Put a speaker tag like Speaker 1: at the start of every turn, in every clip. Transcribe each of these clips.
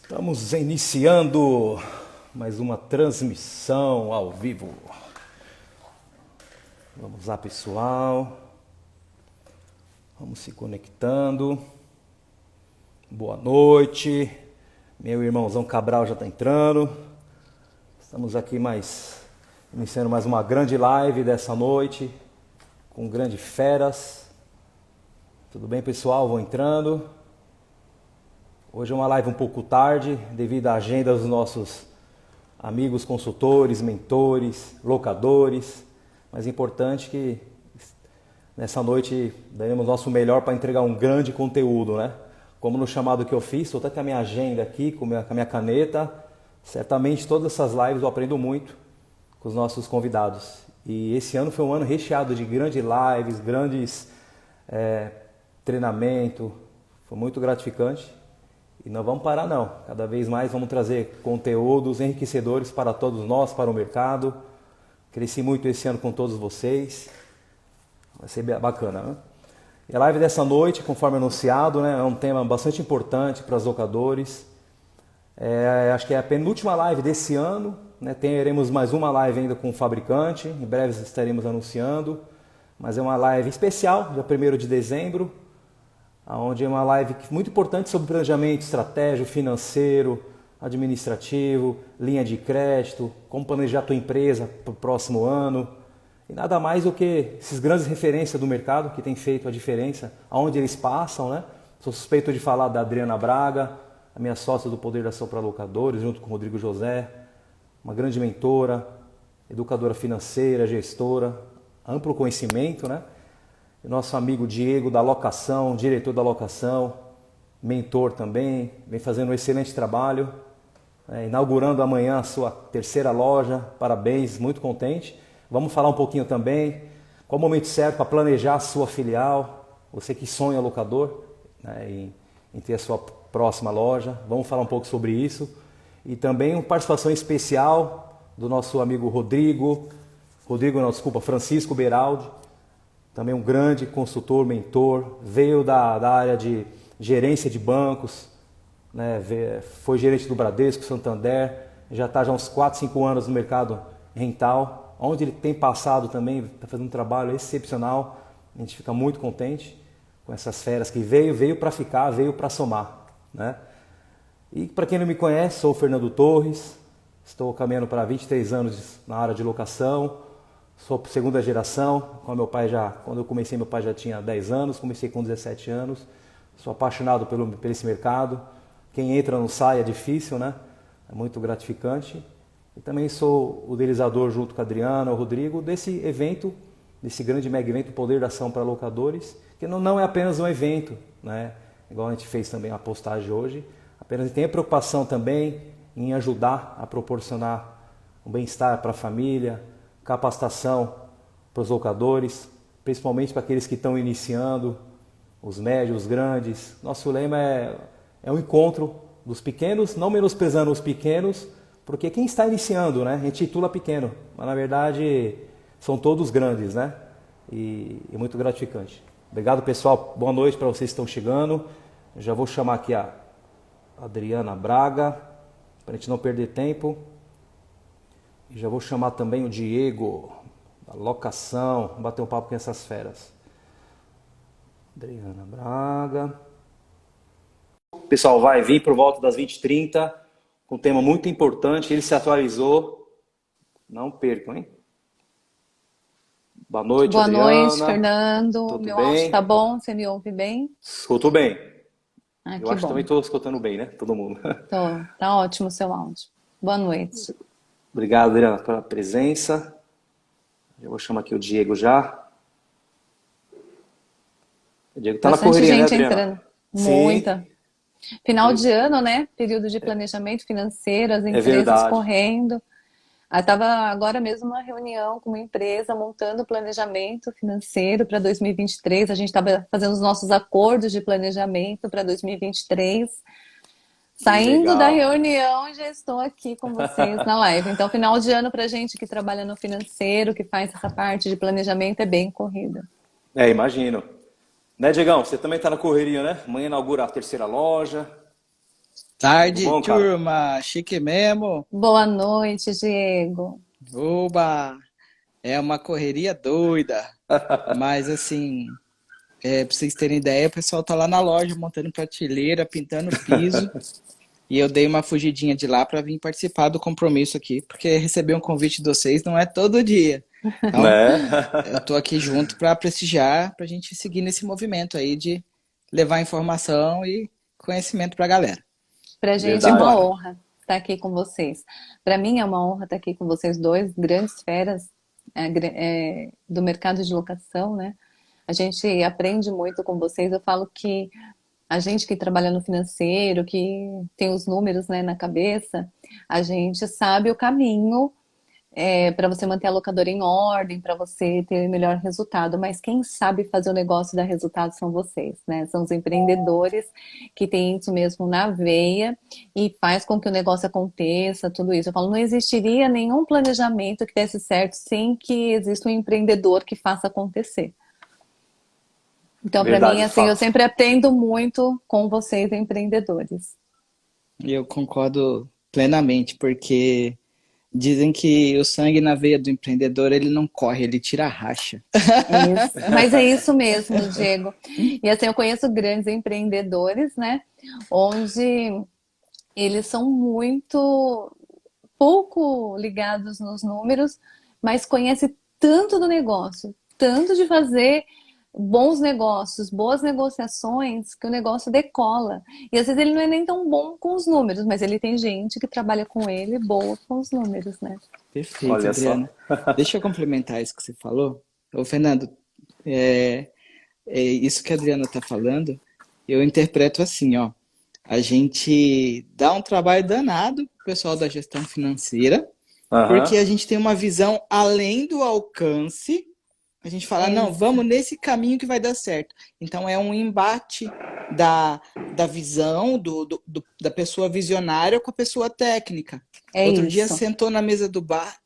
Speaker 1: Estamos iniciando mais uma transmissão ao vivo. Vamos lá, pessoal. Vamos se conectando. Boa noite. Meu irmãozão Cabral já está entrando. Estamos aqui iniciando mais uma grande live dessa noite com grandes feras. Tudo bem, pessoal? Vão entrando. Hoje é uma live um pouco tarde, devido à agenda dos nossos amigos consultores, mentores, locadores. Mas é importante que nessa noite daremos nosso melhor para entregar um grande conteúdo, né? Como no chamado que eu fiz, estou até com a minha agenda aqui, com a minha caneta. Certamente todas essas lives eu aprendo muito com os nossos convidados. E esse ano foi um ano recheado de grandes lives, grandes treinamento. Foi muito gratificante. E não vamos parar não, cada vez mais vamos trazer conteúdos enriquecedores para todos nós, para o mercado. Cresci muito esse ano com todos vocês, vai ser bacana, né? E a live dessa noite, conforme anunciado, né, é um tema bastante importante para os locadores. Acho que é a penúltima live desse ano, né? Teremos mais uma live ainda com o fabricante, em breve estaremos anunciando. Mas é uma live especial, dia 1º de dezembro. Onde é uma live muito importante sobre planejamento estratégico, financeiro, administrativo, linha de crédito, como planejar a tua empresa para o próximo ano. E nada mais do que esses grandes referências do mercado que têm feito a diferença, aonde eles passam, né? Sou suspeito de falar da Adriana Braga, a minha sócia do Poder da Ação para Locadores, junto com o Rodrigo José, uma grande mentora, educadora financeira, gestora, amplo conhecimento, né? Nosso amigo Diego da locação, diretor da locação, mentor também, vem fazendo um excelente trabalho, inaugurando amanhã a sua terceira loja, parabéns, muito contente. Vamos falar um pouquinho também qual o momento certo para planejar a sua filial, você que sonha locador, né, em ter a sua próxima loja, vamos falar um pouco sobre isso. E também uma participação especial do nosso amigo Francisco Beraldi, também um grande consultor, mentor, veio da área de gerência de bancos, né? Foi gerente do Bradesco, Santander, já está uns 4, 5 anos no mercado rental, onde ele tem passado também, está fazendo um trabalho excepcional, a gente fica muito contente com essas feras que veio para ficar, veio para somar, né? E para quem não me conhece, sou o Fernando Torres, estou caminhando para 23 anos na área de locação. Sou segunda geração, com meu pai quando eu comecei, meu pai já tinha 10 anos, comecei com 17 anos. Sou apaixonado por esse mercado. Quem entra não sai, é difícil, né? É muito gratificante. E também sou o idealizador, junto com a Adriana, o Rodrigo, desse evento, desse grande mega evento, Poder da Ação para Locadores, que não é apenas um evento, né? Igual a gente fez também a postagem hoje, apenas tem a preocupação também em ajudar a proporcionar um bem-estar para a família, capacitação para os locadores, principalmente para aqueles que estão iniciando, os médios, os grandes. Nosso lema é um encontro dos pequenos, não menosprezando os pequenos, porque quem está iniciando, né, intitula pequeno, mas na verdade são todos grandes, né? E muito gratificante. Obrigado, pessoal. Boa noite para vocês que estão chegando. Eu já vou chamar aqui a Adriana Braga, para a gente não perder tempo. E já vou chamar também o Diego, da locação, bater um papo com essas feras. Adriana Braga. O pessoal vai vir por volta das 20h30, com um tema muito importante, ele se atualizou. Não percam, hein? Boa noite,
Speaker 2: Boa noite,
Speaker 1: Adriana.
Speaker 2: Fernando.
Speaker 1: Tudo
Speaker 2: Meu áudio tá
Speaker 1: bem?
Speaker 2: bom? Você me ouve bem?
Speaker 1: Escuto bem.
Speaker 2: Ah,
Speaker 1: Eu
Speaker 2: que
Speaker 1: acho que também
Speaker 2: bom.
Speaker 1: estou escutando bem, né? Todo mundo.
Speaker 2: Tá ótimo o seu áudio. Boa noite.
Speaker 1: Obrigado, Adriana, pela presença. Eu vou chamar aqui o Diego já. O Diego tá na
Speaker 2: Bastante
Speaker 1: correria, né,
Speaker 2: gente
Speaker 1: Adriana?
Speaker 2: entrando.
Speaker 1: Sim,
Speaker 2: Muita. Final de ano, né? Período de planejamento financeiro, as
Speaker 1: é
Speaker 2: empresas
Speaker 1: verdade.
Speaker 2: correndo. Eu estava agora mesmo numa reunião com uma empresa montando o planejamento financeiro para 2023. A gente estava fazendo os nossos acordos de planejamento para 2023.
Speaker 1: Que
Speaker 2: Saindo da
Speaker 1: legal.
Speaker 2: reunião, já estou aqui com vocês na live. Então, final de ano para gente que trabalha no financeiro, que faz essa parte de planejamento, é bem corrida.
Speaker 1: Imagino. Né, Diegão? Você também tá na correria, né? Amanhã inaugura a terceira loja. Tudo
Speaker 3: Tarde,
Speaker 1: bom, cara?
Speaker 3: turma, chique mesmo.
Speaker 2: Boa noite, Diego.
Speaker 3: Oba, é uma correria doida. Mas assim, pra vocês terem ideia, o pessoal tá lá na loja montando prateleira, pintando piso. E eu dei uma fugidinha de lá para vir participar do compromisso aqui, porque receber um convite de vocês não é todo dia. Então,
Speaker 1: Né?
Speaker 3: eu tô aqui junto para prestigiar, pra gente seguir nesse movimento aí de levar informação e conhecimento pra galera.
Speaker 2: Para a gente é uma
Speaker 1: Verdade.
Speaker 3: Simbora.
Speaker 2: honra estar aqui com vocês. Para mim é uma honra estar aqui com vocês dois, grandes feras do mercado de locação, né? A gente aprende muito com vocês. Eu falo que a gente que trabalha no financeiro, que tem os números, né, na cabeça, a gente sabe o caminho para você manter a locadora em ordem, para você ter melhor resultado. Mas quem sabe fazer o negócio dar resultado são vocês, né? São os empreendedores que têm isso mesmo na veia e faz com que o negócio aconteça, tudo isso. Eu falo, não existiria nenhum planejamento que desse certo sem que exista um empreendedor que faça acontecer. Então, para mim,
Speaker 1: Verdade, de
Speaker 2: assim, eu
Speaker 1: fato.
Speaker 2: sempre aprendo muito com vocês, empreendedores.
Speaker 3: E eu concordo plenamente, porque dizem que o sangue na veia do empreendedor, ele não corre, ele tira a racha.
Speaker 2: É isso. Mas é isso mesmo, Diego. E assim, eu conheço grandes empreendedores, né? Onde eles são muito pouco ligados nos números, mas conhecem tanto do negócio, tanto de fazer bons negócios, boas negociações, que o negócio decola. E às vezes ele não é nem tão bom com os números, mas ele tem gente que trabalha com ele boa com os números, né?
Speaker 3: Perfeito,
Speaker 1: Olha
Speaker 3: Adriana.
Speaker 1: só.
Speaker 3: Deixa eu complementar isso que você falou. Ô, Fernando, é, isso que a Adriana está falando, eu interpreto assim, ó. A gente dá um trabalho danado pro pessoal da gestão financeira, porque
Speaker 1: Aham.
Speaker 3: a gente tem uma visão além do alcance. A gente fala,
Speaker 2: É
Speaker 3: não,
Speaker 2: isso.
Speaker 3: vamos nesse caminho que vai dar certo. Então é um embate da visão da pessoa visionária com a pessoa técnica.
Speaker 2: É
Speaker 3: Outro dia
Speaker 2: isso.
Speaker 3: sentou na mesa do bar,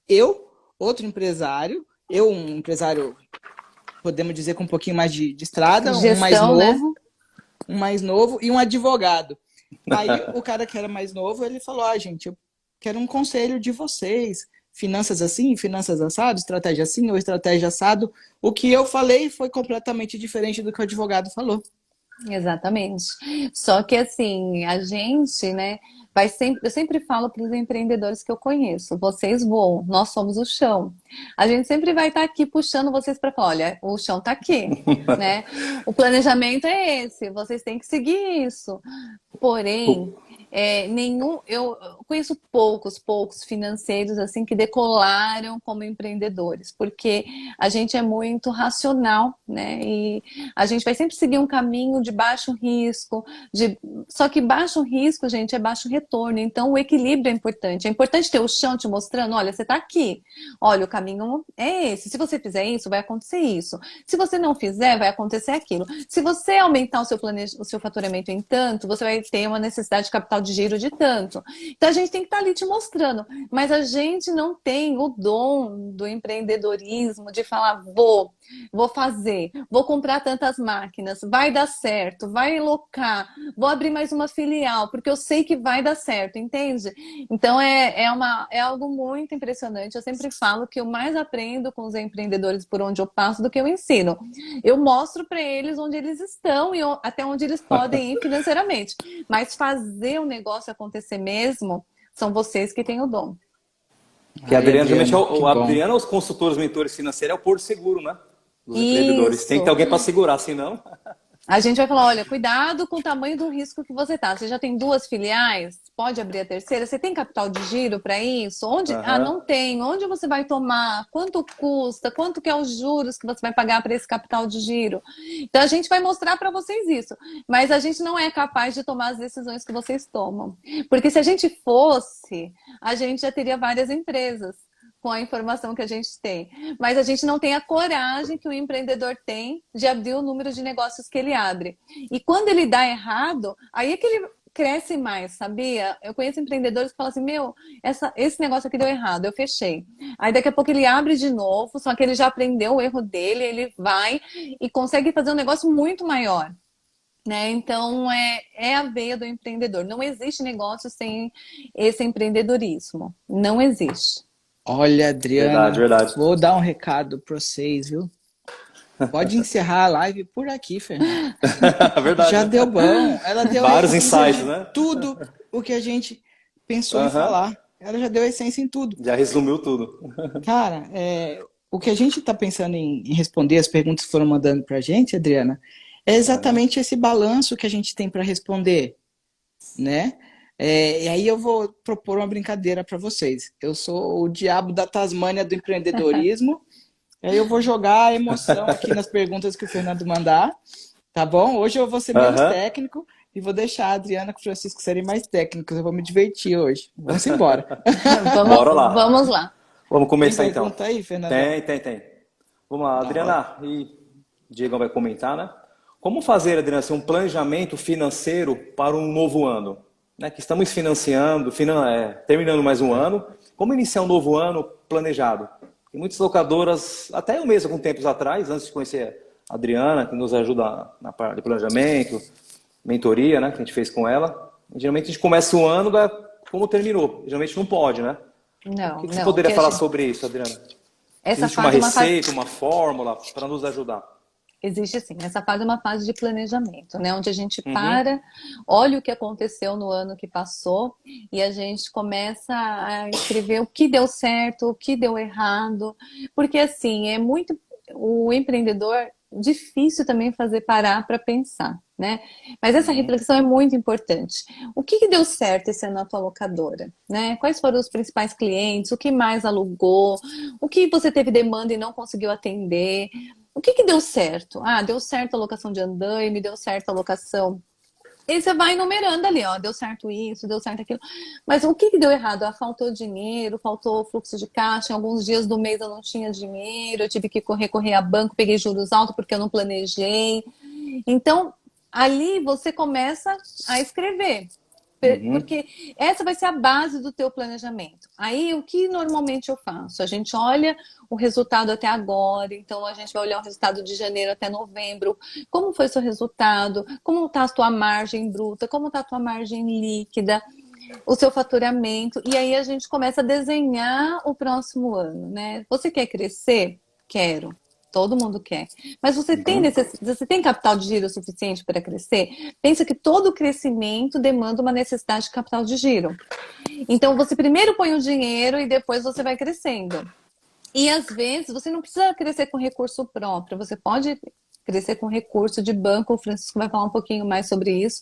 Speaker 3: eu, outro empresário, eu, um empresário, podemos dizer, com um pouquinho mais de estrada,
Speaker 2: Gestão, né?
Speaker 3: um mais novo e um advogado. Aí o cara que era mais novo, ele falou, gente, eu quero um conselho de vocês. Finanças assim, finanças assado, estratégia assim ou estratégia assado. O que eu falei foi completamente diferente do que o advogado falou.
Speaker 2: Exatamente. Só que assim, a gente, né, vai sempre, eu sempre falo para os empreendedores que eu conheço, vocês voam, nós somos o chão. A gente sempre vai estar aqui puxando vocês para falar, olha, o chão está aqui, né? O planejamento é esse, vocês têm que seguir isso. Porém, eu conheço poucos financeiros assim que decolaram como empreendedores, porque a gente é muito racional, né? E a gente vai sempre seguir um caminho de baixo risco, só que baixo risco, gente, é baixo retorno. Então, o equilíbrio é importante. É importante ter o chão te mostrando, olha, você está aqui. Olha, o caminho é esse. Se você fizer isso, vai acontecer isso. Se você não fizer, vai acontecer aquilo. Se você aumentar o seu faturamento em tanto, você vai ter uma necessidade de capital de giro de tanto. Então, a gente tem que estar ali te mostrando. Mas a gente não tem o dom do empreendedorismo de falar, vou fazer, vou comprar tantas máquinas, vai dar certo, vai locar, vou abrir mais uma filial, porque eu sei que vai dar certo, entende? Então é algo muito impressionante. Eu sempre falo que eu mais aprendo com os empreendedores por onde eu passo do que eu ensino. Eu mostro para eles onde eles estão e até onde eles podem ir financeiramente. Mas fazer o negócio acontecer mesmo, são vocês que têm o dom.
Speaker 1: Que a
Speaker 3: Ai,
Speaker 1: Adriana, geralmente,
Speaker 3: Adriana, que
Speaker 1: o
Speaker 3: bom.
Speaker 1: Adriana, os consultores, mentores financeiros, é o porto seguro, né? Dos empreendedores. Tem que ter
Speaker 2: Isso.
Speaker 1: alguém para segurar, senão.
Speaker 2: A gente vai falar, olha, cuidado com o tamanho do risco que você tá. Você já tem duas filiais? Pode abrir a terceira? Você tem capital de giro para isso? Onde? Ah,
Speaker 1: Aham.
Speaker 2: não tem. Onde você vai tomar? Quanto custa? Quanto que é os juros que você vai pagar para esse capital de giro? Então a gente vai mostrar para vocês isso, mas a gente não é capaz de tomar as decisões que vocês tomam. Porque se a gente fosse, a gente já teria várias empresas com a informação que a gente tem. Mas a gente não tem a coragem que o empreendedor tem de abrir o número de negócios que ele abre. E quando ele dá errado, aí é que ele cresce mais, sabia? Eu conheço empreendedores que falam assim, meu, esse negócio aqui deu errado, eu fechei. Aí daqui a pouco ele abre de novo, só que ele já aprendeu o erro dele, ele vai e consegue fazer um negócio muito maior. né? Então, é a veia do empreendedor. Não existe negócio sem esse empreendedorismo. Não existe.
Speaker 3: Olha,
Speaker 1: Verdade,
Speaker 3: Adriana,
Speaker 1: verdade.
Speaker 3: vou dar um recado para vocês, viu? Pode encerrar a live por aqui, Fernando.
Speaker 1: Verdade,
Speaker 3: Já
Speaker 1: né?
Speaker 3: deu bom. Ela deu a
Speaker 1: Vários
Speaker 3: essência
Speaker 1: insights,
Speaker 3: de
Speaker 1: né?
Speaker 3: tudo o que a gente pensou em
Speaker 1: Aham.
Speaker 3: falar. Ela já deu a essência em tudo.
Speaker 1: Já resumiu tudo.
Speaker 3: Cara, o que a gente está pensando em responder, as perguntas que foram mandando para a gente, Adriana, é
Speaker 1: Aham.
Speaker 3: exatamente esse balanço que a gente tem para responder, né? E aí eu vou propor uma brincadeira para vocês. Eu sou o diabo da Tasmânia do empreendedorismo. Aí eu vou jogar a emoção aqui nas perguntas que o Fernando mandar, tá bom? Hoje eu vou ser menos
Speaker 1: Aham.
Speaker 3: técnico e vou deixar a Adriana e o Francisco serem mais técnicos. Eu vou me divertir hoje. Vamos embora.
Speaker 2: Vamos,
Speaker 1: Bora lá.
Speaker 2: vamos lá.
Speaker 1: Vamos
Speaker 3: Tem
Speaker 1: começar então.
Speaker 3: pergunta aí, Fernandão?
Speaker 1: Tem. Vamos lá,
Speaker 3: Da hora.
Speaker 1: Adriana e Diego vai comentar, né? Como fazer, Adriana, assim, um planejamento financeiro para um novo ano? Né? Que estamos financiando, terminando mais um ano. Como iniciar um novo ano planejado? Tem muitas locadoras, até eu mesmo, alguns tempos atrás, antes de conhecer a Adriana, que nos ajuda na parte de planejamento, mentoria, né, que a gente fez com ela. Geralmente a gente começa o ano como terminou. Geralmente não pode, né? O
Speaker 2: Não,
Speaker 1: que você
Speaker 2: não.
Speaker 1: poderia falar sobre isso, Adriana?
Speaker 2: Essa
Speaker 1: Existe uma
Speaker 2: fase é uma fase.
Speaker 1: receita, uma fórmula para nos ajudar?
Speaker 2: Existe sim, essa fase é uma fase de planejamento, né? Onde a gente
Speaker 1: Uhum,
Speaker 2: para, olha o que aconteceu no ano que passou e a gente começa a escrever o que deu certo, o que deu errado, porque assim, é muito o empreendedor difícil também fazer parar para pensar, né? Mas essa
Speaker 1: uhum,
Speaker 2: reflexão é muito importante. O que deu certo esse ano na tua locadora, né? Quais foram os principais clientes? O que mais alugou? O que você teve demanda e não conseguiu atender? O que deu certo? Ah, deu certo a locação de andaime, deu certo a locação. E você vai enumerando ali, ó, deu certo isso, deu certo aquilo. Mas o que deu errado? Ah, faltou dinheiro, faltou fluxo de caixa. Em alguns dias do mês eu não tinha dinheiro, eu tive que correr a banco, peguei juros altos porque eu não planejei. Então, ali você começa a escrever.
Speaker 1: uhum.
Speaker 2: Porque essa vai ser a base do teu planejamento. Aí, o que normalmente eu faço? A gente olha o resultado até agora, então a gente vai olhar o resultado de janeiro até novembro. Como foi o seu resultado? Como está a tua margem bruta? Como está a tua margem líquida? O seu faturamento? E aí a gente começa a desenhar o próximo ano, né? Você quer crescer? Quero. Todo mundo quer. Mas
Speaker 1: Uhum.
Speaker 2: você tem capital de giro suficiente para crescer? Pensa que todo crescimento demanda uma necessidade de capital de giro. Então, você primeiro põe o dinheiro e depois você vai crescendo. E às vezes você não precisa crescer com recurso próprio, você pode crescer com recurso de banco. O Francisco vai falar um pouquinho mais sobre isso.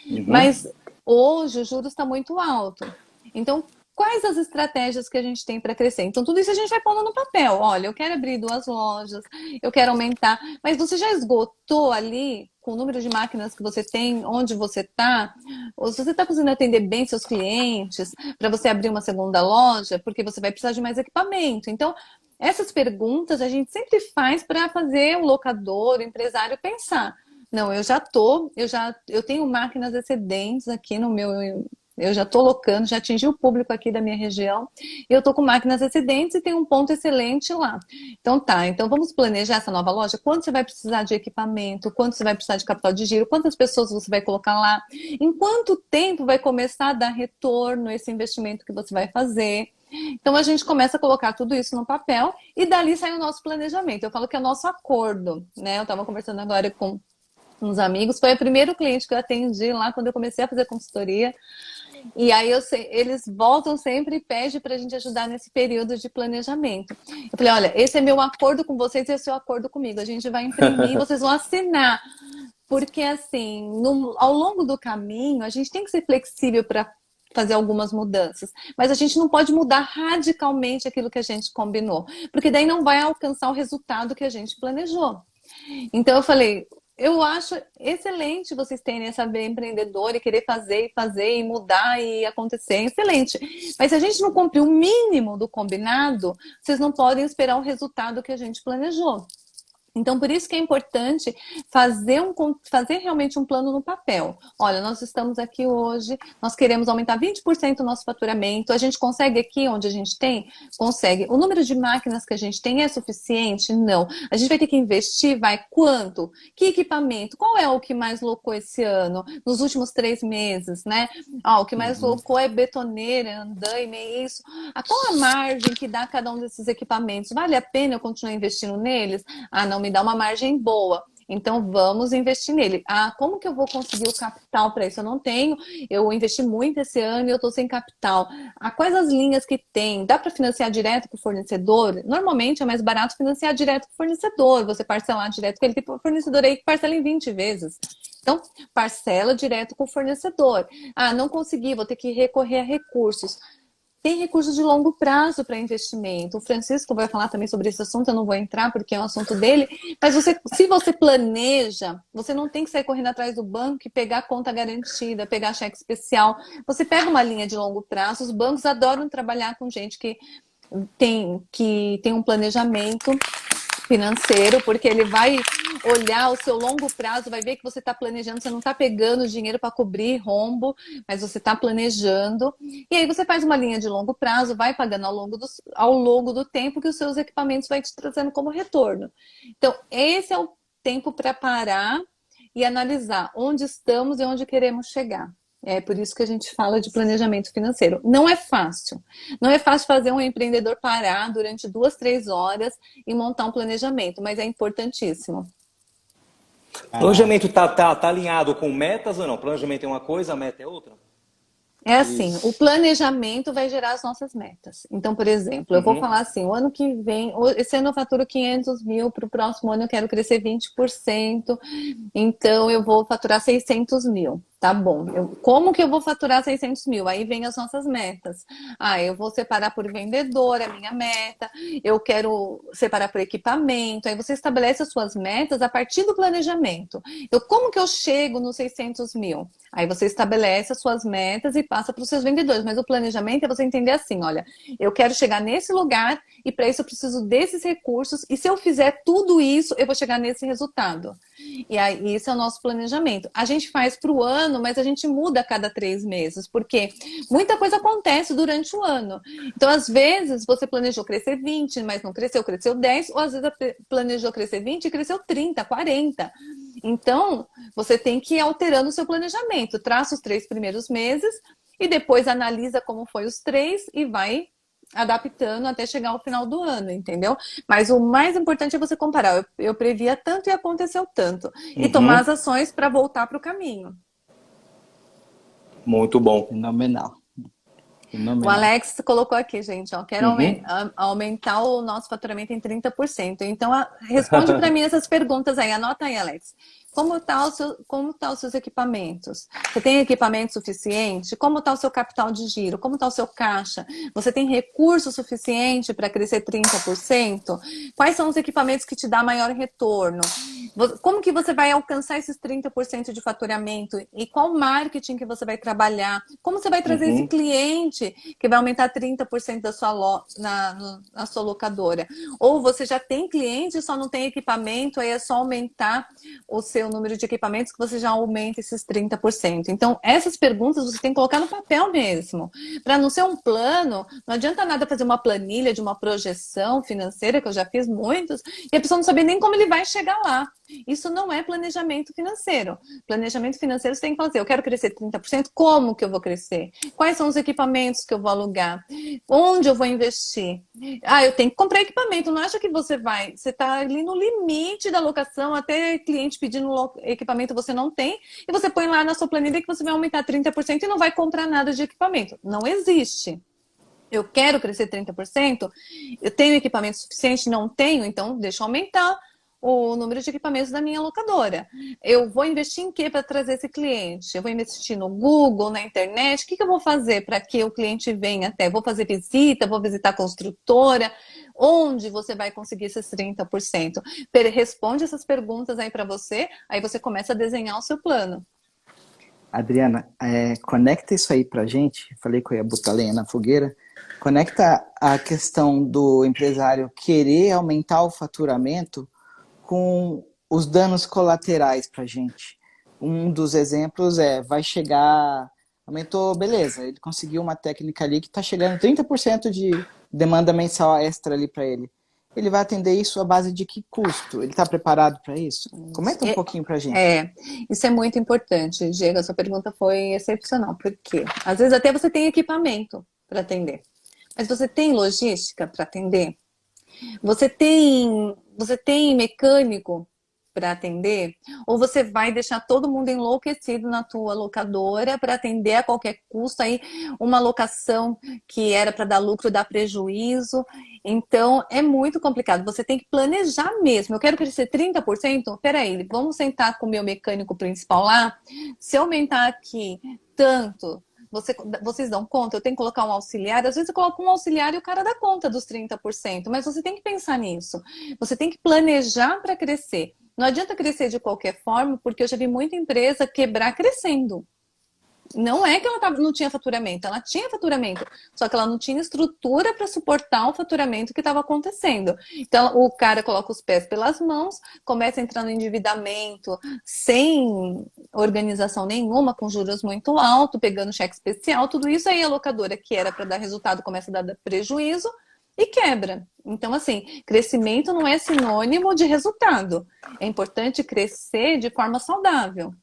Speaker 1: Uhum.
Speaker 2: Mas hoje o juros está muito alto. Então, quais as estratégias que a gente tem para crescer? Então, tudo isso a gente vai pondo no papel. Olha, eu quero abrir 2 lojas, eu quero aumentar. Mas você já esgotou ali com o número de máquinas que você tem, onde você está? Ou se você está conseguindo atender bem seus clientes para você abrir uma segunda loja, porque você vai precisar de mais equipamento. Então, essas perguntas a gente sempre faz para fazer o locador, o empresário pensar. Não, eu tenho máquinas excedentes aqui no meu, eu já estou locando, já atingi o público aqui da minha região, e eu estou com máquinas excedentes e tem um ponto excelente lá. Então tá, então vamos planejar essa nova loja, quanto você vai precisar de equipamento, quanto você vai precisar de capital de giro, quantas pessoas você vai colocar lá, em quanto tempo vai começar a dar retorno esse investimento que você vai fazer. Então a gente começa a colocar tudo isso no papel e dali sai o nosso planejamento. Eu falo que é o nosso acordo, né? Eu estava conversando agora com uns amigos, foi o primeiro cliente que eu atendi lá quando eu comecei a fazer consultoria. E aí eles voltam sempre e pedem para a gente ajudar nesse período de planejamento. Eu falei, olha, esse é meu acordo com vocês, esse é o seu acordo comigo. A gente vai imprimir, vocês vão assinar. Porque assim, ao longo do caminho, a gente tem que ser flexível para fazer algumas mudanças, mas a gente não pode mudar radicalmente aquilo que a gente combinou, porque daí não vai alcançar o resultado que a gente planejou. Então eu falei, eu acho excelente vocês terem essa veia empreendedora e querer fazer e mudar e acontecer, excelente. Mas se a gente não cumprir o mínimo do combinado, vocês não podem esperar o resultado que a gente planejou. Então, por isso que é importante fazer realmente um plano no papel. Olha, nós estamos aqui hoje, nós queremos aumentar 20% o nosso faturamento. A gente consegue aqui onde a gente tem? Consegue. O número de máquinas que a gente tem é suficiente? Não. A gente vai ter que investir, vai quanto? Que equipamento? Qual é o que mais locou esse ano? Nos últimos 3 meses, né? O que mais locou é betoneira, andaime, isso. Qual a margem que dá cada um desses equipamentos? Vale a pena eu continuar investindo neles? Não me dá uma margem boa. Então, vamos investir nele. Como que eu vou conseguir o capital para isso? Eu não tenho. Eu investi muito esse ano e eu estou sem capital. Quais as linhas que tem? Dá para financiar direto com o fornecedor? Normalmente é mais barato financiar direto com o fornecedor. Você parcelar direto com ele. Tem fornecedor aí que parcela em 20 vezes. Então, parcela direto com o fornecedor. Não consegui, vou ter que recorrer a recursos. Tem recursos de longo prazo para investimento. O Francisco vai falar também sobre esse assunto, eu não vou entrar porque é um assunto dele. Mas se você planeja, você não tem que sair correndo atrás do banco e pegar conta garantida, pegar cheque especial. Você pega uma linha de longo prazo. Os bancos adoram trabalhar com gente que tem um planejamento financeiro, porque ele vai olhar o seu longo prazo, vai ver que você está planejando, você não está pegando dinheiro para cobrir rombo, mas você está planejando. E aí você faz uma linha de longo prazo, vai pagando ao longo do tempo que os seus equipamentos vai te trazendo como retorno. Então, esse é o tempo para parar e analisar onde estamos e onde queremos chegar. É por isso que a gente fala de planejamento financeiro. Não é fácil. Não é fácil fazer um empreendedor parar durante 2, 3 horas e montar um planejamento, mas é importantíssimo.
Speaker 1: O planejamento tá alinhado com metas ou não? O planejamento é uma coisa, a meta é outra?
Speaker 2: É assim, o planejamento vai gerar as nossas metas. Então, por exemplo, eu vou falar assim, o ano que vem, esse ano eu faturo 500 mil, para o próximo ano eu quero crescer 20%, então eu vou faturar 600 mil. Tá bom, como que eu vou faturar 600 mil? Aí vem as nossas metas. Eu vou separar por vendedor, a minha meta. Eu quero separar por equipamento. Aí você estabelece as suas metas a partir do planejamento. Como que eu chego nos 600 mil? Aí você estabelece as suas metas e passa para os seus vendedores. Mas o planejamento é você entender assim, olha, eu quero chegar nesse lugar e para isso eu preciso desses recursos. E se eu fizer tudo isso, eu vou chegar nesse resultado. E aí, esse é o nosso planejamento. A gente faz para o ano, mas a gente muda a cada 3 meses, porque muita coisa acontece durante o ano. Então, às vezes, você planejou crescer 20, mas não cresceu, cresceu 10, ou às vezes planejou crescer 20 e cresceu 30, 40. Então, você tem que ir alterando o seu planejamento. Traça os 3 primeiros meses e depois analisa como foi os 3 e vai adaptando até chegar ao final do ano, entendeu? Mas o mais importante é você comparar. Eu previa tanto e aconteceu tanto. E tomar as ações para voltar para o caminho.
Speaker 1: Muito bom.
Speaker 3: Fenomenal.
Speaker 2: O Alex colocou aqui, gente, quero aumentar o nosso faturamento em 30%. Então, responde para mim essas perguntas aí. Anota aí, Alex. Como tá os seus equipamentos? Você tem equipamento suficiente? Como está o seu capital de giro? Como está o seu caixa? Você tem recurso suficiente para crescer 30%? Quais são os equipamentos que te dão maior retorno? Como que você vai alcançar esses 30% de faturamento? E qual marketing que você vai trabalhar? Como você vai trazer esse cliente que vai aumentar 30% da na sua locadora? Ou você já tem cliente e só não tem equipamento, aí é só aumentar o seu número de equipamentos que você já aumenta esses 30%. Então, essas perguntas você tem que colocar no papel mesmo. Para não ser um plano, não adianta nada fazer uma planilha de uma projeção financeira, que eu já fiz muitos, e a pessoa não saber nem como ele vai chegar lá. Isso não é planejamento financeiro. Planejamento financeiro você tem que fazer, eu quero crescer 30%, como que eu vou crescer? Quais são os equipamentos que eu vou alugar? Onde eu vou investir? Eu tenho que comprar equipamento. Não acha que você está ali no limite da locação, até cliente pedindo equipamento você não tem, e você põe lá na sua planilha que você vai aumentar 30% e não vai comprar nada de equipamento. Não existe. Eu quero crescer 30%, eu tenho equipamento suficiente? Não tenho, então deixa eu aumentar o número de equipamentos da minha locadora. Eu vou investir em quê para trazer esse cliente? Eu vou investir no Google, na internet? O que eu vou fazer para que o cliente venha até? Vou fazer visita, vou visitar a construtora? Onde você vai conseguir esses 30%? Responde essas perguntas aí para você, aí você começa a desenhar o seu plano.
Speaker 3: Adriana, conecta isso aí pra gente. Falei que eu ia botar lenha na fogueira. Conecta a questão do empresário querer aumentar o faturamento com os danos colaterais para a gente. Um dos exemplos vai chegar, aumentou, beleza, ele conseguiu uma técnica ali que está chegando 30% de demanda mensal extra ali para ele. Ele vai atender isso à base de que custo? Ele está preparado para isso? Comenta um pouquinho para a gente.
Speaker 2: Isso é muito importante, Diego. A sua pergunta foi excepcional, porque às vezes até você tem equipamento para atender, mas você tem logística para atender? Você tem mecânico para atender? Ou você vai deixar todo mundo enlouquecido na tua locadora para atender a qualquer custo aí uma locação que era para dar lucro, dar prejuízo? Então é muito complicado. Você tem que planejar mesmo. Eu quero crescer 30%? Peraí, vamos sentar com o meu mecânico principal lá. Se eu aumentar aqui tanto, vocês dão conta? Eu tenho que colocar um auxiliar. Às vezes eu coloco um auxiliar e o cara dá conta dos 30%. Mas você tem que pensar nisso. Você tem que planejar para crescer. Não adianta crescer de qualquer forma, porque eu já vi muita empresa quebrar crescendo. Não é que ela não tinha faturamento, ela tinha faturamento, só que ela não tinha estrutura para suportar o faturamento que estava acontecendo. Então o cara coloca os pés pelas mãos, começa a entrar no endividamento sem organização nenhuma, com juros muito altos, pegando cheque especial, tudo isso aí a locadora que era para dar resultado começa a dar prejuízo e quebra. Então, assim, crescimento não é sinônimo de resultado. É importante crescer de forma saudável.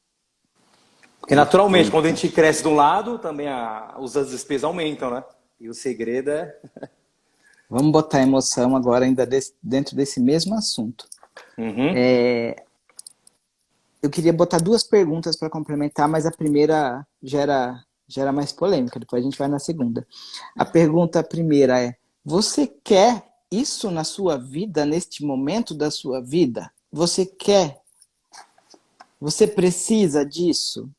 Speaker 1: Porque naturalmente, quando a gente cresce de um lado, também as despesas aumentam, né? E o segredo é...
Speaker 3: Vamos botar emoção agora ainda dentro desse mesmo assunto. Eu queria botar duas perguntas para complementar, mas a primeira gera mais polêmica, depois a gente vai na segunda. A pergunta primeira é: você quer isso na sua vida, neste momento da sua vida? Você quer? Você precisa disso?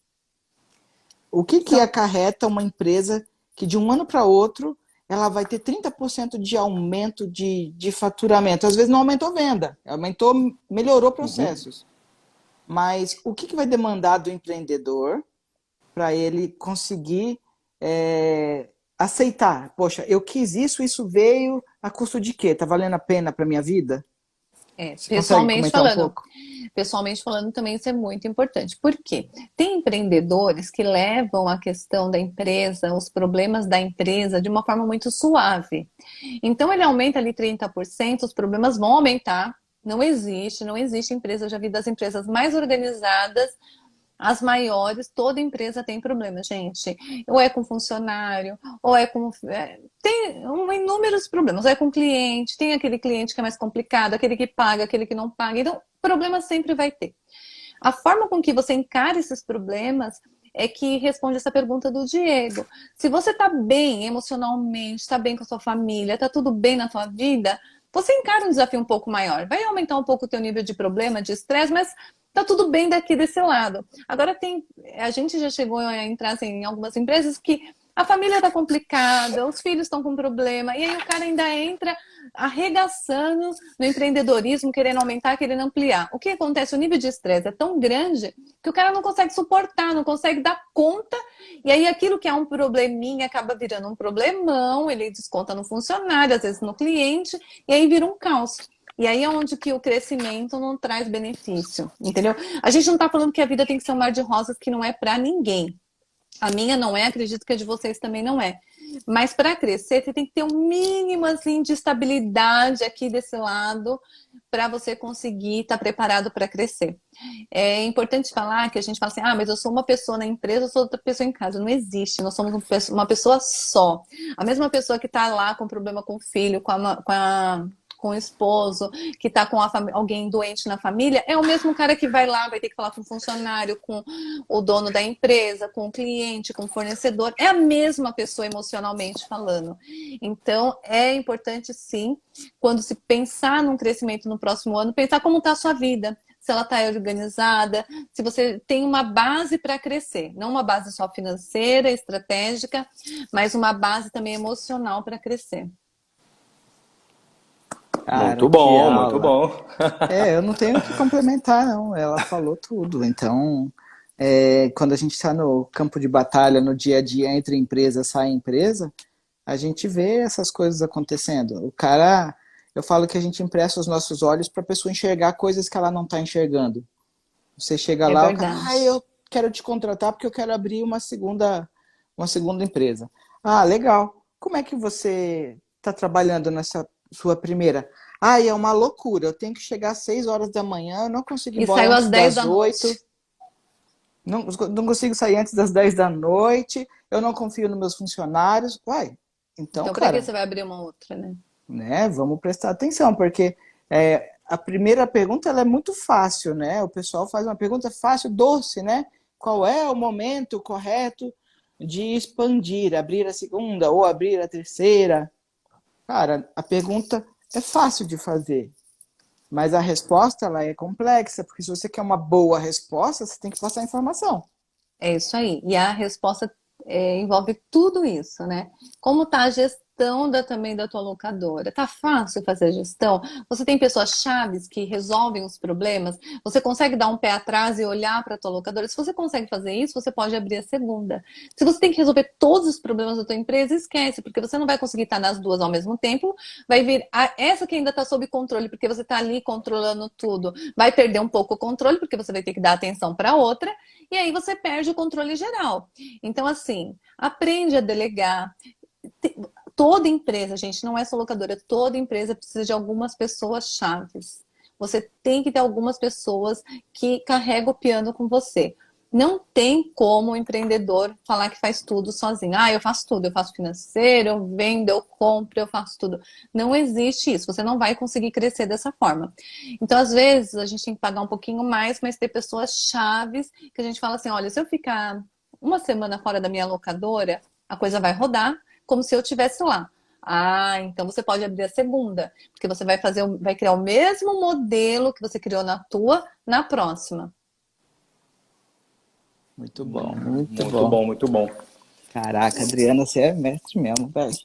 Speaker 3: O que acarreta uma empresa que de um ano para outro ela vai ter 30% de aumento de faturamento? Às vezes não aumentou venda, melhorou processos. Mas o que vai demandar do empreendedor para ele conseguir aceitar? Poxa, eu quis isso veio a custo de quê? Tá valendo a pena para minha vida?
Speaker 2: Pessoalmente falando também isso é muito importante. Por quê? Tem empreendedores que levam a questão da empresa, os problemas da empresa de uma forma muito suave. Então ele aumenta ali 30%, os problemas vão aumentar. Não existe empresa, eu já vi das empresas mais organizadas, as maiores, toda empresa tem problema, gente. Ou é com funcionário, ou é com... tem inúmeros problemas. Ou é com cliente, tem aquele cliente que é mais complicado, aquele que paga, aquele que não paga. Então, problema sempre vai ter. A forma com que você encara esses problemas é que responde essa pergunta do Diego. Se você está bem emocionalmente, está bem com a sua família, está tudo bem na sua vida, você encara um desafio um pouco maior. Vai aumentar um pouco o teu nível de problema, de estresse, mas tá tudo bem daqui desse lado. Agora a gente já chegou a entrar assim, em algumas empresas que a família tá complicada, os filhos estão com problema, e aí o cara ainda entra arregaçando no empreendedorismo, querendo aumentar, querendo ampliar. O que acontece? O nível de estresse é tão grande que o cara não consegue suportar, não consegue dar conta, e aí aquilo que é um probleminha acaba virando um problemão, ele desconta no funcionário, às vezes no cliente, e aí vira um caos. E aí é onde que o crescimento não traz benefício, entendeu? A gente não tá falando que a vida tem que ser um mar de rosas, que não é para ninguém. A minha não é, acredito que a de vocês também não é. Mas para crescer, você tem que ter um mínimo assim, de estabilidade aqui desse lado para você conseguir estar preparado para crescer. É importante falar que a gente fala assim, mas eu sou uma pessoa na empresa, eu sou outra pessoa em casa. Não existe, nós somos uma pessoa só. A mesma pessoa que está lá com problema com o filho, com o esposo, que está com alguém doente na família, é o mesmo cara que vai lá, vai ter que falar com o funcionário, com o dono da empresa, com o cliente, com o fornecedor. É a mesma pessoa emocionalmente falando. Então, é importante sim, quando se pensar num crescimento no próximo ano, pensar como está a sua vida. Se ela está organizada, se você tem uma base para crescer. Não uma base só financeira, estratégica, mas uma base também emocional para crescer.
Speaker 3: Cara,
Speaker 1: muito bom, muito bom.
Speaker 3: Eu não tenho o que complementar, não. Ela falou tudo. Então, quando a gente está no campo de batalha, no dia a dia, entre empresa, sai empresa, a gente vê essas coisas acontecendo. O cara, eu falo que a gente empresta os nossos olhos para a pessoa enxergar coisas que ela não está enxergando. Você chega
Speaker 2: É
Speaker 3: lá, o cara,
Speaker 2: verdade.
Speaker 3: eu quero te contratar porque eu quero abrir uma segunda empresa. Ah, legal. Como é que você está trabalhando nessa sua primeira? Ah, é uma loucura. Eu tenho que chegar às 6 horas da manhã, eu não consigo ir
Speaker 2: E
Speaker 3: embora
Speaker 2: saiu às
Speaker 3: antes
Speaker 2: 10
Speaker 3: das
Speaker 2: da
Speaker 3: 8.
Speaker 2: noite.
Speaker 3: Não consigo sair antes das 10 da noite. Eu não confio nos meus funcionários. Uai, então,
Speaker 2: Então, para que
Speaker 3: cara,
Speaker 2: você vai abrir uma outra, né?
Speaker 3: né? Vamos prestar atenção, porque a primeira pergunta ela é muito fácil, né? O pessoal faz uma pergunta fácil, doce, né? Qual é o momento correto de expandir, abrir a segunda ou abrir a terceira? Cara, a pergunta é fácil de fazer, mas a resposta ela é complexa, porque se você quer uma boa resposta, você tem que passar informação.
Speaker 2: É isso aí. E a resposta envolve tudo isso, né? Como tá a gestão também da tua locadora? Tá fácil fazer a gestão? Você tem pessoas chaves que resolvem os problemas? Você consegue dar um pé atrás e olhar para a tua locadora? Se você consegue fazer isso, você pode abrir a segunda. Se você tem que resolver todos os problemas da tua empresa, esquece, porque você não vai conseguir estar nas duas ao mesmo tempo. Vai vir essa que ainda está sob controle, porque você está ali controlando tudo. Vai perder um pouco o controle, porque você vai ter que dar atenção para outra. E aí você perde o controle geral. Então, assim, aprende a delegar. Toda empresa, gente, não é só locadora, toda empresa precisa de algumas pessoas chaves. Você tem que ter algumas pessoas que carregam o piano com você. Não tem como o empreendedor falar que faz tudo sozinho. Ah, eu faço tudo, eu faço financeiro, eu vendo, eu compro, eu faço tudo. Não existe isso, você não vai conseguir crescer dessa forma. Então, às vezes, a gente tem que pagar um pouquinho mais, mas ter pessoas chaves que a gente fala assim, olha, se eu ficar uma semana fora da minha locadora, a coisa vai rodar como se eu estivesse lá. Ah, então você pode abrir a segunda, porque você vai criar o mesmo modelo que você criou na tua, na próxima.
Speaker 3: Muito bom, muito
Speaker 1: Muito
Speaker 3: bom.
Speaker 1: bom, muito bom.
Speaker 3: Caraca, Adriana, você é mestre mesmo, velho.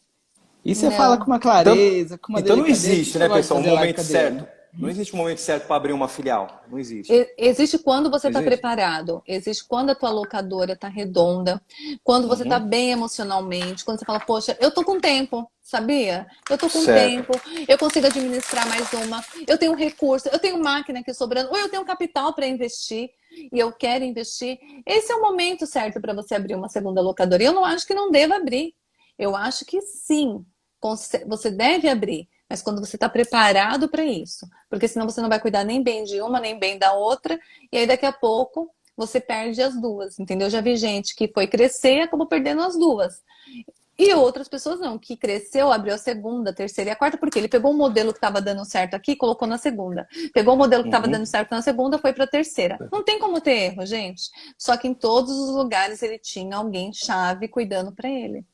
Speaker 3: E você fala com
Speaker 2: Não,
Speaker 3: uma
Speaker 1: Então,
Speaker 3: clareza, com uma
Speaker 1: então não
Speaker 3: delicadeza. O que
Speaker 1: existe,
Speaker 3: você
Speaker 1: né,
Speaker 3: gosta de
Speaker 1: pessoal, um
Speaker 3: fazer lá com
Speaker 1: momento
Speaker 3: a Adriana?
Speaker 1: certo. Não existe um momento certo para abrir uma filial. Não existe.
Speaker 2: existe quando você
Speaker 1: Não
Speaker 2: está
Speaker 1: existe?
Speaker 2: preparado, existe quando a tua locadora está redonda, quando você está
Speaker 1: Uhum.
Speaker 2: bem emocionalmente, quando você fala, poxa, eu tô com tempo, sabia? Eu tô com
Speaker 1: Certo.
Speaker 2: tempo, eu consigo administrar mais uma, eu tenho recurso, eu tenho máquina aqui sobrando, ou eu tenho capital para investir e eu quero investir. Esse é o momento certo para você abrir uma segunda locadora. E eu não acho que não deva abrir. Eu acho que sim, você deve abrir, mas quando você está preparado para isso. Porque senão você não vai cuidar nem bem de uma, nem bem da outra, e aí daqui a pouco você perde as duas, entendeu? Eu já vi gente que foi crescer e acabou perdendo as duas. E outras pessoas não, que cresceu, abriu a segunda, a terceira e a quarta, porque ele pegou um modelo que estava dando certo aqui e colocou na segunda. Pegou o modelo que estava
Speaker 1: Uhum.
Speaker 2: dando certo na segunda, foi para a terceira. Não tem como ter erro, gente. Só que em todos os lugares ele tinha alguém chave cuidando para ele.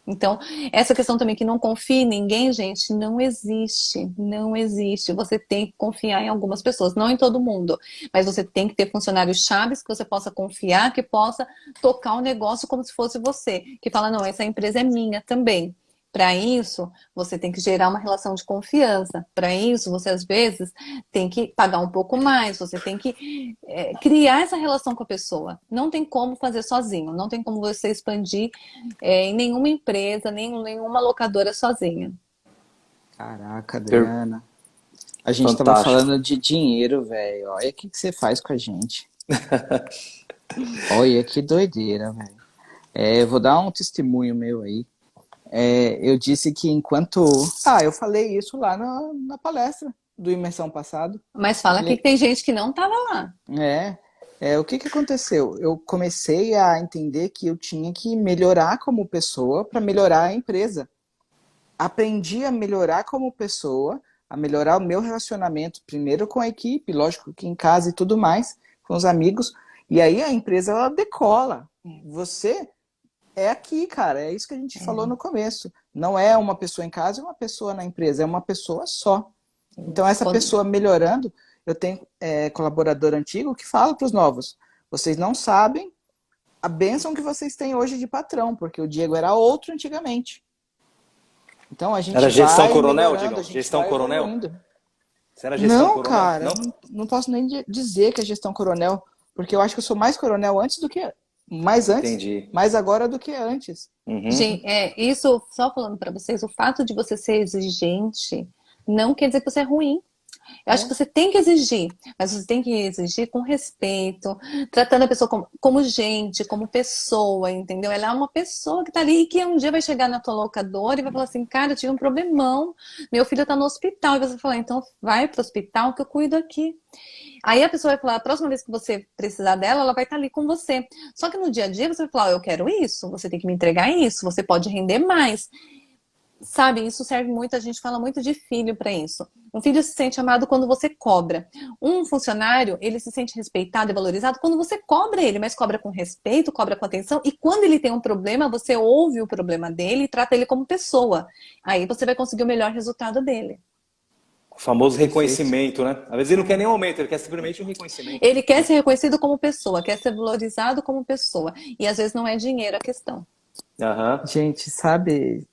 Speaker 2: Então, essa questão também que não confie em ninguém, gente, não existe. Não existe. Você tem que confiar em algumas pessoas, não em todo mundo. Mas você tem que ter funcionários chaves que você possa confiar, que possa tocar o negócio como se fosse você. Que fala, não, essa empresa é minha também. Para isso, você tem que gerar uma relação de confiança. Para isso, você às vezes tem que pagar um pouco mais, você tem que criar essa relação com a pessoa. Não tem como fazer sozinho, não tem como você expandir em nenhuma empresa, nenhuma locadora sozinha.
Speaker 3: Caraca,
Speaker 1: Per-
Speaker 3: Adriana. A gente tava
Speaker 1: Fantástico.
Speaker 3: falando de dinheiro, velho. Olha o que você faz com a gente. Olha que doideira, velho. Eu vou dar um testemunho meu aí. Eu disse que enquanto. Ah, eu falei isso lá na palestra do Imersão passado.
Speaker 2: Mas
Speaker 3: Eu
Speaker 2: fala aqui
Speaker 3: falei,
Speaker 2: que tem gente que não estava lá.
Speaker 3: o que que aconteceu? Eu comecei a entender que eu tinha que melhorar como pessoa para melhorar a empresa. Aprendi a melhorar como pessoa, a melhorar o meu relacionamento, primeiro com a equipe, lógico que em casa e tudo mais, com os amigos. E aí a empresa ela decola. Você é aqui, cara. É isso que a gente falou no começo. Não é uma pessoa em casa e uma pessoa na empresa, é uma pessoa só. Então, essa
Speaker 2: Quando-
Speaker 3: pessoa melhorando, eu tenho colaborador antigo que fala para os novos: vocês não sabem a bênção que vocês têm hoje de patrão, porque o Diego era outro antigamente. Então, a gente
Speaker 1: Era gestão
Speaker 3: vai
Speaker 1: coronel,
Speaker 3: melhorando, a
Speaker 1: Digão?
Speaker 3: gente
Speaker 1: Gestão
Speaker 3: vai
Speaker 1: coronel?
Speaker 3: evoluindo.
Speaker 1: Você era gestão
Speaker 3: Não,
Speaker 1: coronel?
Speaker 3: cara,
Speaker 1: Não?
Speaker 3: não posso nem dizer que é gestão coronel, porque eu acho que eu sou mais coronel antes do que mais antes,
Speaker 1: Entendi.
Speaker 3: mais agora do que antes.
Speaker 1: Uhum.
Speaker 2: Gente, isso, só falando para vocês, o fato de você ser exigente não quer dizer que você é ruim. Eu acho que você tem que exigir, mas você tem que exigir com respeito, tratando a pessoa como gente, como pessoa, entendeu? Ela é uma pessoa que tá ali e que um dia vai chegar na tua locadora e vai falar assim, cara, eu tive um problemão, meu filho tá no hospital. E você vai falar, então vai pro hospital que eu cuido aqui. Aí a pessoa vai falar, a próxima vez que você precisar dela, ela vai estar ali com você. Só que no dia a dia você vai falar, eu quero isso, você tem que me entregar isso, você pode render mais. Sabe, isso serve muito, a gente fala muito de filho para isso. Um filho se sente amado quando você cobra. Um funcionário, ele se sente respeitado e valorizado quando você cobra ele, mas cobra com respeito, cobra com atenção. E quando ele tem um problema, você ouve o problema dele e trata ele como pessoa. Aí você vai conseguir o melhor resultado dele.
Speaker 1: O famoso
Speaker 3: Perfeito.
Speaker 1: reconhecimento, né? Às vezes ele não quer nem um aumento, ele quer simplesmente um reconhecimento.
Speaker 2: Ele quer ser reconhecido como pessoa, quer ser valorizado como pessoa. E às vezes não é dinheiro a questão.
Speaker 1: Aham.
Speaker 3: Gente, sabe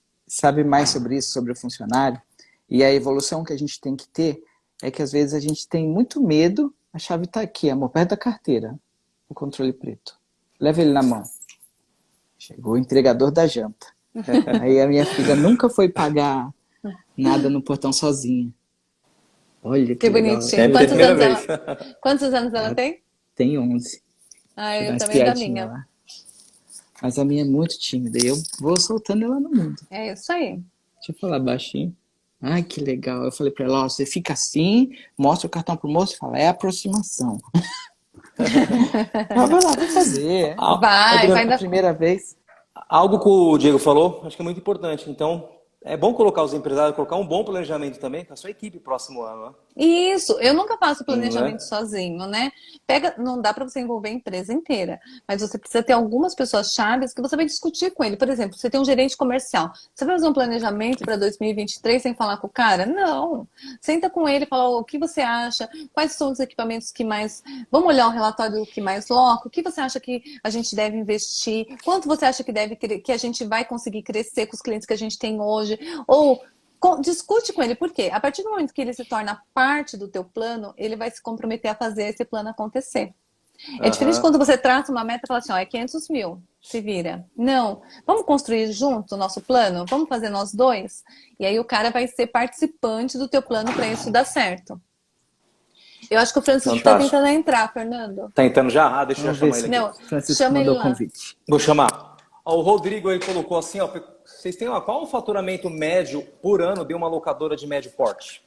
Speaker 3: mais sobre isso, sobre o funcionário? E a evolução que a gente tem que ter é que às vezes a gente tem muito medo. A chave está aqui, amor, perto da carteira, o controle preto. Leva ele na mão. Chegou o entregador da janta. Aí a minha filha nunca foi pagar nada no portão sozinha. Olha
Speaker 2: Que
Speaker 3: legal.
Speaker 2: bonitinho.
Speaker 1: É a primeira vez.
Speaker 2: Quantos anos ela tem?
Speaker 3: Tem 11.
Speaker 2: Ah,
Speaker 3: Dá
Speaker 2: eu
Speaker 3: umas
Speaker 2: também da
Speaker 3: piadinhas
Speaker 2: minha.
Speaker 3: lá. Mas a minha é muito tímida e eu vou soltando ela no mundo.
Speaker 2: É isso aí.
Speaker 3: Deixa eu falar baixinho. Ai, que legal. Eu falei pra ela, ó, você fica assim, mostra o cartão pro moço e fala, é aproximação. Ela vai lá, vai fazer.
Speaker 2: Vai
Speaker 3: A
Speaker 2: dar.
Speaker 3: primeira vez.
Speaker 1: Algo que o Diego falou, acho que é muito importante. Então, é bom colocar os empresários, colocar um bom planejamento também com a sua equipe próximo ano, né?
Speaker 2: Isso, eu nunca faço planejamento
Speaker 1: Né?
Speaker 2: sozinho, né? Não dá para você envolver a empresa inteira, mas você precisa ter algumas pessoas chaves que você vai discutir com ele. Por exemplo, você tem um gerente comercial, você vai fazer um planejamento para 2023 sem falar com o cara? Não. Senta com ele e fala o que você acha, quais são os equipamentos que mais. Vamos olhar o relatório do que mais loca, o que você acha que a gente deve investir, quanto você acha que a gente vai conseguir crescer com os clientes que a gente tem hoje, ou discute com ele, por quê? A partir do momento que ele se torna parte do teu plano, ele vai se comprometer a fazer esse plano acontecer. É diferente quando você traça uma meta e fala assim, ó, é 500 mil, se vira. Não, vamos construir junto o nosso plano? Vamos fazer nós dois? E aí o cara vai ser participante do teu plano para isso dar certo. Eu acho que o Francisco está
Speaker 1: Fantástico.
Speaker 2: tentando entrar, Fernando.
Speaker 1: Tá entrando já? Ah, deixa eu já
Speaker 3: Vamos ver
Speaker 1: chamar
Speaker 3: se
Speaker 1: ele aqui.
Speaker 2: Não,
Speaker 3: Francisco
Speaker 2: chama ele
Speaker 3: mandou
Speaker 2: lá.
Speaker 3: convite.
Speaker 1: Vou chamar. Ó, o Rodrigo ele colocou assim, ó, vocês têm qual o faturamento médio por ano de uma locadora de médio porte?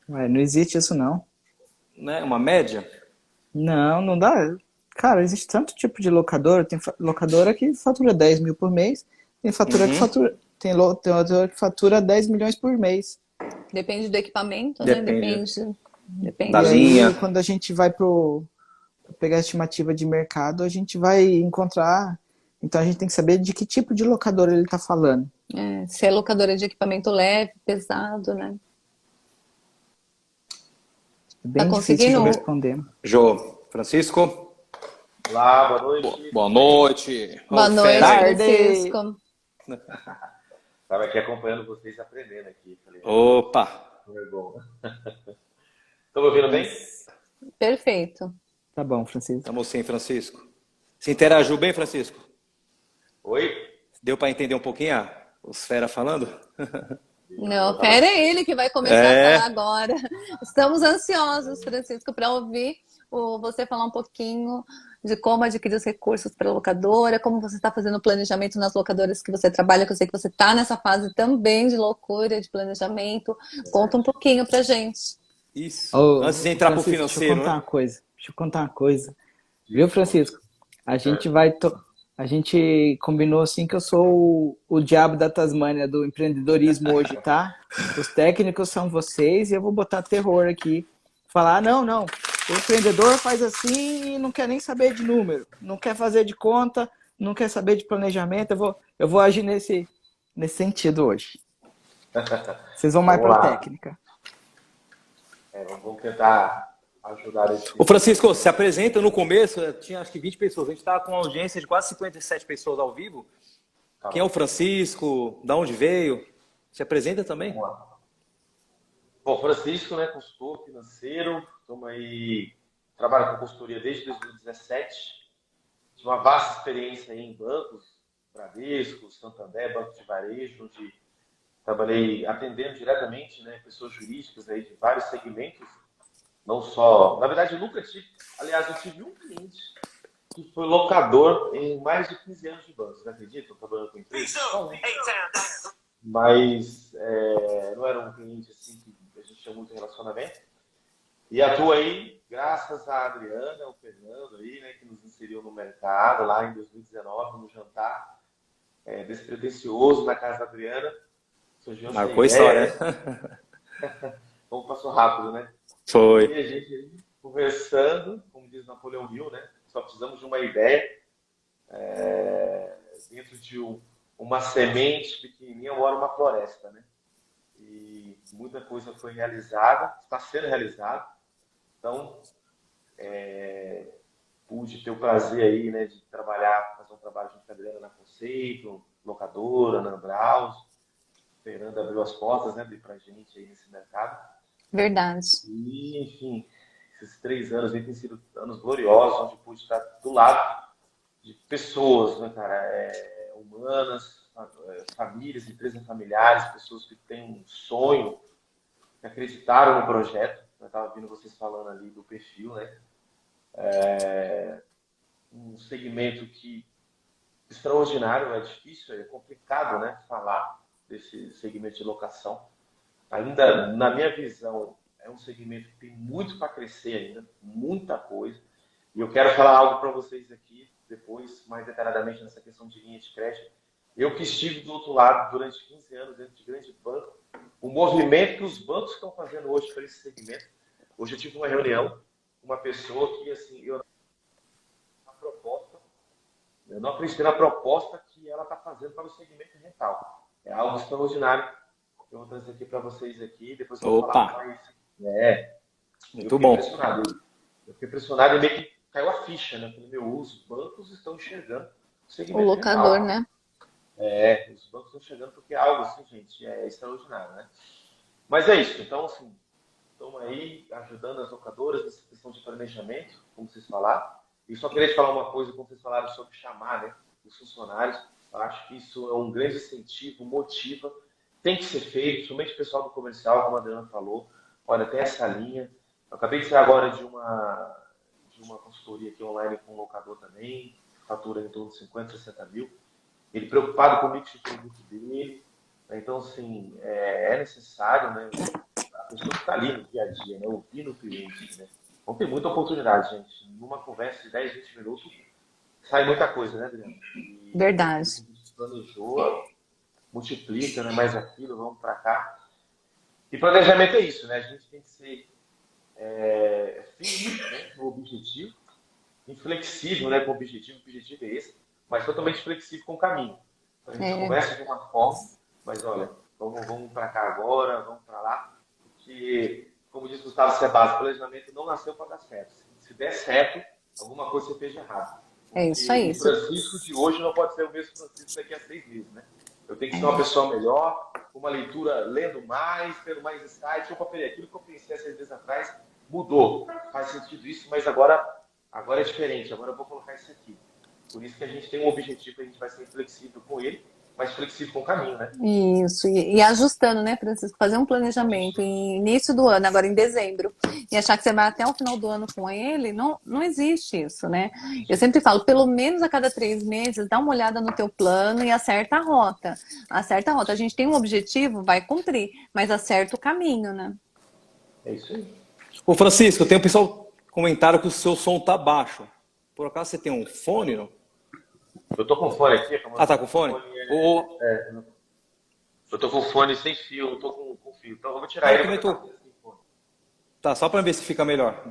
Speaker 3: Ué, não existe isso não.
Speaker 1: Né? Uma média?
Speaker 3: Não, não dá. Cara, existe tanto tipo de locadora. Tem locadora que fatura 10 mil por mês. Tem fatura que fatura. Tem locadora que fatura 10 milhões por mês.
Speaker 2: Depende do equipamento, né? Depende.
Speaker 1: Da
Speaker 3: E aí,
Speaker 1: linha.
Speaker 3: quando a gente vai pegar a estimativa de mercado, a gente vai encontrar. Então a gente tem que saber de que tipo de locadora ele está falando.
Speaker 2: Se é locadora de equipamento leve, pesado, né?
Speaker 3: É bem
Speaker 2: Tá
Speaker 3: difícil de
Speaker 2: conseguindo?
Speaker 3: responder.
Speaker 1: Jô, Francisco?
Speaker 4: Olá, boa noite.
Speaker 1: Boa noite.
Speaker 2: Boa
Speaker 1: Ô,
Speaker 2: noite,
Speaker 1: fera aí.
Speaker 2: Francisco.
Speaker 4: Estava aqui acompanhando vocês e aprendendo aqui. Falei,
Speaker 1: Opa.
Speaker 4: como é bom. Estão me ouvindo bem?
Speaker 2: Perfeito.
Speaker 3: Tá bom, Francisco.
Speaker 1: Estamos sim, Francisco. Se interagiu bem, Francisco?
Speaker 4: Oi?
Speaker 1: Deu para entender um pouquinho os fera falando?
Speaker 2: Não, pera é ele que vai começar a falar agora. Estamos ansiosos, Francisco, para ouvir você falar um pouquinho de como adquirir os recursos para a locadora, como você está fazendo o planejamento nas locadoras que você trabalha, que eu sei que você está nessa fase também de loucura, de planejamento. Conta um pouquinho pra gente.
Speaker 1: Isso.
Speaker 3: Ô,
Speaker 1: Antes de entrar para o
Speaker 3: Francisco,
Speaker 1: financeiro,
Speaker 3: Deixa eu
Speaker 1: né?
Speaker 3: contar uma coisa. Viu, Francisco? A gente A gente combinou assim que eu sou o diabo da Tasmânia do empreendedorismo hoje, tá? Os técnicos são vocês e eu vou botar terror aqui. Falar, não. O empreendedor faz assim e não quer nem saber de número, não quer fazer de conta, não quer saber de planejamento. Eu vou agir nesse sentido hoje. Vocês vão mais para a técnica.
Speaker 4: Vamos tentar ajudar esse...
Speaker 1: O Francisco, se apresenta no começo, tinha acho que 20 pessoas. A gente estava com uma audiência de quase 57 pessoas ao vivo. Quem é o Francisco? Da onde veio? Se apresenta também.
Speaker 4: Vamos lá. Bom, Francisco, né, consultor financeiro. Estamos aí, trabalho com consultoria desde 2017. Tive uma vasta experiência aí em bancos, Bradesco, Santander, Banco de Varejo, onde trabalhei atendendo diretamente, né, pessoas jurídicas aí de vários segmentos, não só, na verdade eu nunca tive, aliás, eu tive um cliente que foi locador em mais de 15 anos de banco, você acredita? Eu trabalhando com empresa? Só um. Mas não era um cliente assim que a gente tinha muito relacionamento. E atua aí, graças à Adriana, ao Fernando aí, né, que nos inseriu no mercado lá em 2019, no jantar despretensioso na casa da Adriana. Surgiu essa
Speaker 1: Marcou a
Speaker 4: ideia.
Speaker 1: história.
Speaker 4: Como passou rápido, né?
Speaker 1: Foi.
Speaker 4: E a gente aí, conversando, como diz Napoleão Hill, né? Só precisamos de uma ideia. Dentro de uma semente pequenininha mora uma floresta, né? E muita coisa foi realizada, está sendo realizada. Então, pude ter o prazer aí, né, de fazer um trabalho junto com a Adriana na Conceito, locadora, na Ambraus. Fernanda abriu as portas, né, pra gente aí nesse mercado.
Speaker 2: Verdade.
Speaker 4: E, enfim, esses 3 anos aí têm sido anos gloriosos, onde pude estar do lado de pessoas, né, cara, humanas, famílias, empresas familiares, pessoas que têm um sonho, que acreditaram no projeto. Eu estava ouvindo vocês falando ali do perfil, né? Um segmento que extraordinário, é difícil, é complicado, né, falar desse segmento de locação. Ainda, na minha visão, é um segmento que tem muito para crescer ainda, muita coisa. E eu quero falar algo para vocês aqui, depois, mais detalhadamente, nessa questão de linha de crédito. Eu que estive do outro lado durante 15 anos dentro de grande banco, o movimento que os bancos estão fazendo hoje para esse segmento. Hoje eu tive uma reunião com uma pessoa que, assim, eu não acreditei na proposta que ela está fazendo para o segmento rental. É algo extraordinário. Eu vou trazer aqui para vocês aqui, depois eu vou falar mais.
Speaker 1: Muito bom.
Speaker 4: Eu fiquei impressionado e meio que caiu a ficha, né? Falei, os bancos estão enxergando o segmento
Speaker 2: O locador,
Speaker 4: rental.
Speaker 2: né?
Speaker 4: Os bancos estão enxergando porque é algo assim, gente, extraordinário, né? Mas é isso. Então, assim, estamos aí ajudando as locadoras nessa questão de planejamento, como vocês falaram. E só queria te falar uma coisa, como vocês falaram sobre chamar, né, os funcionários. Eu acho que isso é um grande incentivo, motiva. Tem que ser feito, principalmente o pessoal do comercial, como a Adriana falou. Olha, tem essa linha. Eu acabei de sair agora de uma consultoria aqui online com um locador também, fatura em torno de 50, 60 mil. Ele preocupado com o mix de produto dele. Então, assim, é necessário, né, a pessoa que está ali no dia a dia, né, ouvindo o cliente, né. Então tem muita oportunidade, gente. Numa conversa de 10, 20 minutos, sai muita coisa, né, Adriana?
Speaker 2: Verdade.
Speaker 4: A gente planejou, multiplica, né, mais aquilo, vamos para cá. E planejamento é isso, né? A gente tem que ser firme, né, no objetivo, inflexível, né, com o objetivo é esse, mas totalmente flexível com o caminho. Então, a gente conversa de uma forma, mas olha, vamos para cá agora, vamos para lá, porque, como diz Gustavo Ceballos, o planejamento não nasceu para dar certo. Se der certo, alguma coisa você fez de errado.
Speaker 2: É isso aí.
Speaker 4: O Francisco de hoje não pode ser o mesmo Francisco daqui a 6 meses, né? Eu tenho que ser uma pessoa melhor, com uma leitura, lendo mais, tendo mais insights. Opa, peraí, aquilo que eu pensei há 6 meses atrás mudou. Faz sentido isso, mas agora é diferente. Agora eu vou colocar isso aqui. Por isso que a gente tem um objetivo, a gente vai ser flexível com ele, mas flexível com o caminho, né?
Speaker 2: Isso, e ajustando, né, Francisco? Fazer um planejamento em início do ano, agora em dezembro, e achar que você vai até o final do ano com ele, não existe isso, né? Eu sempre falo, pelo menos a cada 3 meses, dá uma olhada no teu plano e acerta a rota. Acerta a rota. A gente tem um objetivo, vai cumprir, mas acerta o caminho, né?
Speaker 4: É isso aí.
Speaker 1: Ô Francisco, tem um pessoal comentaram que o seu som tá baixo. Por acaso você tem um fone, não?
Speaker 4: Eu tô com fone aqui.
Speaker 1: Tá com fone?
Speaker 4: Eu tô com fone sem fio, eu tô com fio. Então eu vou tirar ele.
Speaker 1: Tá, só para ver se fica melhor.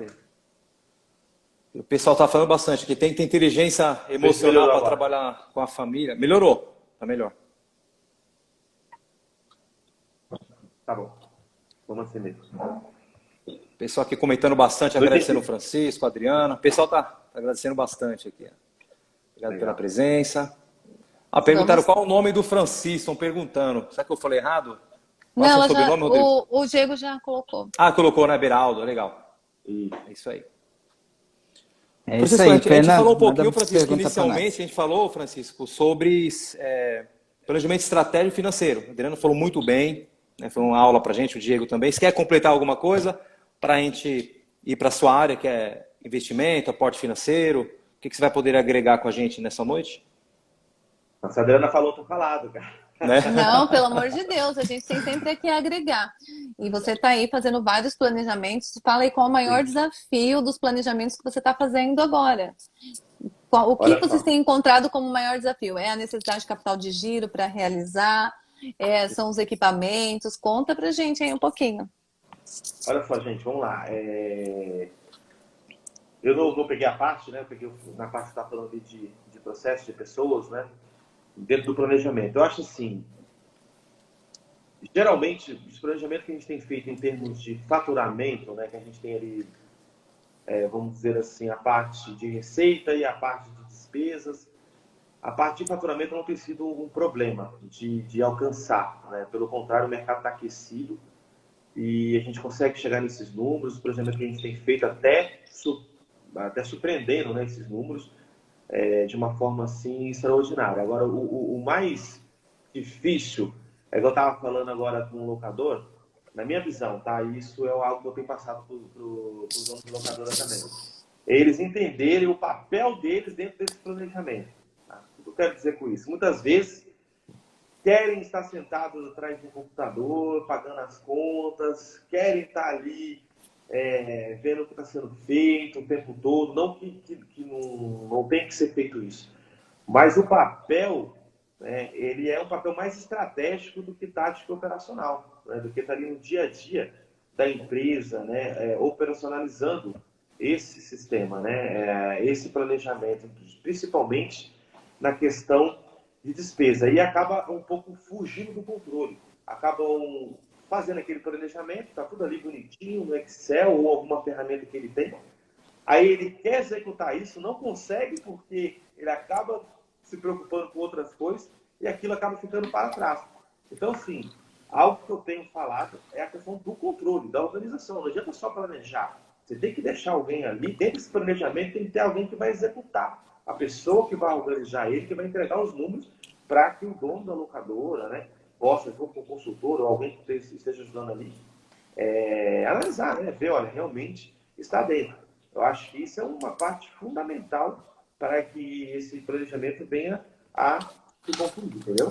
Speaker 1: O pessoal tá falando bastante que tem que ter inteligência emocional para trabalhar com a família. Melhorou, tá melhor.
Speaker 4: Tá bom. Vamos assim mesmo.
Speaker 1: Pessoal aqui comentando bastante, agradecendo o Francisco, a Adriana. O pessoal tá agradecendo bastante aqui. Obrigado pela presença. Perguntaram qual o nome do Francisco, estão perguntando. Será que eu falei errado?
Speaker 2: Não, o Diego já colocou.
Speaker 1: Colocou, né? Beraldo, legal. É isso aí.
Speaker 5: É isso aí,
Speaker 1: a gente falou um pouquinho, Francisco, inicialmente, a gente falou, Francisco, sobre planejamento estratégico e financeiro. O Adriano falou muito bem, né? Foi uma aula para a gente, o Diego também. Se quer completar alguma coisa para a gente ir para a sua área, que é investimento, aporte financeiro, o que você vai poder agregar com a gente nessa noite?
Speaker 4: Nossa, a Adriana falou, tô calado, cara.
Speaker 1: Né?
Speaker 2: Não, pelo amor de Deus, a gente tem sempre aqui a agregar. E você está aí fazendo vários planejamentos. Fala aí qual é o maior desafio dos planejamentos que você está fazendo agora. O que
Speaker 4: Olha
Speaker 2: vocês
Speaker 4: só.
Speaker 2: têm encontrado como maior desafio? É a necessidade de capital de giro para realizar? São os equipamentos? Conta pra gente aí um pouquinho.
Speaker 4: Olha só, gente, vamos lá. Eu não peguei a parte, né? Eu peguei na parte que está falando ali de processo, de pessoas, né? Dentro do planejamento. Eu acho assim, geralmente, os planejamentos que a gente tem feito em termos de faturamento, né? Que a gente tem ali, vamos dizer assim, a parte de receita e a parte de despesas. A parte de faturamento não tem sido um problema de alcançar, né? Pelo contrário, o mercado está aquecido e a gente consegue chegar nesses números. O planejamento que a gente tem feito até surpreendendo, né, esses números de uma forma assim extraordinária. Agora, o mais difícil é que eu estava falando agora com um locador, na minha visão, tá? Isso é algo que eu tenho passado para os donos de locadora também. Eles entenderem o papel deles dentro desse planejamento. Tá? O que eu quero dizer com isso? Muitas vezes querem estar sentados atrás de um computador, pagando as contas, querem estar ali vendo o que está sendo feito o tempo todo. Não que não tem que ser feito isso. Mas o papel, né, ele é um papel mais estratégico do que tático e operacional, né, do que estar ali no dia a dia da empresa, né, operacionalizando esse sistema, né, esse planejamento, principalmente na questão de despesa. E acaba um pouco fugindo do controle. Acabam fazendo aquele planejamento, está tudo ali bonitinho no Excel ou alguma ferramenta que ele tem. Aí ele quer executar isso, não consegue porque ele acaba se preocupando com outras coisas e aquilo acaba ficando para trás. Então, sim, algo que eu tenho falado é a questão do controle, da organização. Não adianta só planejar. Você tem que deixar alguém ali, dentro desse planejamento tem que ter alguém que vai executar. A pessoa que vai organizar ele, que vai entregar os números para que o dono da locadora, né, possa, for com o consultor ou alguém que esteja ajudando ali, analisar, né, ver, olha, realmente está dentro. Eu acho que isso é uma parte fundamental para que esse planejamento venha a se concluir, entendeu?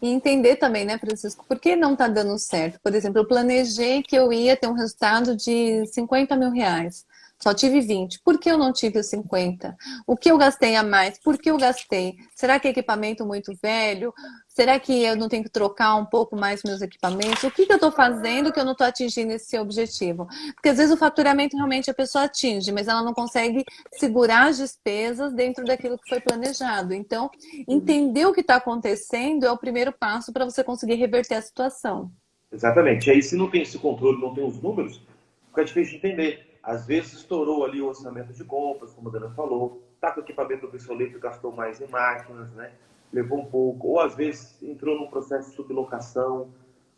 Speaker 2: E entender também, né, Francisco, por que não está dando certo? Por exemplo, eu planejei que eu ia ter um resultado de 50 mil reais. Só tive 20. Por que eu não tive os 50? O que eu gastei a mais? Por que eu gastei? Será que é equipamento muito velho? Será que eu não tenho que trocar um pouco mais meus equipamentos? O que eu estou fazendo que eu não estou atingindo esse objetivo? Porque às vezes o faturamento realmente a pessoa atinge, mas ela não consegue segurar as despesas dentro daquilo que foi planejado. Então, entender o que está acontecendo é o primeiro passo para você conseguir reverter a situação.
Speaker 4: Exatamente. E aí, se não tem esse controle, não tem os números, fica difícil de entender. Às vezes estourou ali o orçamento de compras, como a Dana falou, está com o equipamento obsoleto, gastou mais em máquinas, né? Levou um pouco, ou às vezes entrou num processo de sublocação,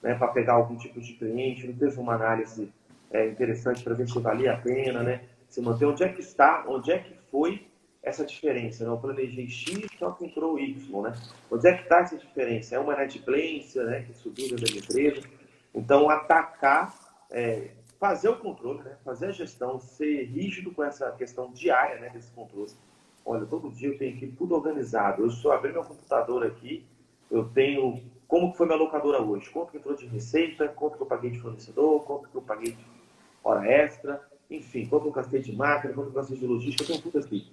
Speaker 4: né, para pegar algum tipo de cliente, não teve uma análise interessante para ver se valia a pena, né? Se manter onde é que está, onde é que foi essa diferença, né? Eu planejei X, só que entrou Y, né? Onde é que está essa diferença? É uma inadimplência, né, que subiu dentro da empresa. Então, atacar, fazer o controle, né? Fazer a gestão, ser rígido com essa questão diária, né, desse controle. Olha, todo dia eu tenho aqui tudo organizado. Eu só abri meu computador aqui, eu tenho como que foi minha locadora hoje, quanto que entrou de receita, quanto que eu paguei de fornecedor, quanto que eu paguei de hora extra, enfim, quanto eu gastei de máquina, quanto eu gastei de logística, eu tenho tudo aqui.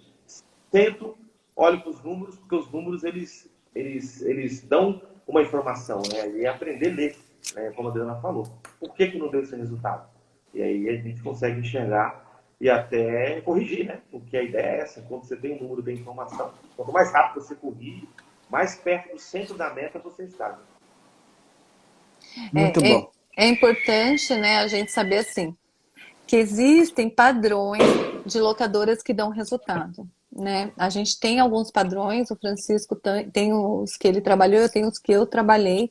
Speaker 4: Tento, olho para os números, porque os números eles dão uma informação, né? E é aprender a ler, né? Como a Adriana falou. Por que não deu esse resultado? E aí a gente consegue enxergar e até corrigir, né? Porque a ideia é essa, quando você tem um número de informação, quanto mais rápido você corrige, mais perto do centro da meta você está.
Speaker 3: Muito bom.
Speaker 2: É importante, né, a gente saber assim, que existem padrões de locadoras que dão resultado, né? A gente tem alguns padrões, o Francisco tem os que ele trabalhou, eu tenho os que eu trabalhei,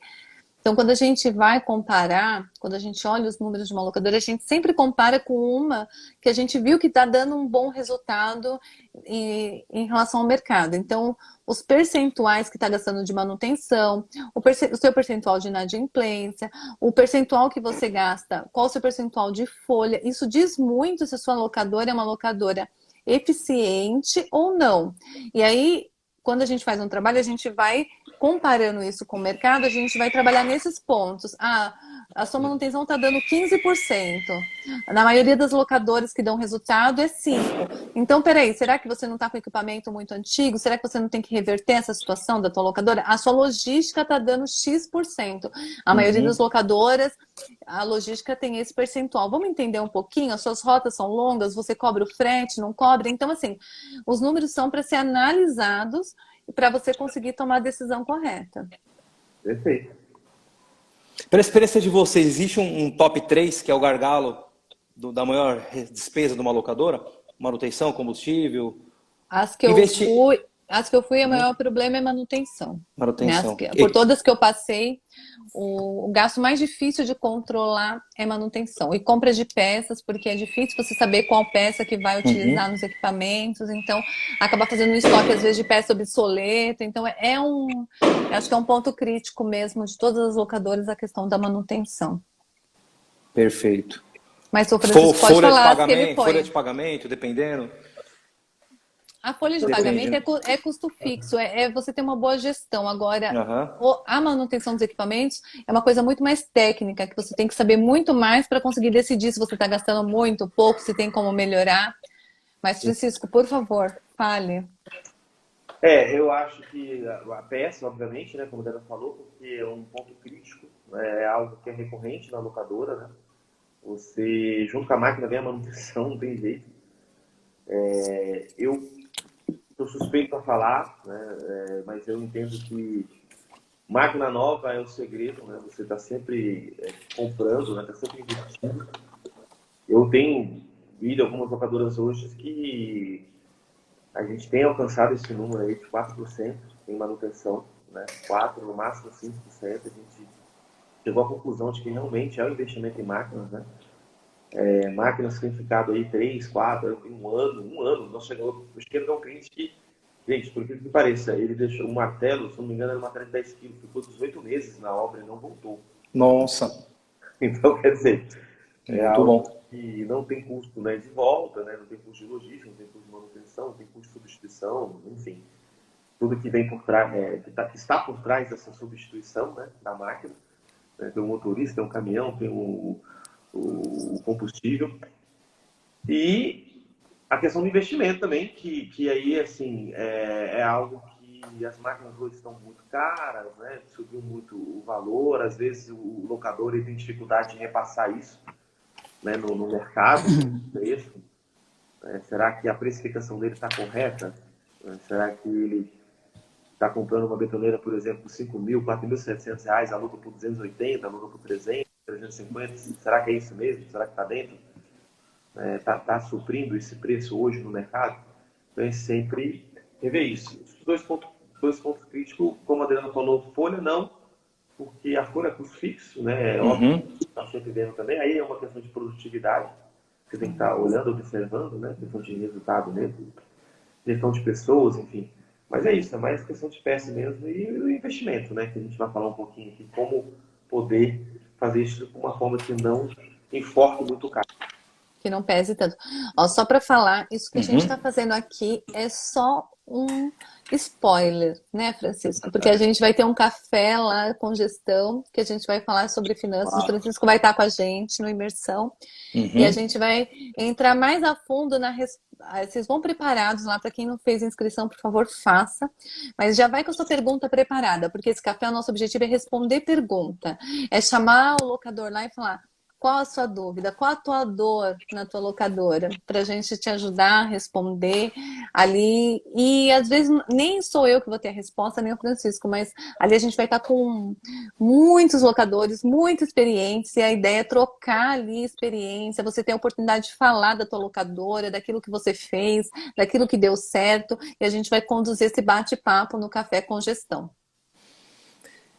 Speaker 2: Então, quando a gente vai comparar, quando a gente olha os números de uma locadora, a gente sempre compara com uma que a gente viu que está dando um bom resultado em relação ao mercado. Então, os percentuais que está gastando de manutenção, o seu percentual de inadimplência, o percentual que você gasta, qual o seu percentual de folha, isso diz muito se a sua locadora é uma locadora eficiente ou não. E aí, quando a gente faz um trabalho, a gente vai comparando isso com o mercado, a gente vai trabalhar nesses pontos. Ah, a sua manutenção está dando 15%. Na maioria das locadoras que dão resultado é 5%. Então, peraí, será que você não está com equipamento muito antigo? Será que você não tem que reverter essa situação da tua locadora? A sua logística está dando X%. A maioria das locadoras, a logística tem esse percentual. Vamos entender um pouquinho? As suas rotas são longas, você cobra o frete, não cobra? Então, assim, os números são para ser analisados para você conseguir tomar a decisão correta.
Speaker 4: Perfeito.
Speaker 1: Pela experiência de vocês, existe um top 3 que é o gargalo da maior despesa de uma locadora? Manutenção, combustível?
Speaker 2: As que eu fui, o maior problema é manutenção.
Speaker 1: Manutenção.
Speaker 2: Né? Por todas que eu passei, o gasto mais difícil de controlar é manutenção. E compra de peças, porque é difícil você saber qual peça que vai utilizar nos equipamentos. Então, acaba fazendo um estoque, às vezes, de peça obsoleta. Então, acho que é um ponto crítico mesmo de todas as locadoras, a questão da manutenção.
Speaker 1: Perfeito.
Speaker 2: Mas o Francisco pode falar que ele põe.
Speaker 1: Folha de pagamento, dependendo.
Speaker 2: A folha de pagamento é custo fixo, é você ter uma boa gestão. Agora, a manutenção dos equipamentos é uma coisa muito mais técnica, que você tem que saber muito mais para conseguir decidir se você está gastando muito, pouco, se tem como melhorar. Mas, Francisco, por favor, fale.
Speaker 4: Eu acho que a peça, obviamente, né, como a Dana falou, porque é um ponto crítico, é algo que é recorrente na locadora, né? Você, junto com a máquina, vem a manutenção, não tem jeito. Eu estou suspeito para falar, né, mas eu entendo que máquina nova é o segredo, né? Você está sempre comprando, está sempre investindo. Eu tenho visto algumas locadoras hoje que a gente tem alcançado esse número aí de 4% em manutenção, né? 4%, no máximo 5%. A gente chegou à conclusão de que realmente é o investimento em máquinas, né? Máquinas que têm ficado aí 3, 4, um ano. Nós chegamos a pegar um cliente que, gente, por que pareça, ele deixou um martelo, se não me engano, era um martelo de 10 quilos, ficou 18 meses na obra e não voltou.
Speaker 1: Nossa!
Speaker 4: Então, quer dizer, algo
Speaker 1: bom.
Speaker 4: Que não tem custo, né, de volta, né, não tem custo de logística, não tem custo de manutenção, não tem custo de substituição, enfim. Tudo que vem por trás, que está por trás dessa substituição, né, da máquina. Né, tem um motorista, tem um caminhão, tem o combustível. E a questão do investimento também, que aí, assim, é algo que as máquinas hoje estão muito caras, né? Subiu muito o valor, às vezes o locador tem dificuldade de repassar isso, né, no mercado, no preço. Será que a precificação dele está correta? Será que ele está comprando uma betoneira, por exemplo, por R$5.000, R$4.700, aluga por 280, aluga por 300, 350? Será que é isso mesmo? Será que está dentro? Está suprindo esse preço hoje no mercado? Então, é sempre rever isso. Os dois pontos críticos, como a Adriana falou, folha não, porque a folha é custo fixo, né? É óbvio que está sempre vendo também. Aí é uma questão de produtividade, você tem que estar olhando, observando, né? Questão de resultado mesmo, gestão de pessoas, enfim. Mas é isso, é mais questão de peça mesmo e o investimento, né? Que a gente vai falar um pouquinho aqui, como poder fazer isso de uma forma que não enforque muito o caro.
Speaker 2: Que não pese tanto. Só para falar, isso que a gente está fazendo aqui é só um spoiler, né, Francisco? Porque a gente vai ter um café lá com gestão, que a gente vai falar sobre finanças. O Francisco vai estar com a gente no Imersão. E a gente vai entrar mais a fundo na vocês vão preparados lá, para quem não fez inscrição, por favor, faça. Mas já vai com a sua pergunta preparada, porque esse café, o nosso objetivo é responder pergunta. É chamar o locador lá e falar: qual a sua dúvida? Qual a tua dor na tua locadora? Para a gente te ajudar a responder ali. E às vezes nem sou eu que vou ter a resposta, nem o Francisco, mas ali a gente vai estar com muitos locadores, muito experientes, e a ideia é trocar ali experiência. Você tem a oportunidade de falar da tua locadora, daquilo que você fez, daquilo que deu certo, e a gente vai conduzir esse bate-papo no Café com Gestão.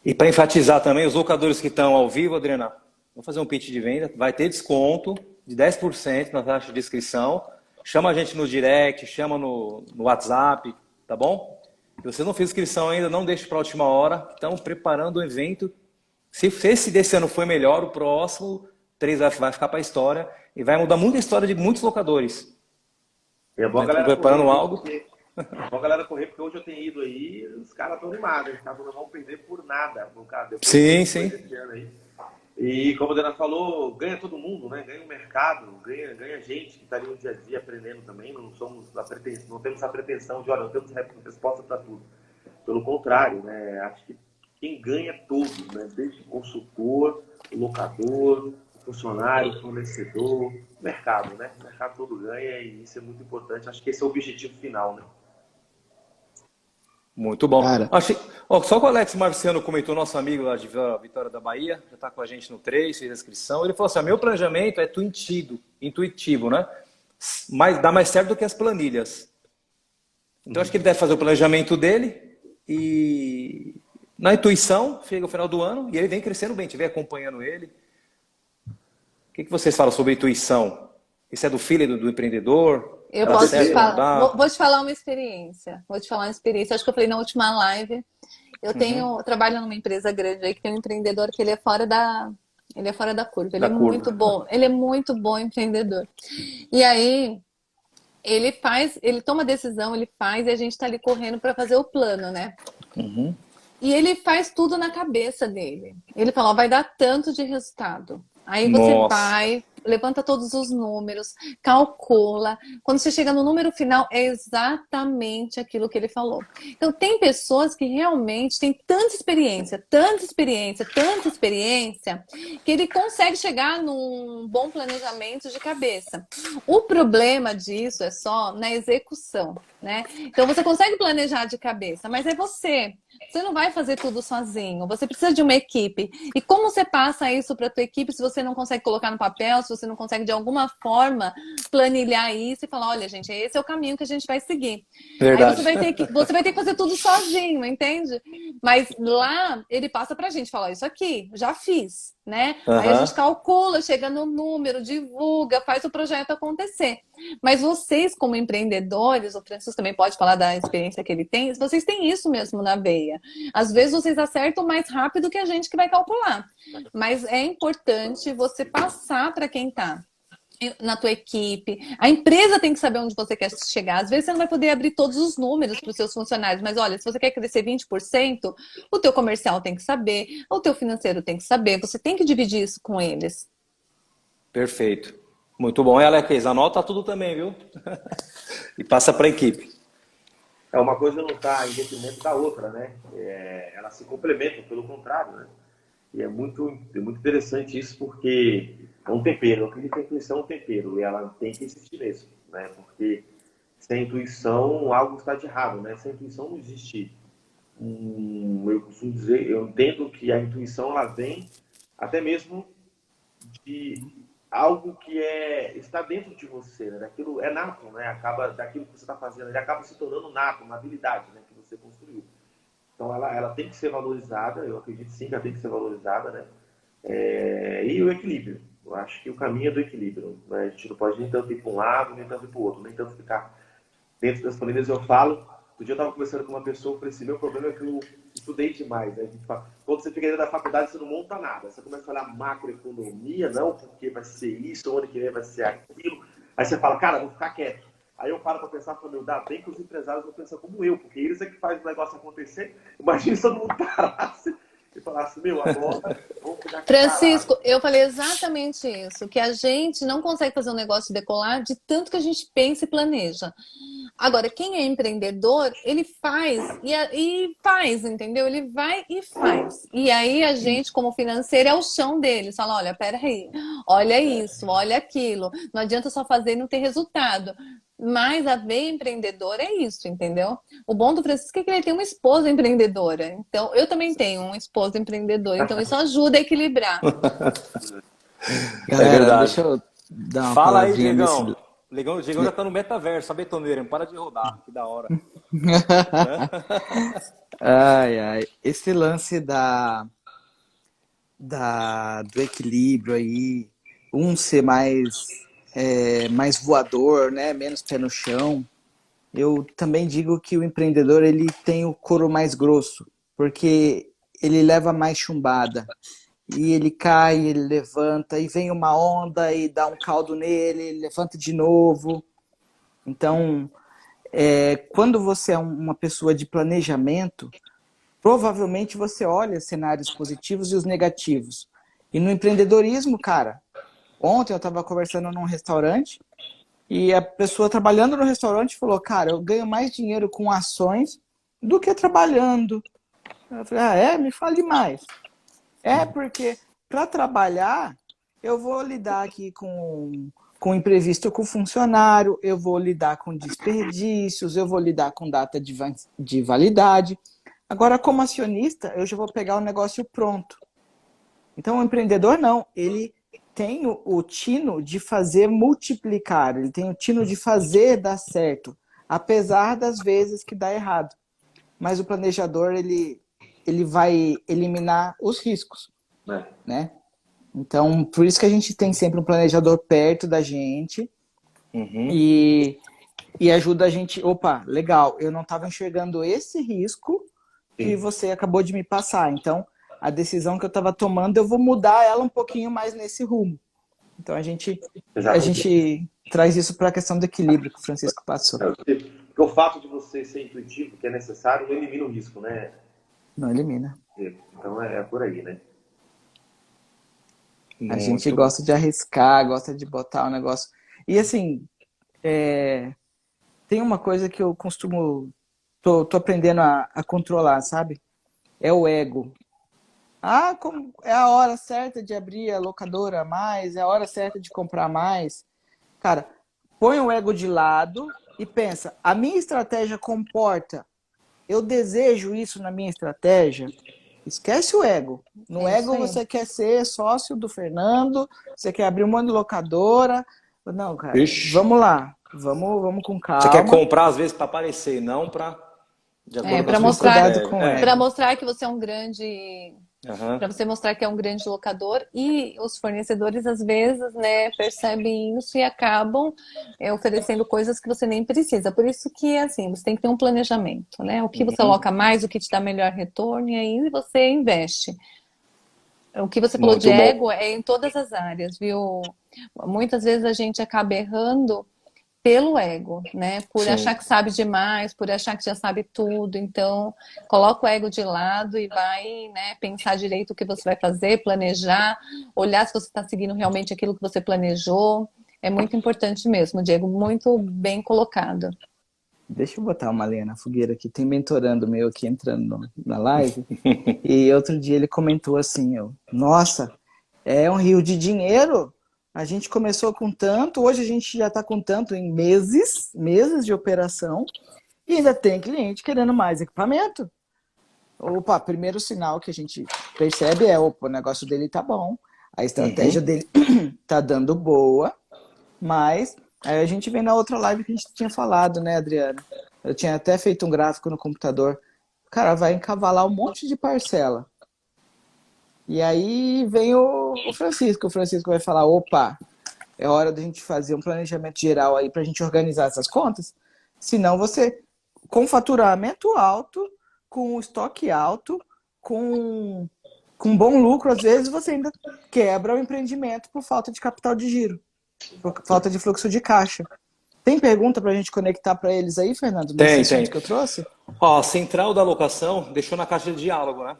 Speaker 1: E para enfatizar também, os locadores que estão ao vivo, Adriana, vamos fazer um pitch de venda, vai ter desconto de 10% na taxa de inscrição. Chama a gente no direct, chama no WhatsApp, tá bom? Se você não fez inscrição ainda, não deixe para a última hora. Estamos preparando o evento. Se esse desse ano foi melhor, o próximo 3 vai ficar para a história e vai mudar muito a história de muitos locadores.
Speaker 4: É bom a
Speaker 1: Estamos
Speaker 4: galera
Speaker 1: preparando
Speaker 4: correr,
Speaker 1: algo.
Speaker 4: é bom a galera correr, porque hoje eu tenho ido aí, os caras estão animados, eles não vão perder por nada, no caso, depois
Speaker 1: Sim, sim.
Speaker 4: desse ano aí. E como a Dana falou, ganha todo mundo, né? Ganha o mercado, ganha gente que está ali no dia a dia aprendendo também. Não temos a pretensão de, olha, não temos resposta para tudo. Pelo contrário, né? Acho que quem ganha é todos, né? Desde o consultor, o locador, o funcionário, o fornecedor, o mercado, né? O mercado todo ganha e isso é muito importante. Acho que esse é o objetivo final, né?
Speaker 1: Muito bom.
Speaker 3: Cara,
Speaker 1: Só que o Alex Marciano comentou, nosso amigo lá de Vitória da Bahia, já está com a gente no 3, fez a inscrição. Ele falou assim: meu planejamento é intuitivo, né? Dá mais certo do que as planilhas. Então acho que ele deve fazer o planejamento dele e na intuição, chega o final do ano e ele vem crescendo bem, te vem acompanhando ele. O que vocês falam sobre intuição? Isso é do filho do empreendedor?
Speaker 2: Eu
Speaker 1: Dá
Speaker 2: posso
Speaker 1: certo,
Speaker 2: te
Speaker 1: não
Speaker 2: falar,
Speaker 1: dá?
Speaker 2: vou te falar uma experiência. Vou te falar uma experiência. Acho que eu falei na última live. Eu trabalho numa empresa grande aí que tem um empreendedor que ele é fora da curva. Ele
Speaker 1: Da
Speaker 2: é
Speaker 1: curva.
Speaker 2: muito bom. Ele é muito bom empreendedor. E aí ele toma decisão, ele faz e a gente tá ali correndo para fazer o plano, né? E ele faz tudo na cabeça dele. Ele fala, ó, vai dar tanto de resultado. Aí você
Speaker 1: Nossa.
Speaker 2: vai, levanta todos os números, calcula. Quando você chega no número final, é exatamente aquilo que ele falou. Então, tem pessoas que realmente têm tanta experiência, que ele consegue chegar num bom planejamento de cabeça. O problema disso é só na execução, né? Então, você consegue planejar de cabeça, mas é você. Você não vai fazer tudo sozinho. Você precisa de uma equipe. E como você passa isso para a tua equipe se você não consegue colocar no papel, se você não consegue de alguma forma planilhar isso e falar, olha, gente, esse é o caminho que a gente vai seguir.
Speaker 1: Verdade.
Speaker 2: Aí você vai ter que fazer tudo sozinho, entende? Mas lá ele passa pra gente, fala, isso aqui, já fiz, né? Aí a gente calcula, chega no número, divulga, faz o projeto acontecer. Mas vocês, como empreendedores, o Francisco também pode falar da experiência que ele tem, vocês têm isso mesmo na veia. Às vezes vocês acertam mais rápido que a gente que vai calcular. Mas é importante você passar para quem está na tua equipe. A empresa tem que saber onde você quer chegar. Às vezes você não vai poder abrir todos os números para os seus funcionários, mas olha, se você quer crescer 20%, o teu comercial tem que saber, o teu financeiro tem que saber, você tem que dividir isso com eles.
Speaker 1: Perfeito. Muito bom. E Alex, anota tudo também, viu? E passa para a equipe.
Speaker 4: Uma coisa não está em detrimento da outra, né? Elas se complementam, pelo contrário, né? E é muito interessante isso, porque é um tempero. Eu acredito que a intuição é um tempero, e ela tem que existir mesmo, né? Porque sem intuição, algo está de errado, né? Sem intuição não existe. Eu costumo dizer, eu entendo que a intuição, ela vem até mesmo de algo que está dentro de você, né? Daquilo é nato, né? Daquilo que você está fazendo, ele acaba se tornando nato, uma habilidade, né? Que você construiu. Então ela tem que ser valorizada, eu acredito sim que ela tem que ser valorizada, né? E o equilíbrio. Eu acho que o caminho é do equilíbrio, né? A gente não pode nem tanto ir para um lado, nem tanto ir para o outro, nem tanto ficar dentro das planilhas. Eu falo, outro dia eu estava conversando com uma pessoa, eu falei assim, meu problema é que eu estudei demais, né? A gente fala, quando você fica dentro da faculdade, você não monta nada. Você começa a olhar macroeconomia, não, porque vai ser isso, o ano que vem vai ser aquilo. Aí você fala, cara, vou ficar quieto. Aí eu paro para pensar e falo, meu, dá bem que os empresários não pensam como eu, porque eles é que fazem o negócio acontecer. Imagina se todo mundo parasse e falasse, meu, agora vamos ficar aqui
Speaker 2: Francisco,
Speaker 4: parado.
Speaker 2: eu falei exatamente isso, que a gente não consegue fazer um negócio decolar de tanto que a gente pensa e planeja. Agora, quem é empreendedor, ele faz e faz, entendeu? Ele vai e faz. E aí a gente, como financeiro, é o chão deles. Fala, olha, peraí, olha isso, olha aquilo. Não adianta só fazer e não ter resultado. Mas a veia empreendedora é isso, entendeu? O bom do Francisco é que ele tem uma esposa empreendedora. Então, eu também tenho um esposo empreendedor. Então, isso ajuda a equilibrar.
Speaker 3: Galera,
Speaker 1: verdade.
Speaker 3: deixa eu dar uma
Speaker 1: Fala aí,
Speaker 3: palavrinha
Speaker 1: Diegão. O Diegão já tá no metaverso, a betoneira, não para de rodar, que da hora.
Speaker 3: Ai, ai. Esse lance do equilíbrio aí, um ser mais voador, né? Menos pé no chão. Eu também digo que o empreendedor ele tem o couro mais grosso, porque ele leva mais chumbada. E ele cai, ele levanta, e vem uma onda e dá um caldo nele, ele levanta de novo. Então, quando você é uma pessoa de planejamento, provavelmente você olha cenários positivos e os negativos. E no empreendedorismo, cara, ontem eu estava conversando num restaurante e a pessoa trabalhando no restaurante falou, cara, eu ganho mais dinheiro com ações do que trabalhando. Eu falei, me fale mais. Porque para trabalhar, eu vou lidar aqui com imprevisto com funcionário, eu vou lidar com desperdícios, eu vou lidar com data de validade. Agora, como acionista, eu já vou pegar o negócio pronto. Então, o empreendedor não, ele tem o tino de fazer multiplicar, ele tem o tino de fazer dar certo, apesar das vezes que dá errado. Mas o planejador, ele vai eliminar os riscos, né? Então, por isso que a gente tem sempre um planejador perto da gente e ajuda a gente, opa, legal, eu não estava enxergando esse risco que você acabou de me passar. Então, a decisão que eu estava tomando, eu vou mudar ela um pouquinho mais nesse rumo. Então, a gente traz isso para a questão do equilíbrio que o Francisco passou.
Speaker 4: Porque o fato de você ser intuitivo, que é necessário, não elimina o risco, né?
Speaker 3: Não elimina.
Speaker 4: Então, é por aí, né?
Speaker 3: A gente gosta de arriscar, gosta de botar o negócio. E assim, tem uma coisa que eu costumo. Tô aprendendo a controlar, sabe? É o ego. Como é a hora certa de abrir a locadora a mais, é a hora certa de comprar mais. Cara, põe o ego de lado e pensa, a minha estratégia comporta, eu desejo isso na minha estratégia? Esquece o ego. No ego você quer ser sócio do Fernando, você quer abrir um monte de locadora. Não, cara, vamos lá. Vamos com calma.
Speaker 1: Você quer comprar às vezes para aparecer, não para...
Speaker 2: Para mostrar que você é um grande... Para você mostrar que é um grande locador, e os fornecedores às vezes, né, percebem isso e acabam oferecendo coisas que você nem precisa. Por isso que assim, você tem que ter um planejamento, né? O que você aloca mais, o que te dá melhor retorno, e aí você investe. O que você falou de ego é em todas as áreas, viu? Muitas vezes a gente acaba errando pelo ego, né? Por achar que sabe demais, por achar que já sabe tudo. Então, coloca o ego de lado e vai, né, pensar direito o que você vai fazer, planejar, olhar se você está seguindo realmente aquilo que você planejou. É muito importante mesmo, Diego, muito bem colocado.
Speaker 3: Deixa eu botar uma lenha na fogueira aqui. Tem mentorando meu aqui entrando na live. E outro dia ele comentou assim, nossa, é um rio de dinheiro. A gente começou com tanto, hoje a gente já está com tanto em meses de operação, e ainda tem cliente querendo mais equipamento. Opa, primeiro sinal que a gente percebe o negócio dele tá bom, a estratégia dele tá dando boa, mas aí a gente vem na outra live que a gente tinha falado, né, Adriana? Eu tinha até feito um gráfico no computador. Cara, vai encavalar um monte de parcela. E aí vem o Francisco. O Francisco vai falar, opa, é hora da gente fazer um planejamento geral aí pra gente organizar essas contas. Senão você, com faturamento alto, com estoque alto, com bom lucro, às vezes você ainda quebra o empreendimento por falta de capital de giro, por falta de fluxo de caixa. Tem pergunta pra gente conectar para eles aí, Fernando?
Speaker 1: Tem.
Speaker 3: Que eu trouxe?
Speaker 1: Ó, a central da locação deixou na caixa de diálogo, né?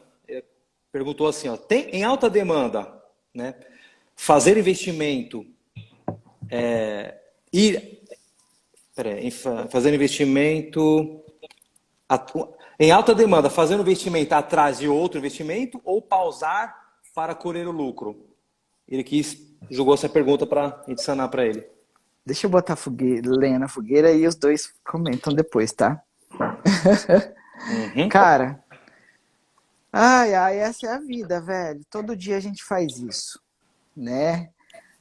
Speaker 1: Perguntou assim, tem em alta demanda, né? Fazer investimento, fazer investimento em alta demanda, fazendo investimento atrás de outro investimento ou pausar para colher o lucro? Ele jogou essa pergunta para a gente sanar para ele.
Speaker 3: Deixa eu botar lenha na fogueira e os dois comentam depois, tá? Cara, essa é a vida, velho. Todo dia a gente faz isso, né?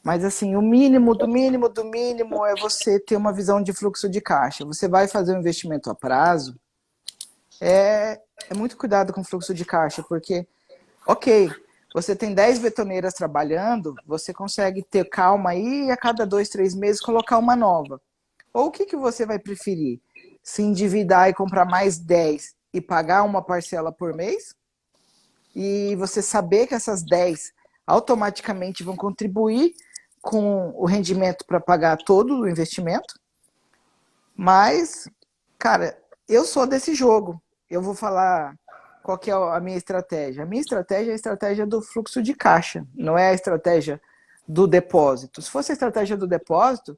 Speaker 3: Mas assim, o mínimo do mínimo do mínimo é você ter uma visão de fluxo de caixa. Você vai fazer um investimento a prazo, é muito cuidado com o fluxo de caixa, porque, ok, você tem 10 betoneiras trabalhando, você consegue ter calma aí e a cada 2, 3 meses colocar uma nova. Ou o que você vai preferir? Se endividar e comprar mais 10 e pagar uma parcela por mês? E você saber que essas 10 automaticamente vão contribuir com o rendimento para pagar todo o investimento? Mas, cara, eu sou desse jogo. Eu vou falar qual que é a minha estratégia. A minha estratégia é a estratégia do fluxo de caixa, não é a estratégia do depósito. Se fosse a estratégia do depósito,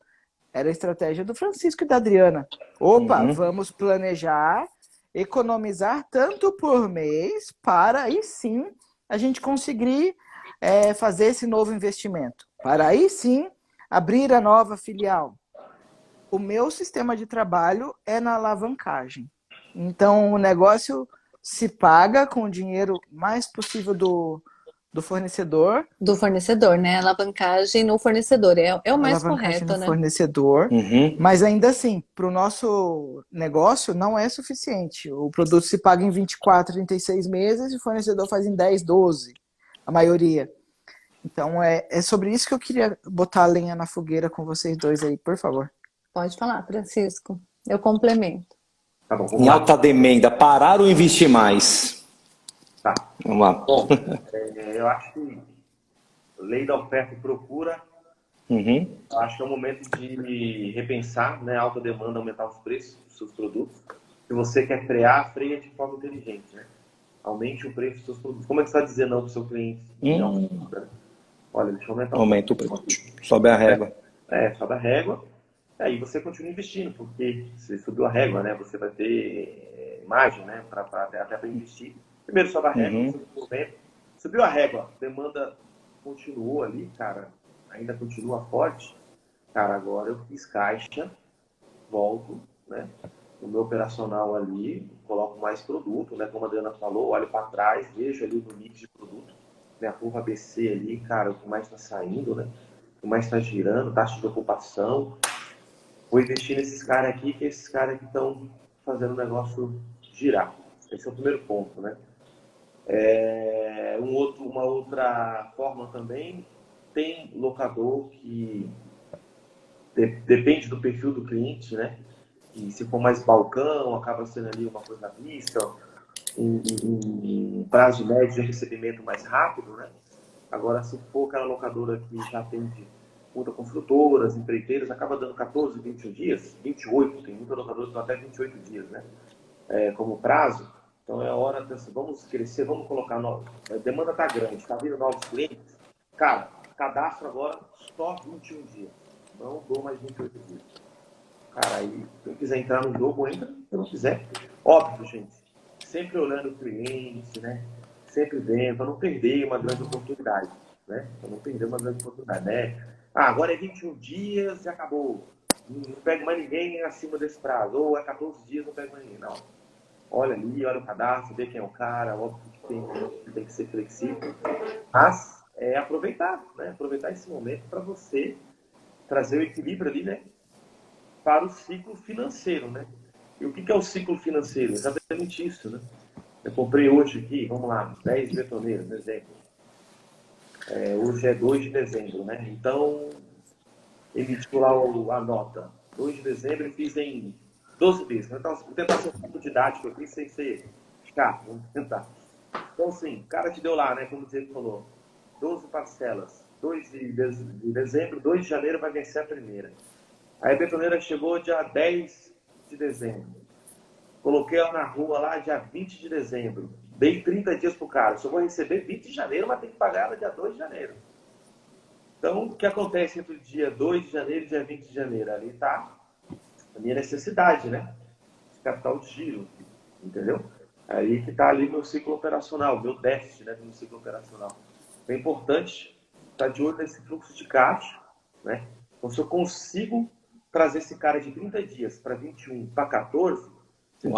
Speaker 3: era a estratégia do Francisco e da Adriana. Opa, vamos planejar, economizar tanto por mês para aí sim a gente conseguir fazer esse novo investimento. Para aí sim abrir a nova filial. O meu sistema de trabalho é na alavancagem. Então, o negócio se paga com o dinheiro mais possível do fornecedor.
Speaker 2: Do fornecedor, né? Alavancagem no fornecedor. É o mais
Speaker 3: Alavancagem
Speaker 2: correto,
Speaker 3: no
Speaker 2: né?
Speaker 3: fornecedor. Mas ainda assim, para o nosso negócio não é suficiente. O produto se paga em 24, 36 meses e o fornecedor faz em 10, 12, a maioria. Então, é sobre isso que eu queria botar a lenha na fogueira com vocês dois aí, por favor.
Speaker 2: Pode falar, Francisco. Eu complemento.
Speaker 4: Tá bom, vamos
Speaker 1: Em
Speaker 4: lá.
Speaker 1: alta demanda, parar ou investir mais?
Speaker 4: Tá.
Speaker 1: Vamos lá.
Speaker 4: Bom, eu acho que lei da oferta e procura, eu acho que é o momento de repensar, né? A alta demanda, aumentar os preços dos seus produtos. Se você quer frear, freia de forma inteligente, né? Aumente o preço dos seus produtos. Como é que você vai dizer não para o seu cliente? Olha, deixa eu aumentar
Speaker 1: Aumenta o preço. Sobe a régua.
Speaker 4: sobe a régua. Aí você continua investindo, porque se subiu a régua, né? Você vai ter margem, né? Até para investir. Primeiro sobe a régua, subiu a régua, demanda continuou ali, cara, ainda continua forte. Cara, agora eu fiz caixa, volto, né? No meu operacional ali, coloco mais produto, né? Como a Adriana falou, olho para trás, vejo ali no mix de produto, né? A curva ABC ali, cara, o que mais está saindo, né? O que mais está girando, taxa de ocupação. Vou investir nesses caras aqui, que esses caras que estão fazendo o negócio girar. Esse é o primeiro ponto, né? Uma outra forma também, tem locador que depende do perfil do cliente, né? E se for mais balcão, acaba sendo ali uma coisa à vista, um prazo médio de recebimento mais rápido, né? Agora, se for aquela locadora que já atende muitas construtoras, empreiteiras, acaba dando 14, 21 dias, 28, tem muita locadora que dá até 28 dias, né? Como prazo. Então é hora de assim, vamos crescer, vamos colocar novos. A demanda está grande, está vindo novos clientes. Cara, cadastro agora só 21 dias. Não dou mais 28 dias. Cara, aí quem quiser entrar no jogo, entra. Se não quiser, óbvio, gente. Sempre olhando o cliente, né? Sempre vendo, para não perder uma grande oportunidade, né? Para não perder uma grande oportunidade, né? Agora é 21 dias e acabou. Não pego mais ninguém acima desse prazo. Ou é 14 dias, não pego mais ninguém. Não. Olha ali, olha o cadastro, vê quem é o cara, óbvio que tem que ser flexível. Mas aproveitar, né? Aproveitar esse momento para você trazer o equilíbrio ali, né? Para o ciclo financeiro, né? E o que é o ciclo financeiro? Exatamente isso, né? Eu comprei hoje aqui, vamos lá, 10 betoneiras, por exemplo. Hoje é 2 de dezembro, né? Então, emitiu lá a nota. 2 de dezembro e fiz em 12 vezes. Então, vou tentar ser um pouco didático aqui, sem ser chato. Vamos tentar. Então, assim, o cara te deu lá, né? Como o Diego falou, 12 parcelas. 2 de dezembro, 2 de janeiro vai vencer a primeira. Aí a betoneira chegou dia 10 de dezembro. Coloquei ela na rua lá dia 20 de dezembro. Dei 30 dias pro cara. Só vou receber 20 de janeiro, mas tem que pagar ela dia 2 de janeiro. Então, o que acontece entre o dia 2 de janeiro e dia 20 de janeiro? Ali está a minha necessidade, né? De capital de giro, entendeu? Aí que está ali meu ciclo operacional, meu déficit, né, no ciclo operacional. É importante estar de olho nesse fluxo de caixa, né? Então, se eu consigo trazer esse cara de 30 dias para 21, para 14, se eu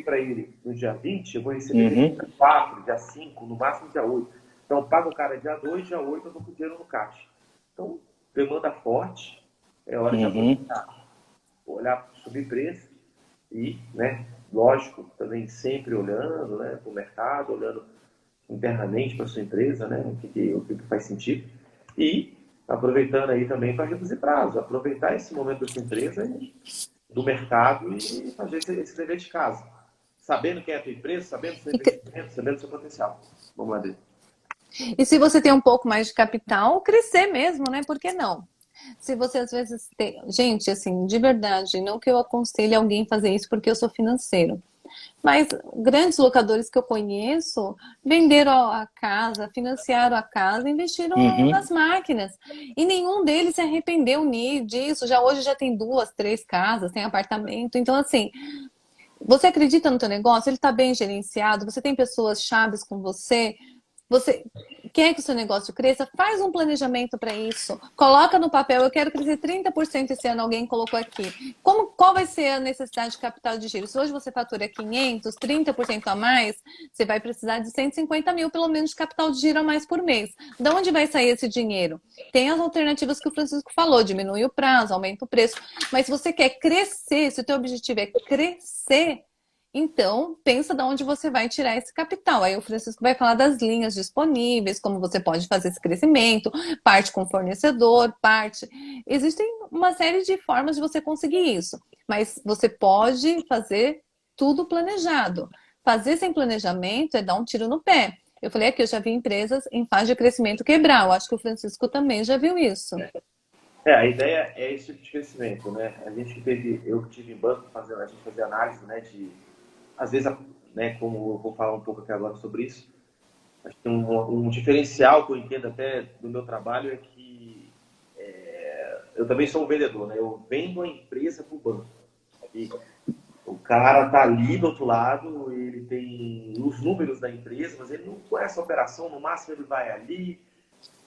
Speaker 4: para ele no dia 20, eu vou receber dia 4, dia 5, no máximo dia 8. Então, eu pago o cara dia 2, dia 8, eu estou com dinheiro no caixa. Então, demanda forte, é hora de aproveitar, olhar para subir preço e, né, lógico, também sempre olhando, né, para o mercado, olhando internamente para a sua empresa, né, o que faz sentido, e aproveitando aí também para reduzir prazo, aproveitar esse momento da sua empresa e do mercado e fazer esse dever de casa. Sabendo quem é a tua empresa, sabendo o seu investimento, sabendo o seu potencial. Vamos lá, Adri.
Speaker 2: E se você tem um pouco mais de capital, crescer mesmo, né? Por que não? Se você às vezes tem... Gente, assim, de verdade, não que eu aconselhe alguém fazer isso porque eu sou financeiro. Mas grandes locadores que eu conheço venderam a casa, financiaram a casa, investiram nas máquinas. E nenhum deles se arrependeu disso. Hoje já tem 2, 3 casas, tem apartamento. Então, assim, você acredita no teu negócio? Ele está bem gerenciado? Você tem pessoas chaves com você? Você quer que o seu negócio cresça? Faz um planejamento para isso. Coloca no papel, eu quero crescer 30% esse ano, alguém colocou aqui. Qual vai ser a necessidade de capital de giro? Se hoje você fatura 500, 30% a mais, você vai precisar de 150 mil, pelo menos, de capital de giro a mais por mês. De onde vai sair esse dinheiro? Tem as alternativas que o Francisco falou, diminui o prazo, aumenta o preço. Mas se você quer crescer, se o teu objetivo é crescer, então, pensa de onde você vai tirar esse capital. Aí o Francisco vai falar das linhas disponíveis, como você pode fazer esse crescimento, parte com fornecedor, parte... Existem uma série de formas de você conseguir isso, mas você pode fazer tudo planejado. Fazer sem planejamento é dar um tiro no pé. Eu falei aqui, eu já vi empresas em fase de crescimento quebrar. Eu acho que o Francisco também já viu isso.
Speaker 4: A ideia é esse tipo de crescimento, né? Eu que tive em banco, a gente fazia análise, né, às vezes, né, como eu vou falar um pouco aqui agora sobre isso, acho que um diferencial que eu entendo até do meu trabalho é que eu também sou um vendedor, né? Eu vendo a empresa para o banco. E o cara tá ali do outro lado, ele tem os números da empresa, mas ele não conhece a operação, no máximo ele vai ali,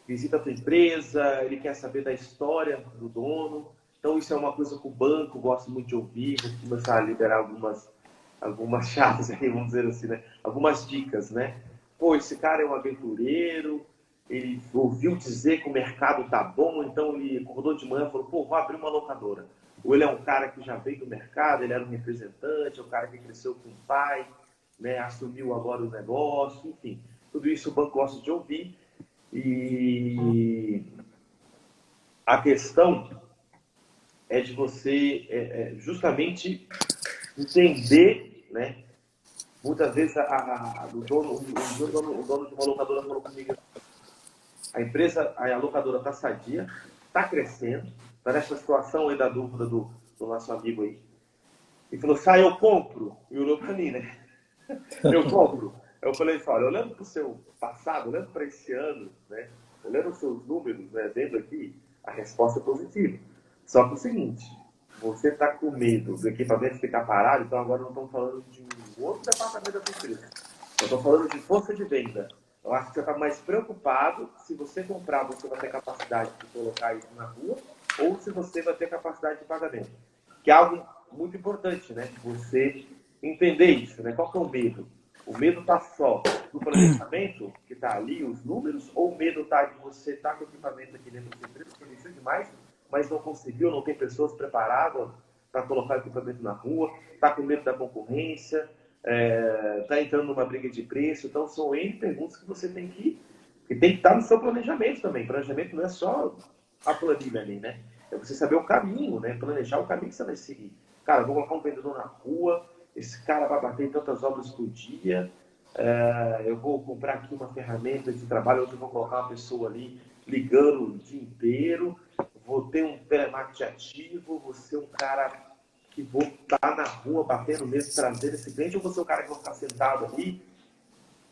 Speaker 4: visita a tua empresa, ele quer saber da história do dono. Então isso é uma coisa que o banco gosta muito de ouvir, vou começar a liberar algumas chaves aí, vamos dizer assim, né? Algumas dicas, né? Pô, esse cara é um aventureiro, ele ouviu dizer que o mercado tá bom, então ele acordou de manhã e falou, pô, vou abrir uma locadora. Ou ele é um cara que já veio do mercado, ele era um representante, é um cara que cresceu com o pai, né? Assumiu agora o negócio, enfim. Tudo isso o banco gosta de ouvir. E a questão é de você justamente entender, né? Muitas vezes o dono de uma locadora falou comigo, a locadora está sadia, está crescendo, está nessa situação aí da dúvida do nosso amigo aí. E falou, eu compro. E olhou para mim, né? Eu compro. Eu falei, olha, olhando para o seu passado, olhando para esse ano, né? Olhando os seus números, né? Vendo aqui, a resposta é positiva. Só que é o seguinte, você está com medo do equipamento ficar parado, então agora não estamos falando de um outro departamento da sua empresa. Eu estou falando de força de venda. Eu acho que você está mais preocupado se você comprar, você vai ter capacidade de colocar isso na rua, ou se você vai ter capacidade de pagamento. Que é algo muito importante, né? Você entender isso, né? Qual que é o medo? O medo está só no planejamento, que está ali, os números, ou o medo está de você estar com o equipamento aqui dentro da sua empresa, que investiu demais, mas não conseguiu, não tem pessoas preparadas para colocar o equipamento na rua, está com medo da concorrência, está entrando numa briga de preço. Então, são N perguntas que você tem que estar no seu planejamento também. Planejamento não é só a planilha ali, né? É você saber o caminho, né? Planejar o caminho que você vai seguir. Cara, vou colocar um vendedor na rua, esse cara vai bater em tantas obras por dia, eu vou comprar aqui uma ferramenta de trabalho, onde eu vou colocar uma pessoa ali ligando o dia inteiro, vou ter um telemarketing ativo, vou ser um cara que vou estar na rua batendo mesmo, trazendo esse cliente, ou vou ser um cara que vai ficar sentado ali,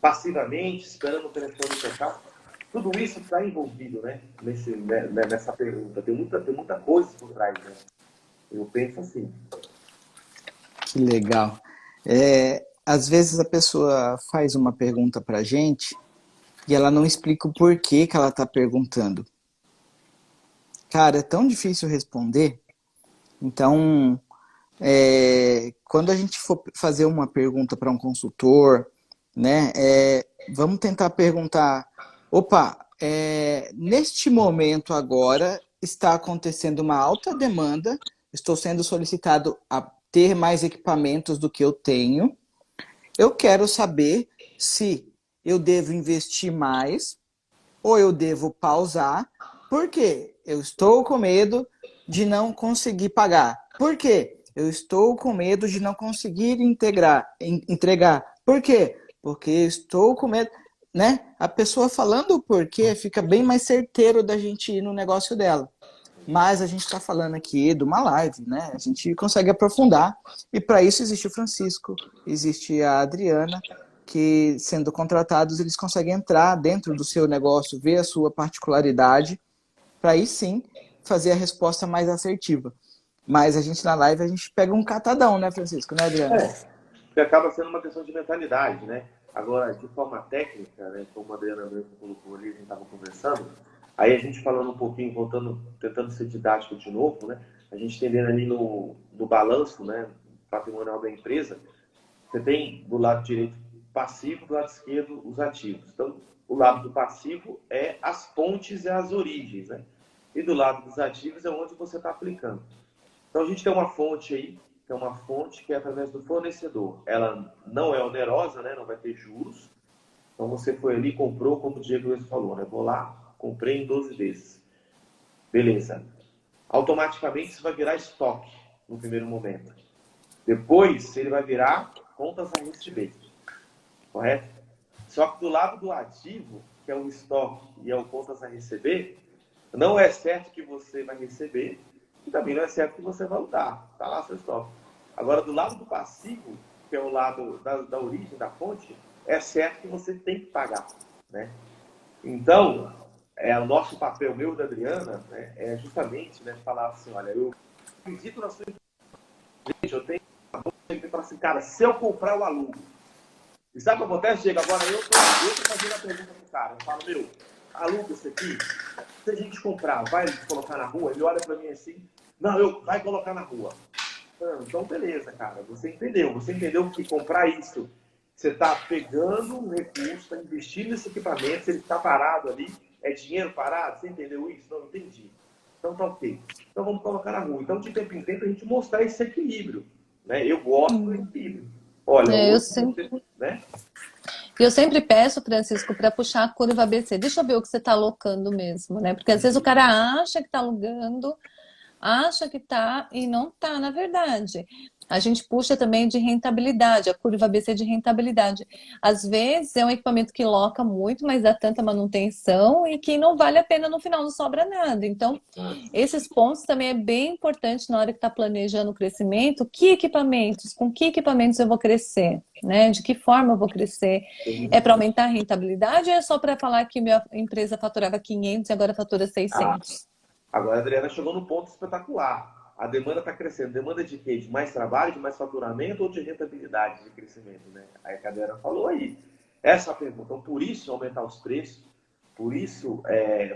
Speaker 4: passivamente, esperando o telefone tocar. Tudo isso está envolvido, né, nessa pergunta. Tem muita coisa por trás, né? Eu penso assim.
Speaker 3: Que legal. Às vezes a pessoa faz uma pergunta para a gente e ela não explica o porquê que ela está perguntando. Cara, é tão difícil responder. Então, quando a gente for fazer uma pergunta para um consultor, né, vamos tentar perguntar, neste momento agora, está acontecendo uma alta demanda, estou sendo solicitado a ter mais equipamentos do que eu tenho. Eu quero saber se eu devo investir mais ou eu devo pausar. Por quê? Eu estou com medo de não conseguir pagar. Por quê? Eu estou com medo de não conseguir entregar. Por quê? Porque eu estou com medo, né? A pessoa falando o porquê fica bem mais certeiro da gente ir no negócio dela. Mas a gente está falando aqui de uma live, né? A gente consegue aprofundar. E para isso existe o Francisco, existe a Adriana, que sendo contratados, eles conseguem entrar dentro do seu negócio, ver a sua particularidade, para aí sim fazer a resposta mais assertiva. Mas a gente na live, a gente pega um catadão, né, Francisco? Né, Adriana?
Speaker 4: Porque acaba sendo uma questão de mentalidade, né? Agora, de forma técnica, né, como a Adriana mesmo colocou ali, a gente estava conversando, aí a gente falando um pouquinho, voltando, tentando ser didático de novo, né? A gente entendendo ali no balanço, né, patrimonial da empresa, você tem do lado direito passivo, do lado esquerdo os ativos. Então, o lado do passivo é as fontes e as origens, né? E do lado dos ativos é onde você está aplicando. Então, a gente tem uma fonte aí, que é uma fonte que é através do fornecedor. Ela não é onerosa, né? Não vai ter juros. Então, você foi ali, comprou, como o Diego mesmo falou, né? Vou lá, comprei em 12 vezes. Beleza. Automaticamente, isso vai virar estoque no primeiro momento. Depois, ele vai virar contas a receber. Correto? Só que do lado do ativo, que é o estoque e é o contas a receber, não é certo que você vai receber e também não é certo que você vai usar. Está lá seu estoque. Agora, do lado do passivo, que é o lado da origem, da fonte, é certo que você tem que pagar, né? Então, o nosso papel, meu e da Adriana, né, é justamente, né, falar assim, olha, eu acredito na sua... Gente, eu tenho que falar assim, cara, se eu comprar o alugo, e sabe o que acontece, Diego? Agora eu tô fazendo a pergunta pro cara. Eu falo, meu, aluga isso aqui. Se a gente comprar, vai colocar na rua? Ele olha pra mim assim, não, vai colocar na rua. Então, beleza, cara. Você entendeu que comprar isso, você tá pegando um recurso, está investindo nesse equipamento, se ele está parado ali, é dinheiro parado? Você entendeu isso? Não, entendi. Então tá ok. Então vamos colocar na rua. Então, de tempo em tempo, a gente mostrar esse equilíbrio, né? Eu gosto do equilíbrio. Olha,
Speaker 2: eu sempre peço, Francisco, para puxar a curva ABC. Deixa eu ver o que você está alocando mesmo, né? Porque às vezes o cara acha que está alugando, acha que está e não está, na verdade. A gente puxa também de rentabilidade, a curva ABC de rentabilidade. Às vezes é um equipamento que loca muito, mas dá tanta manutenção e que não vale a pena no final, não sobra nada. Então, esses pontos também é bem importante na hora que está planejando o crescimento. Com que equipamentos eu vou crescer? Né? De que forma eu vou crescer? É para aumentar a rentabilidade ou é só para falar que minha empresa faturava 500 e agora fatura 600?
Speaker 4: Agora a Adriana chegou no ponto espetacular. A demanda está crescendo. Demanda de quê? De mais trabalho, de mais faturamento ou de rentabilidade de crescimento, né? Aí a Adriana falou aí. Essa é a pergunta. Então, por isso aumentar os preços, por isso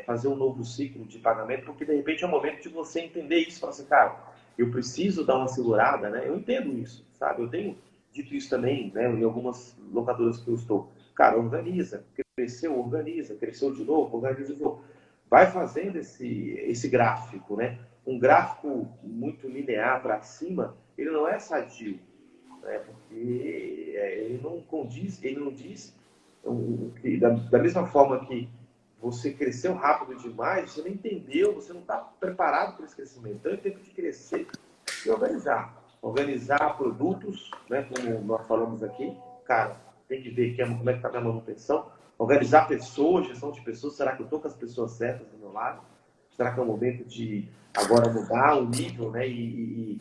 Speaker 4: fazer um novo ciclo de pagamento, porque de repente é o momento de você entender isso. Falar assim, cara, eu preciso dar uma segurada, né? Eu entendo isso, sabe? Eu tenho dito isso também, né? Em algumas locadoras que eu estou. Cara, organiza. Cresceu de novo, organiza de novo. Vai fazendo esse gráfico, né? Um gráfico muito linear para cima, ele não é sadio, né? Porque ele não condiz, ele não diz que da mesma forma que você cresceu rápido demais, você não entendeu, você não está preparado para esse crescimento. Então é tempo de crescer e organizar. Organizar produtos, né? Como nós falamos aqui, cara, tem que ver como é que está a minha manutenção. Organizar pessoas, gestão de pessoas. Será que eu estou com as pessoas certas do meu lado? Será que é o momento de agora mudar o nível, né? E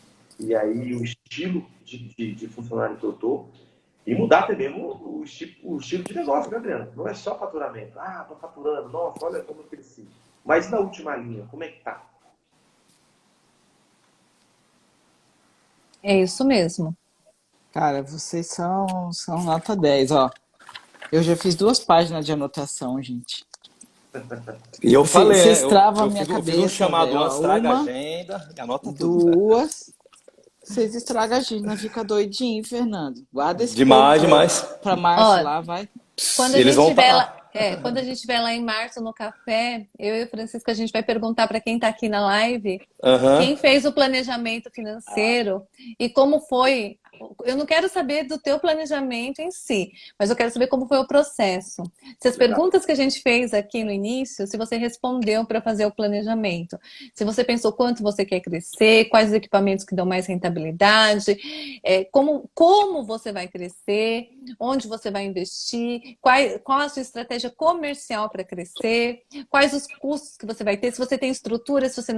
Speaker 4: aí o estilo de funcionário que eu estou? E mudar também o estilo de negócio, né, Adriano? Não é só faturamento. Ah, estou faturando. Nossa, olha como eu cresci. Mas na última linha, como é que tá?
Speaker 2: É isso mesmo.
Speaker 3: Cara, vocês são nota 10, ó. Eu já fiz 2 páginas de anotação, gente.
Speaker 1: E eu falei,
Speaker 3: Vocês
Speaker 1: né?
Speaker 3: travam a
Speaker 1: Eu
Speaker 3: minha
Speaker 1: fiz
Speaker 3: cabeça,
Speaker 1: um chamado
Speaker 3: velho.
Speaker 1: antes, traga
Speaker 3: Uma,
Speaker 1: agenda e anota tudo, velho.
Speaker 3: 2, vocês estragam a agenda, fica doidinho, Fernando. Guarda esse
Speaker 1: Demais,
Speaker 3: povo
Speaker 1: demais.
Speaker 3: pra março
Speaker 2: Ó,
Speaker 3: lá, vai.
Speaker 2: quando a
Speaker 1: Eles
Speaker 2: gente
Speaker 1: vão
Speaker 2: tiver
Speaker 1: estar.
Speaker 2: Quando a gente estiver lá em março no café, eu e o Francisco, a gente vai perguntar para quem está aqui na live
Speaker 1: Aham.
Speaker 2: quem fez o planejamento financeiro e como foi. Eu não quero saber do teu planejamento em si, mas eu quero saber como foi o processo. Se as
Speaker 4: Legal.
Speaker 2: perguntas que a gente fez aqui no início, se você respondeu para fazer o planejamento. Se você pensou quanto você quer crescer, quais os equipamentos que dão mais rentabilidade, como você vai crescer, onde você vai investir, qual a sua estratégia comercial para crescer, quais os custos que você vai ter, se você tem estrutura, se você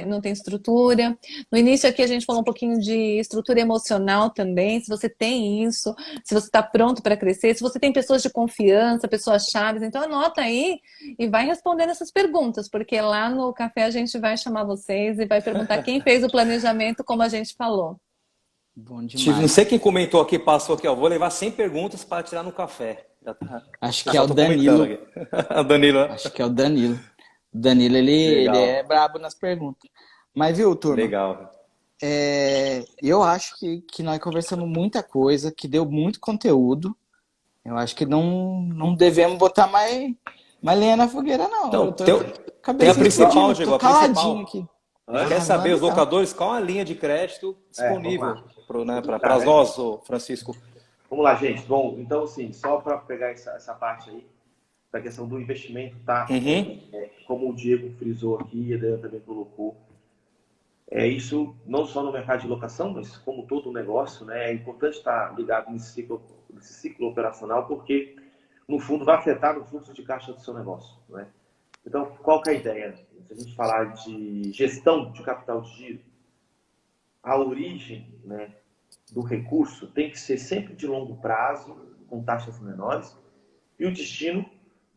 Speaker 2: não tem estrutura. No início aqui a gente falou um pouquinho de estrutura emocional também, se você tem isso, se você está pronto para crescer, se você tem pessoas de confiança, pessoas chaves. Então anota aí e vai respondendo essas perguntas, porque lá no café a gente vai chamar vocês e vai perguntar quem fez o planejamento, como a gente falou.
Speaker 3: Bom
Speaker 1: Não
Speaker 3: demais.
Speaker 1: sei quem comentou aqui, passou aqui, ó. Vou levar 100 perguntas para tirar no café. Já tá.
Speaker 3: Acho
Speaker 1: Eu
Speaker 3: que é
Speaker 1: só
Speaker 3: o
Speaker 1: tô comentando
Speaker 3: Danilo.
Speaker 1: aqui. O Danilo, né?
Speaker 3: Acho que é o Danilo. O Danilo, ele é
Speaker 1: Legal,
Speaker 3: brabo nas perguntas. Mas, viu, turma?
Speaker 1: legal.
Speaker 3: Eu acho que nós conversamos muita coisa, que deu muito conteúdo. Eu acho que não devemos botar mais lenha na fogueira, não.
Speaker 1: Então,
Speaker 3: Eu tô
Speaker 1: tem a
Speaker 3: cabeça
Speaker 1: principal,
Speaker 3: explodindo,
Speaker 1: Diego,
Speaker 3: tô
Speaker 1: a
Speaker 3: caladinho
Speaker 1: principal.
Speaker 3: aqui.
Speaker 1: A gente
Speaker 4: Hã?
Speaker 1: quer saber, os
Speaker 3: Manda lá.
Speaker 1: locadores, qual a linha de crédito
Speaker 4: Vamos
Speaker 1: disponível
Speaker 4: lá.
Speaker 1: para nós, ô, Francisco?
Speaker 4: Vamos lá, gente. Bom, então, assim, só para pegar essa parte aí, da questão do investimento, tá?
Speaker 1: Uhum.
Speaker 4: Como o Diego frisou aqui e a Adriana também colocou, isso não só no mercado de locação, mas como todo negócio, né? É importante estar ligado nesse ciclo operacional, porque, no fundo, vai afetar o fluxo de caixa do seu negócio, né? Então, qual que é a ideia? Se a gente falar de gestão de capital de giro, a origem, né, do recurso tem que ser sempre de longo prazo, com taxas menores, e o destino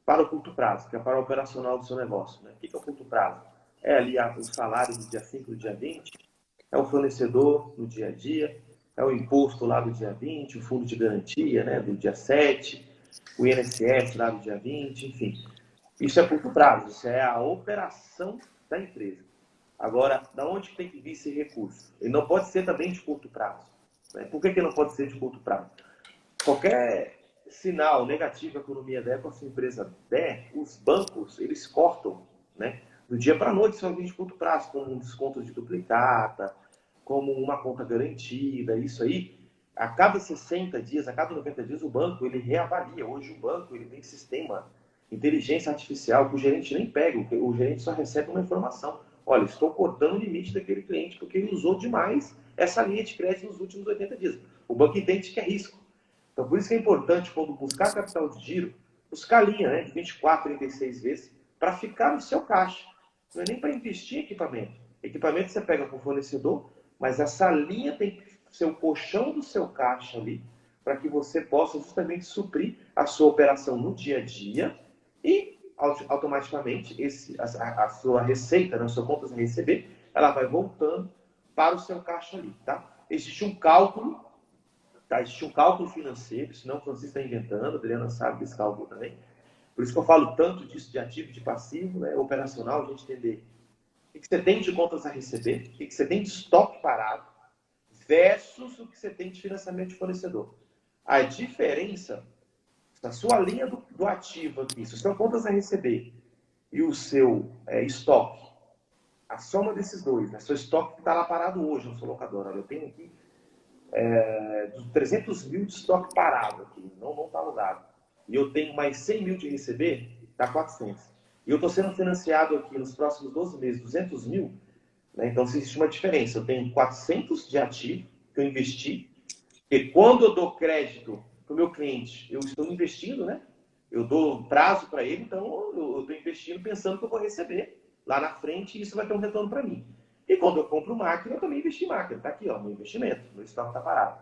Speaker 4: para o curto prazo, que é para o operacional do seu negócio, né? O que é o curto prazo? É ali o salário do dia 5 do dia 20, é o fornecedor no dia a dia, é o imposto lá do dia 20, o fundo de garantia, né, do dia 7, o INSS lá do dia 20, enfim. Isso é curto prazo, isso é a operação da empresa. Agora, da onde tem que vir esse recurso? Ele não pode ser também de curto prazo, né? Por que não pode ser de curto prazo? Qualquer sinal negativo que a economia der, que a sua empresa der, os bancos, eles cortam, né? Do dia para a noite, isso vai vir de curto prazo, como um desconto de duplicata, como uma conta garantida, isso aí. A cada 60 dias, a cada 90 dias, o banco ele reavalia. Hoje o banco ele tem sistema, inteligência artificial, que o gerente nem pega, o gerente só recebe uma informação. Olha, estou cortando o limite daquele cliente porque ele usou demais essa linha de crédito nos últimos 80 dias. O banco entende que é risco. Então, por isso que é importante, quando buscar capital de giro, buscar a linha, né, de 24, 36 vezes, para ficar no seu caixa. Não é nem para investir em equipamento. Equipamento você pega com o fornecedor, mas essa linha tem que ser o colchão do seu caixa ali, para que você possa justamente suprir a sua operação no dia a dia e, automaticamente, a sua receita, a sua conta a receber, ela vai voltando para o seu caixa ali, tá? Existe um cálculo. Tá, existe um cálculo financeiro, senão o Francisco está inventando, a Adriana sabe desse cálculo também. Por isso que eu falo tanto disso de ativo e de passivo, né, operacional, a gente entender o que você tem de contas a receber, o que você tem de estoque parado, versus o que você tem de financiamento de fornecedor. A diferença da sua linha do ativo aqui, se são contas a receber e o seu estoque, a soma desses dois, né, seu estoque que está lá parado hoje na sua locadora, eu tenho aqui dos 300 mil de estoque parado aqui, não está alugado. E eu tenho mais 100 mil de receber, está 400. E eu estou sendo financiado aqui nos próximos 12 meses, 200 mil, né? Então existe uma diferença. Eu tenho 400 de ativo que eu investi, e quando eu dou crédito para o meu cliente, eu estou investindo, né? Eu dou prazo para ele, então eu estou investindo pensando que eu vou receber lá na frente e isso vai ter um retorno para mim. E quando eu compro máquina, eu também investi em máquina. Está aqui, ó, meu investimento, meu estoque está parado.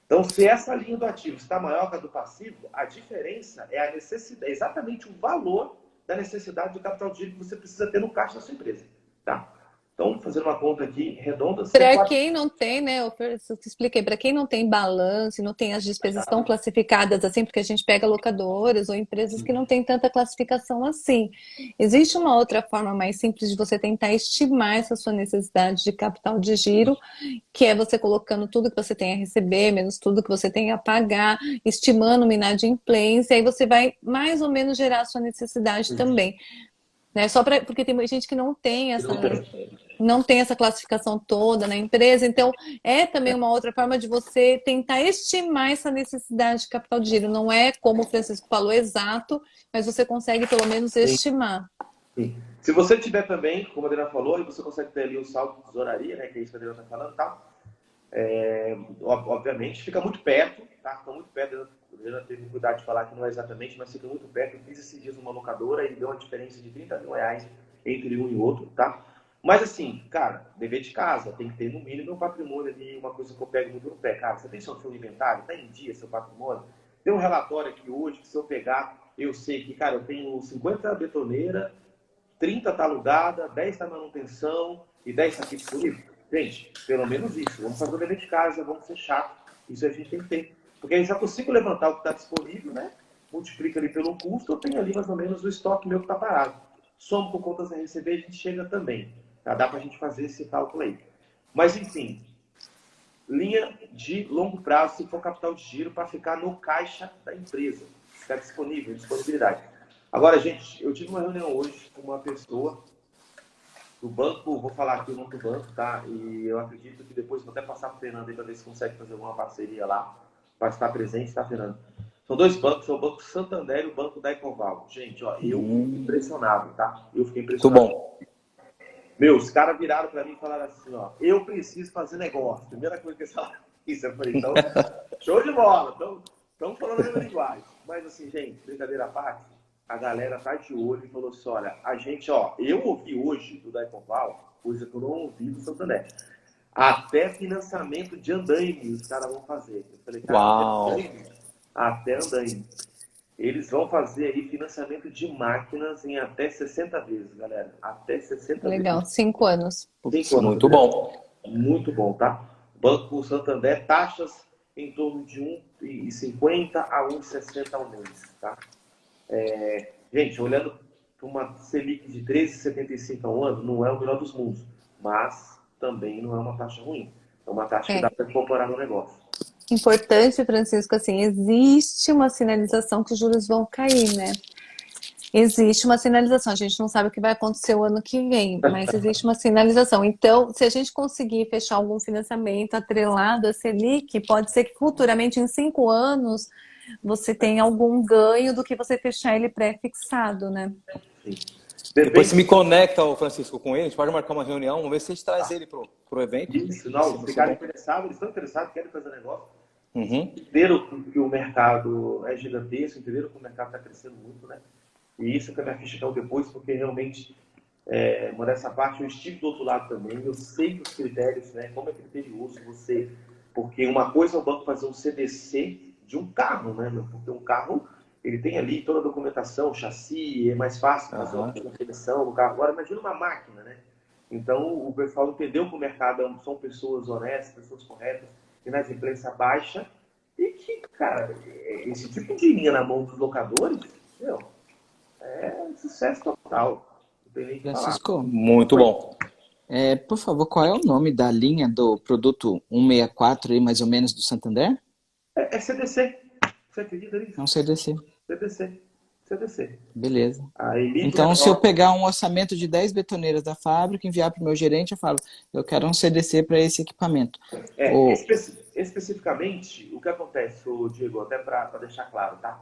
Speaker 4: Então, se essa linha do ativo está maior que a do passivo, a diferença é a necessidade, exatamente o valor da necessidade de capital de giro que você precisa ter no caixa da sua empresa. Tá? Então, fazendo uma conta aqui redonda,
Speaker 2: Para
Speaker 4: C4.
Speaker 2: quem não tem, né, eu te expliquei, para quem não tem balanço, não tem as despesas tão classificadas assim, porque a gente pega locadoras ou empresas que não têm tanta classificação assim. Existe uma outra forma mais simples de você tentar estimar essa sua necessidade de capital de giro, que é você colocando tudo que você tem a receber, menos tudo que você tem a pagar, estimando uma inadimplência, aí você vai mais ou menos gerar a sua necessidade também. Né? Porque tem gente que não tem essa classificação toda na empresa, então é também uma outra forma de você tentar estimar essa necessidade de capital de giro. Não é, como o Francisco falou, exato, mas você consegue pelo menos estimar.
Speaker 4: Sim. Se você tiver também, como a Adriana falou, e você consegue ter ali o saldo de tesouraria, né, que é isso que a Adriana está falando, tá? Obviamente, fica muito perto, tá? Fica muito perto. A Adriana teve cuidado de falar que não é exatamente, mas fica muito perto. Eu fiz esses dias uma locadora e deu uma diferença de R$ 30.000 entre um e outro, tá? Mas assim, cara, dever de casa, tem que ter no mínimo um patrimônio ali, uma coisa que eu pego muito no pé. Cara, você tem seu inventário? Tá em dia seu patrimônio? Tem um relatório aqui hoje que se eu pegar, eu sei que, cara, eu tenho 50 betoneiras, 30 está alugada, 10 está manutenção e 10 está aqui disponível. Gente, pelo menos isso. Vamos fazer o dever de casa, vamos ser chato. Isso a gente tem que ter. Porque aí eu já consigo levantar o que está disponível, né? Multiplica ali pelo custo, eu tenho ali mais ou menos o estoque meu que está parado. Somo com contas a receber, a gente chega também. Tá? Dá para a gente fazer esse cálculo aí. Mas, enfim, linha de longo prazo, se for capital de giro, para ficar no caixa da empresa. Ficar disponível, disponibilidade. Agora, gente, eu tive uma reunião hoje com uma pessoa do banco, vou falar aqui o nome do banco, tá? E eu acredito que depois vou até passar para o Fernando aí para ver se consegue fazer alguma parceria lá para estar presente, tá, Fernando? São dois bancos, é o Banco Santander e o Banco da Ecoval. Gente, ó, eu fiquei impressionado, tá? Eu fiquei impressionado.
Speaker 1: Muito bom.
Speaker 4: Meu, os caras viraram para mim e falaram assim, ó, eu preciso fazer negócio. Primeira coisa que eles falaram isso, eu falei, então, show de bola, estamos falando a mesma linguagem. Mas assim, gente, brincadeira à parte, a galera tá de olho e falou assim, olha, a gente, ó, eu ouvi hoje do da Ecoval, coisa que eu não ouvi do Santander. Até financiamento de andaime os caras vão fazer. Eu falei, cara,
Speaker 1: Uau.
Speaker 4: até andaime. Eles vão fazer aí financiamento de máquinas em até 60 vezes, galera. Até 60
Speaker 2: Legal,
Speaker 4: vezes.
Speaker 2: 5 anos.
Speaker 1: Muito bom.
Speaker 4: Muito bom, tá? Banco Santander, taxas em torno de 1,50 a 1,60 ao mês, tá? Gente, olhando para uma Selic de 13,75 ao ano, não é o melhor dos mundos, mas também não é uma taxa ruim. É uma taxa que dá para incorporar no negócio.
Speaker 2: Importante, Francisco, assim, existe uma sinalização que os juros vão cair, né? Existe uma sinalização, a gente não sabe o que vai acontecer o ano que vem, mas existe uma sinalização. Então, se a gente conseguir fechar algum financiamento atrelado a Selic, pode ser que futuramente, em 5 anos, você tenha algum ganho do que você fechar ele pré-fixado, né?
Speaker 4: Sim.
Speaker 1: Depois você me conecta, o Francisco, com ele, a gente pode marcar uma reunião, vamos ver se a gente traz ele pro evento.
Speaker 4: Isso, não, se ficarem interessados, eles estão interessados, querem fazer negócio.
Speaker 1: Uhum.
Speaker 4: Entenderam que o mercado é gigantesco, entenderam que o mercado está crescendo muito, né? E isso que a minha ficha caiu depois, porque realmente, modéstia à parte, eu estive do outro lado também, eu sei os critérios, né? Como é criterioso você... Porque uma coisa é o banco fazer um CDC de um carro, né? Porque um carro, ele tem ali toda a documentação, chassi, é mais fácil fazer uma seleção do carro. Agora, imagina uma máquina, né? Então, o pessoal entendeu que o mercado são pessoas honestas, pessoas corretas, inadimplência baixa, e que, cara, esse tipo de linha na mão dos locadores, meu, é sucesso total. Não tem nem o que falar.
Speaker 3: Francisco,
Speaker 1: Muito bom.
Speaker 3: por favor, qual é o nome da linha do produto 164 aí, mais ou menos, do Santander?
Speaker 4: É CDC. Você acredita nisso?
Speaker 3: É um CDC.
Speaker 4: CDC.
Speaker 3: Beleza.
Speaker 4: Aí,
Speaker 3: Então, se eu pegar um orçamento de 10 betoneiras da fábrica, enviar para o meu gerente, eu falo, eu quero um CDC para esse equipamento.
Speaker 4: Especificamente, o que acontece, Diego, até para deixar claro, tá?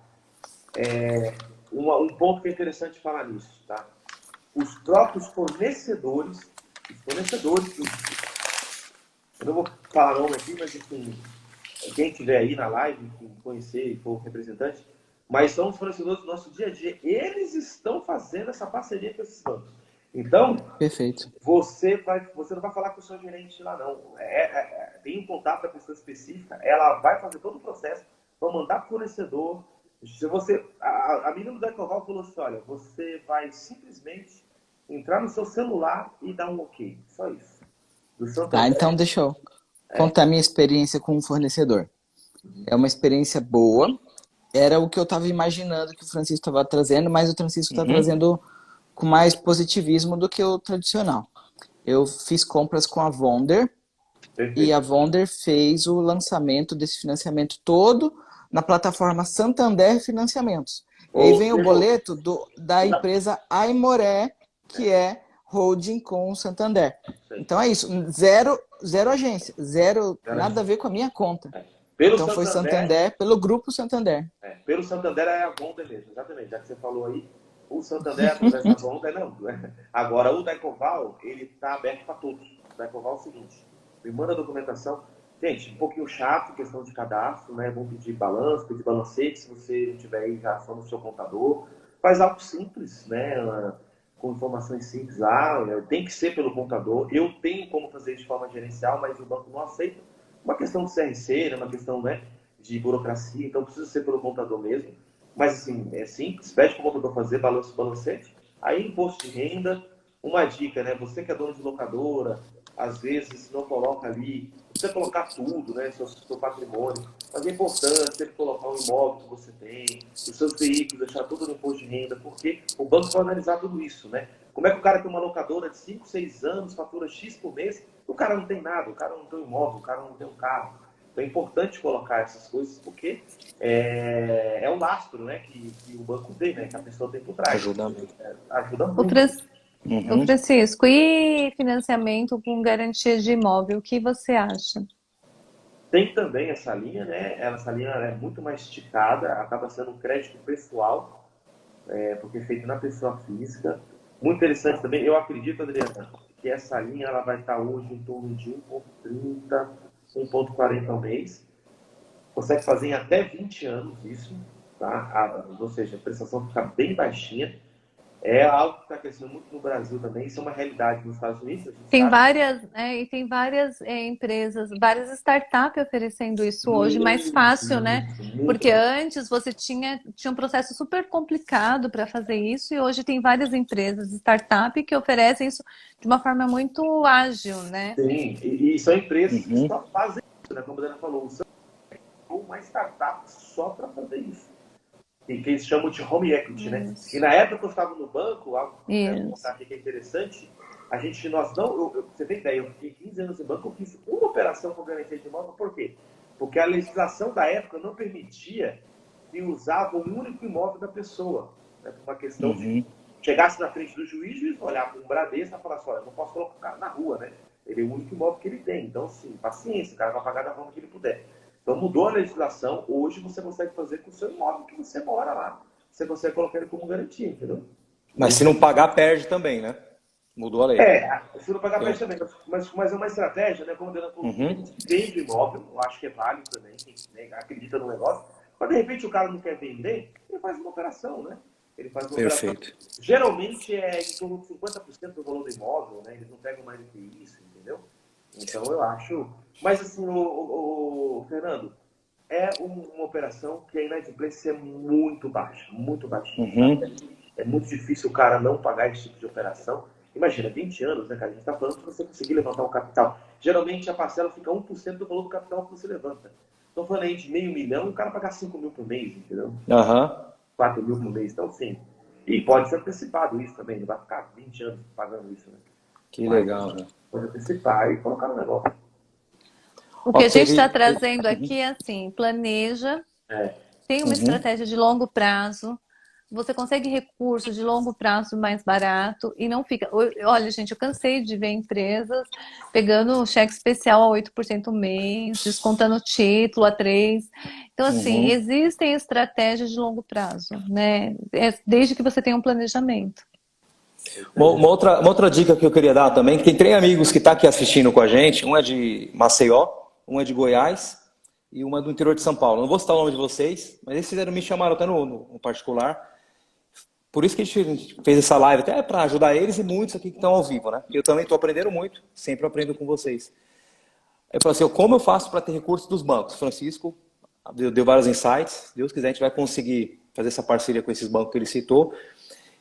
Speaker 4: Um ponto que é interessante falar nisso, tá? Os próprios fornecedores, eu não vou falar nome aqui, mas enfim, quem estiver aí na live, enfim, conhecer e for representante, mas são os fornecedores do nosso dia a dia. Eles estão fazendo essa parceria com esses bancos. Então,
Speaker 3: perfeito.
Speaker 4: Você não vai falar com o seu gerente lá, não. Tem um contato da pessoa específica, ela vai fazer todo o processo, vai mandar para o fornecedor. Se você, a menina do Ecoval falou assim, olha, você vai simplesmente entrar no seu celular e dar um OK. Só isso. Do
Speaker 3: Tá,
Speaker 4: Santander.
Speaker 3: então deixa eu contar minha experiência com o fornecedor. É uma experiência boa. Era o que eu estava imaginando que o Francisco estava trazendo, mas o Francisco está trazendo com mais positivismo do que o tradicional. Eu fiz compras com a Vonder e a Vonder fez o lançamento desse financiamento todo na plataforma Santander Financiamentos. E aí vem o boleto da empresa Aimoré, que é holding com o Santander. Então é isso, zero agência, nada a ver com a minha conta.
Speaker 4: Pelo
Speaker 3: Então foi Santander, pelo grupo Santander.
Speaker 4: Pelo Santander é a Vonder mesmo, exatamente. Já que você falou aí, o Santander através da Vonder, não. Agora, o da Ecoval, ele está aberto para todos. O da Ecoval é o seguinte, me manda a documentação. Gente, um pouquinho chato, questão de cadastro, né? Vão pedir balanço, pedir balancete, se você não tiver aí já só no seu contador. Faz algo simples, né? Com informações simples lá, tem que ser pelo contador. Eu tenho como fazer isso de forma gerencial, mas o banco não aceita. Uma questão de CRC, né? Uma questão, né, de burocracia, então precisa ser pelo contador mesmo. Mas assim, é simples, pede para o contador fazer balanço balancete. Aí imposto de renda, uma dica, né? Você que é dono de locadora, às vezes não coloca ali, precisa colocar tudo, né? Seu patrimônio. Mas é importante sempre colocar o imóvel que você tem, os seus veículos, deixar tudo no imposto de renda, porque o banco vai analisar tudo isso, né? Como é que o cara tem uma locadora de 5, 6 anos, fatura X por mês, o cara não tem nada, o cara não tem um imóvel, o cara não tem um carro. Então é importante colocar essas coisas, porque é o lastro, né, que o banco vê, né, que a pessoa tem por trás.
Speaker 1: Ajuda muito.
Speaker 4: Ajuda
Speaker 2: O
Speaker 4: muito.
Speaker 2: Francisco, e financiamento com garantia de imóvel, o que você acha?
Speaker 4: Tem também essa linha, né? Essa linha é muito mais esticada, acaba sendo um crédito pessoal, porque é feito na pessoa física. Muito interessante também, eu acredito, Adriana, que essa linha ela vai estar hoje em torno de 1,30, 1,40 ao mês. Consegue fazer em até 20 anos isso, tá? Ou seja, a prestação fica bem baixinha. É algo que está crescendo muito no Brasil também, isso é uma realidade nos Estados Unidos.
Speaker 2: Tem várias empresas, várias startups oferecendo isso hoje, mais fácil, né? Porque antes você tinha um processo super complicado para fazer isso e hoje tem várias empresas, startups, que oferecem isso de uma forma muito ágil, né?
Speaker 4: Sim, e são empresas que só fazem isso, né? Como a Adriana falou, uma startup só para fazer isso. E que eles chamam de home equity, né? E na época que eu estava no banco, algo que eu quero contar aqui que é interessante, você tem ideia, eu fiquei 15 anos no banco, eu fiz uma operação com garantia de imóvel, por quê? Porque a legislação da época não permitia que usava o único imóvel da pessoa, né? Por uma questão de chegasse na frente do juiz olhar para um Bradesco e falar assim, olha, eu não posso colocar o cara na rua, né? Ele é o único imóvel que ele tem, então sim, paciência, o cara vai pagar da forma que ele puder. Então mudou a legislação, hoje você consegue fazer com o seu imóvel que você mora lá. Você consegue colocar ele como garantia, entendeu?
Speaker 1: Mas se não pagar, perde também, né? Mudou a lei.
Speaker 4: Se não pagar, perde também. Mas é uma estratégia, né? Como a Adriana falou, vende o imóvel, eu acho que é válido também, quem acredita no negócio. Mas de repente o cara não quer vender, ele faz uma operação, né? Ele faz uma operação. Geralmente é em torno de 50% do valor do imóvel, né? Eles não pegam mais do que isso, entendeu? Então eu acho... Mas assim, Fernando, é uma operação que a inadimplência é muito baixa, muito baixinha. É muito difícil o cara não pagar esse tipo de operação. Imagina, 20 anos, né, cara? A gente está falando que você conseguir levantar um capital. Geralmente a parcela fica 1% do valor do capital que você levanta. Estou falando aí de R$500 mil, o cara pagar 5 mil por mês, entendeu? 4 mil por mês, então sim. E pode ser antecipado isso também, não vai ficar 20 anos pagando isso, né?
Speaker 1: Que legal, né?
Speaker 4: Pode antecipar e colocar no negócio.
Speaker 2: O que a gente está trazendo aqui é assim, planeja, tem uma estratégia de longo prazo, você consegue recursos de longo prazo mais barato e não fica... Olha, gente, eu cansei de ver empresas pegando cheque especial a 8% o mês, descontando título a 3%. Então, assim, existem estratégias de longo prazo, né? Desde que você tenha um planejamento.
Speaker 1: Uma outra dica que eu queria dar também, que tem 3 amigos que estão aqui assistindo com a gente, um é de Maceió, um é de Goiás e uma é do interior de São Paulo. Não vou citar o nome de vocês, mas eles me chamaram até no particular. Por isso que a gente fez essa live, até para ajudar eles e muitos aqui que estão ao vivo, né? Eu também estou aprendendo muito, sempre aprendo com vocês. Eu falei assim, como eu faço para ter recursos dos bancos? Francisco deu vários insights, se Deus quiser a gente vai conseguir fazer essa parceria com esses bancos que ele citou.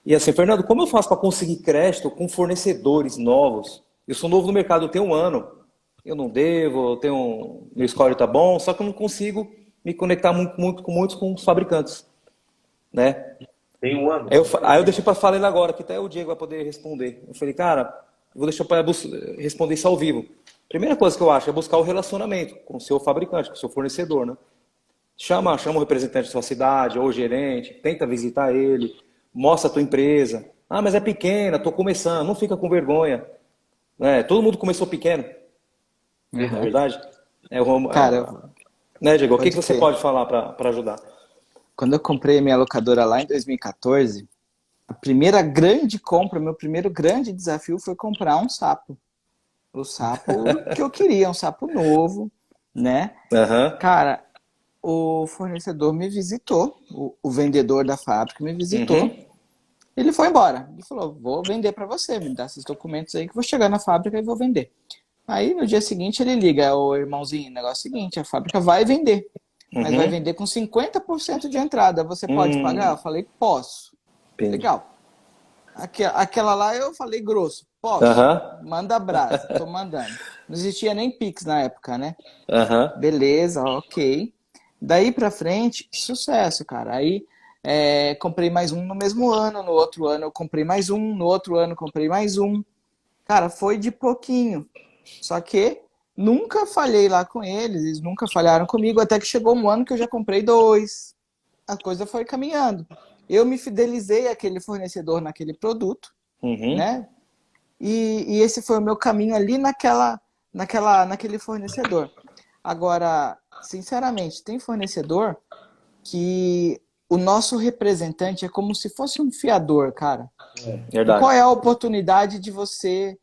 Speaker 1: E assim, Fernando, como eu faço para conseguir crédito com fornecedores novos? Eu sou novo no mercado, eu tenho 1 ano. Eu não devo, meu score tá bom, só que eu não consigo me conectar muito com muitos com os fabricantes, né?
Speaker 4: Tem 1 ano.
Speaker 1: Aí eu deixei para falar ele agora, que até o Diego vai poder responder. Eu falei, cara, eu vou deixar para responder isso ao vivo. Primeira coisa que eu acho é buscar o relacionamento com o seu fabricante, com o seu fornecedor, né? Chama o representante da sua cidade ou o gerente, tenta visitar ele, mostra a tua empresa. Ah, mas é pequena, estou começando, não fica com vergonha. Né? Todo mundo começou pequeno, não é verdade?
Speaker 3: Cara,
Speaker 1: Né, Diego? O que
Speaker 3: pode
Speaker 1: você
Speaker 3: crer.
Speaker 1: pode falar para ajudar?
Speaker 3: Quando eu comprei a minha locadora lá em 2014, a primeira grande compra, meu primeiro grande desafio foi comprar um sapo. O sapo que eu queria, um sapo novo, né?
Speaker 1: Aham.
Speaker 3: Cara, o fornecedor me visitou, o vendedor da fábrica me visitou.
Speaker 1: Uhum.
Speaker 3: Ele foi embora. Ele falou: vou vender para você, me dá esses documentos aí que eu vou chegar na fábrica e vou vender. Aí no dia seguinte ele liga: ô irmãozinho, o negócio é o seguinte, a fábrica vai vender, mas vai
Speaker 1: Uhum.
Speaker 3: vender com 50% de entrada. Você pode pagar? Eu
Speaker 1: Hum.
Speaker 3: falei: posso.
Speaker 1: Entendi.
Speaker 3: Legal. Aquela lá eu falei grosso: posso.
Speaker 1: Aham.
Speaker 3: Manda brasa, tô mandando. Não existia nem Pix na época, né?
Speaker 1: Aham.
Speaker 3: Beleza, ok. Daí pra frente, sucesso, cara. Aí comprei mais um no mesmo ano, no outro ano eu comprei mais um, no outro ano eu comprei mais um. Cara, foi de pouquinho. Só que nunca falhei lá com eles, eles nunca falharam comigo, até que chegou um ano que eu já comprei dois. A coisa foi caminhando. Eu me fidelizei àquele fornecedor naquele produto,
Speaker 1: Uhum.
Speaker 3: né? E esse foi o meu caminho ali naquele fornecedor. Agora, sinceramente, tem fornecedor que o nosso representante é como se fosse um fiador, cara. E qual
Speaker 1: Verdade.
Speaker 3: é a oportunidade de você